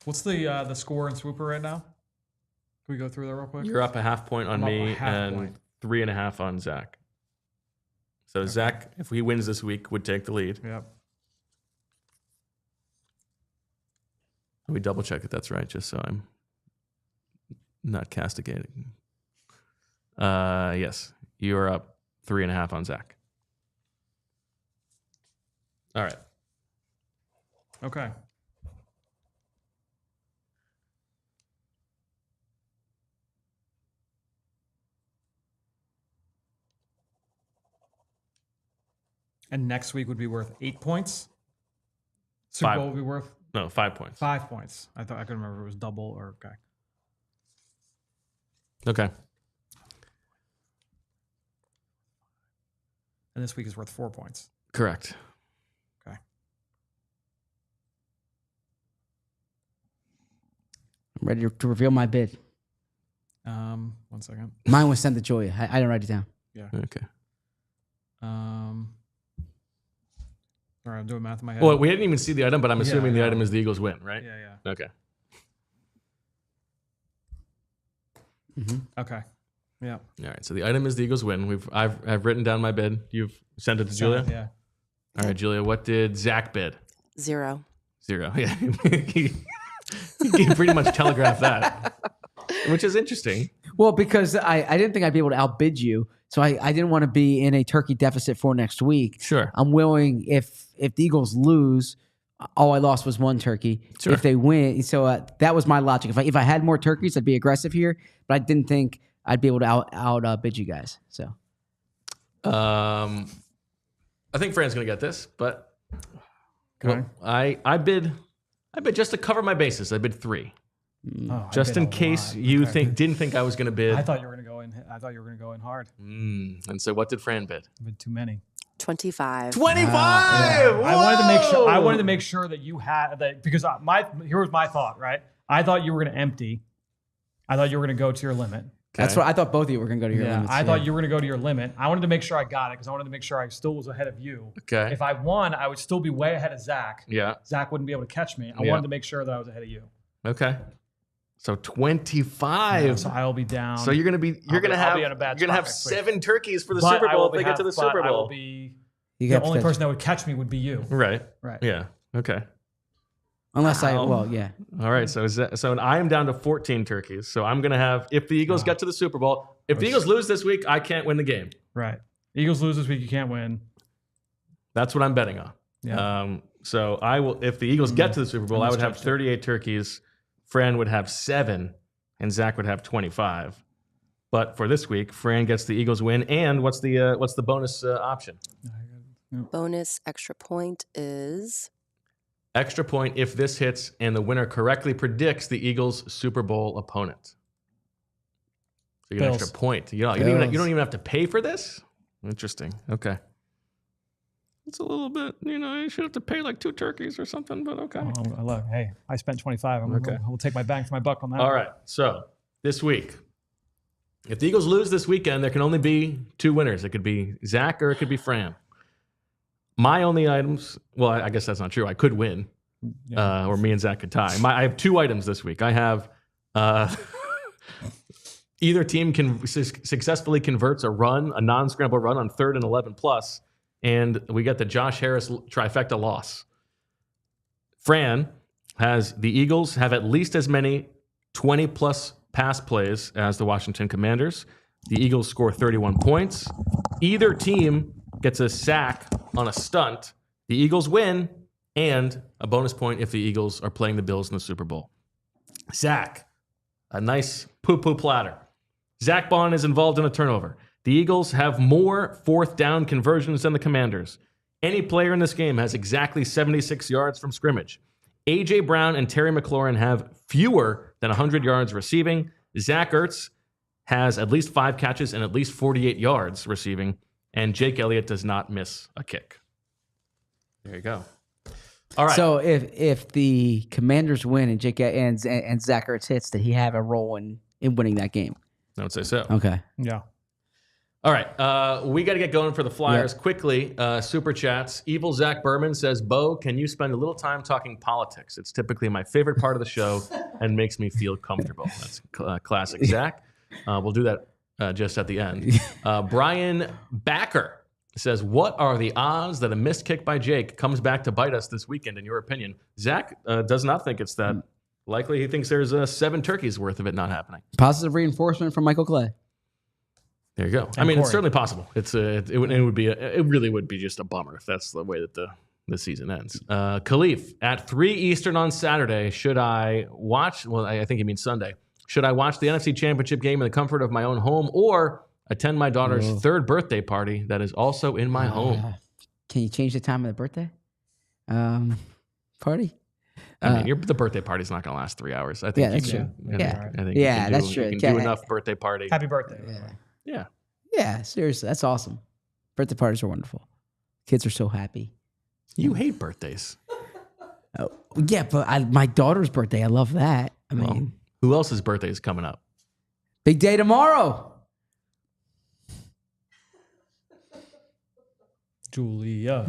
Speaker 3: What's the score in Swooper right now? Can we go through that real quick?
Speaker 1: You're up a half point on
Speaker 3: I'm up
Speaker 1: me
Speaker 3: a half
Speaker 1: and
Speaker 3: point.
Speaker 1: 3.5 on Zach. So Zach, if he wins this week, would take the lead.
Speaker 3: Yep.
Speaker 1: We double check that that's right, just so I'm not castigating. Yes, you're up 3.5 on Zach. All right.
Speaker 3: Okay. And next week would be worth 8 points. Super
Speaker 1: 5.
Speaker 3: Bowl would be worth
Speaker 1: No, 5 points.
Speaker 3: 5 points. I thought I couldn't remember if it was double or okay.
Speaker 1: Okay.
Speaker 3: And this week is worth 4 points.
Speaker 1: Correct.
Speaker 3: Okay.
Speaker 2: I'm ready to reveal my bid.
Speaker 3: 1 second.
Speaker 2: Mine was sent to Joya. I didn't write it down.
Speaker 3: Yeah.
Speaker 1: Okay.
Speaker 3: All right, I'm doing math in my head.
Speaker 1: Well, we didn't even see the item, but I'm assuming the
Speaker 3: yeah.
Speaker 1: item is the Eagles win, right?
Speaker 3: Yeah.
Speaker 1: Okay.
Speaker 3: Okay. Yeah.
Speaker 1: All right. So the item is the Eagles win. I've written down my bid. You've sent it to Julia?
Speaker 3: Yeah.
Speaker 1: All right, Julia, what did Zach bid?
Speaker 4: 0.
Speaker 1: 0. Yeah. he pretty much telegraphed that, which is interesting.
Speaker 2: Well, because I didn't think I'd be able to outbid you, so I didn't want to be in a turkey deficit for next week.
Speaker 1: Sure.
Speaker 2: I'm willing, if the Eagles lose, all I lost was 1 turkey.
Speaker 1: Sure.
Speaker 2: If they win, so that was my logic. If I had more turkeys, I'd be aggressive here, but I didn't think I'd be able to outbid you guys. So,
Speaker 1: I think Fran's gonna get this, but
Speaker 3: Okay.
Speaker 1: well, I bid just to cover my bases. I bid 3.
Speaker 3: Oh, I
Speaker 1: Just
Speaker 3: bid
Speaker 1: in
Speaker 3: a
Speaker 1: case
Speaker 3: lot.
Speaker 1: you
Speaker 3: Okay.
Speaker 1: didn't think I was going to bid.
Speaker 3: I thought you were going to go in. I thought you were going to go in hard.
Speaker 1: And so what did Fran bid?
Speaker 3: I bid too many.
Speaker 4: 25.
Speaker 1: 25.
Speaker 3: I wanted to make sure that you had that because here was my thought. Right, I thought you were going to empty. I thought you were going to go to your limit.
Speaker 2: That's what I thought. Both of you were going to go to your limits.
Speaker 3: I thought you were going to go to your limit. I wanted to make sure I got it because I wanted to make sure I still was ahead of you.
Speaker 1: Okay.
Speaker 3: If I won, I would still be way ahead of Zach.
Speaker 1: Yeah.
Speaker 3: Zach wouldn't be able to catch me. I wanted to make sure that I was ahead of you.
Speaker 1: Okay. So 25.
Speaker 3: Yeah, so I'll be down.
Speaker 1: So you're gonna have 7 turkeys for the Super Bowl if they get to the Super Bowl.
Speaker 3: The only person that would catch me would be you.
Speaker 1: Right.
Speaker 3: Right.
Speaker 1: Yeah. Okay.
Speaker 2: Unless
Speaker 1: All right. So I am down to 14 turkeys. So I'm gonna have if the Eagles get to the Super Bowl. If the Eagles lose this week, I can't win the game.
Speaker 3: Right. Eagles lose this week, you can't win.
Speaker 1: That's what I'm betting on.
Speaker 3: Yeah.
Speaker 1: So I will. If the Eagles get to the Super Bowl, I would have 38 turkeys. Fran would have 7, and Zach would have 25. But for this week, Fran gets the Eagles win. And what's the bonus option?
Speaker 4: Bonus extra point is
Speaker 1: Extra point if this hits and the winner correctly predicts the Eagles' Super Bowl opponent. So you get an extra point. You don't even have to pay for this? Interesting. Okay. It's a little bit, you should have to pay like 2 turkeys or something, but okay.
Speaker 3: Look, hey, I spent 25. We'll take my bang for my buck on that.
Speaker 1: All right. So this week, if the Eagles lose this weekend, there can only be 2 winners. It could be Zach or it could be Fran. My only items, well, I guess that's not true. I could win, or me and Zach could tie. I have 2 items this week. I have either team can successfully converts a non-scramble run on 3rd and 11 plus, and we get the Josh Harris trifecta loss. Fran has the Eagles have at least as many 20-plus pass plays as the Washington Commanders. The Eagles score 31 points. Either team gets a sack on a stunt. The Eagles win, and a bonus point if the Eagles are playing the Bills in the Super Bowl. Zach, a nice poo-poo platter. Zack Baun is involved in a turnover. The Eagles have more 4th down conversions than the Commanders. Any player in this game has exactly 76 yards from scrimmage. A.J. Brown and Terry McLaurin have fewer than 100 yards receiving. Zach Ertz has at least 5 catches and at least 48 yards receiving. And Jake Elliott does not miss a kick. There you go. All right.
Speaker 2: So if the Commanders win and Zach Ertz hits, did he have a role in winning that game?
Speaker 1: I would say so.
Speaker 2: Okay.
Speaker 3: Yeah.
Speaker 1: All right. We got to get going for the Flyers quickly. Super chats. Evil Zach Berman says, Bo, can you spend a little time talking politics? It's typically my favorite part of the show and makes me feel comfortable. That's classic Zach. We'll do that just at the end. Brian Backer says, what are the odds that a missed kick by Jake comes back to bite us this weekend, in your opinion? Zach does not think it's that likely. He thinks there's 7 turkeys worth of it not happening.
Speaker 2: Positive reinforcement from Michael Clay.
Speaker 1: There you go. I mean, Corey. It's certainly possible. It really would be just a bummer if that's the way that the season ends. Khalif, at 3 Eastern on Saturday, should I watch? Well, I think he means Sunday. Should I watch the NFC Championship game in the comfort of my own home or attend my daughter's 3rd birthday party that is also in my home?
Speaker 2: Can you change the time of the birthday party?
Speaker 1: I mean, the birthday party's not going to last 3 hours. I think
Speaker 2: that's true.
Speaker 1: That's true. You can do enough birthday party.
Speaker 3: Happy birthday.
Speaker 2: Yeah, seriously. That's awesome. Birthday parties are wonderful. Kids are so happy.
Speaker 1: You hate birthdays.
Speaker 2: Oh, yeah, but my daughter's birthday, I love that. I mean,
Speaker 1: who else's birthday is coming up?
Speaker 2: Big day tomorrow.
Speaker 3: Julia.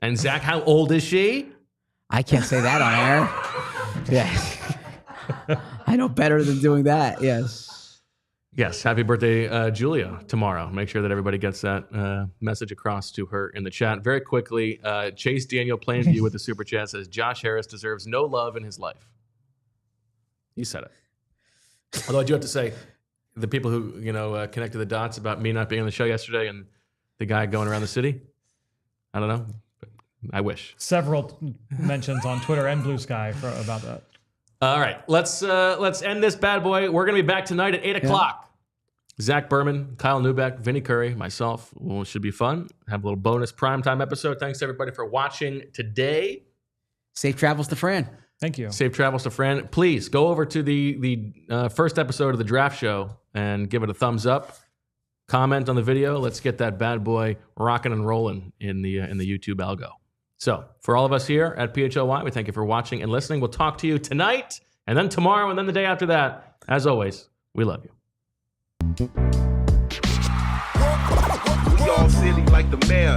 Speaker 1: And Zach, how old is she?
Speaker 2: I can't say that on air. Yeah. I know better than doing that. Yes.
Speaker 1: Yes. Happy birthday, Julia, tomorrow. Make sure that everybody gets that message across to her in the chat. Very quickly, Chase Daniel Plainview with the super chat says, Josh Harris deserves no love in his life. You said it. Although I do have to say, the people who connected the dots about me not being on the show yesterday and the guy going around the city, I don't know. But I wish.
Speaker 3: Several mentions on Twitter and Blue Sky about that.
Speaker 1: All right, let's end this bad boy. We're gonna be back tonight at 8 o'clock. Zach Berman, Kyle Neubeck, Vinny Curry, myself. Well, it should be fun. Have a little bonus primetime episode. Thanks everybody for watching today.
Speaker 2: Safe travels to Fran.
Speaker 3: Thank you.
Speaker 1: Safe travels to Fran. Please go over to the first episode of the draft show and give it a thumbs up. Comment on the video. Let's get that bad boy rocking and rolling in the YouTube algo. So for all of us here at PHLY, we thank you for watching and listening. We'll talk to you tonight and then tomorrow and then the day after that. As always, we love you.
Speaker 5: We all silly like the mayor.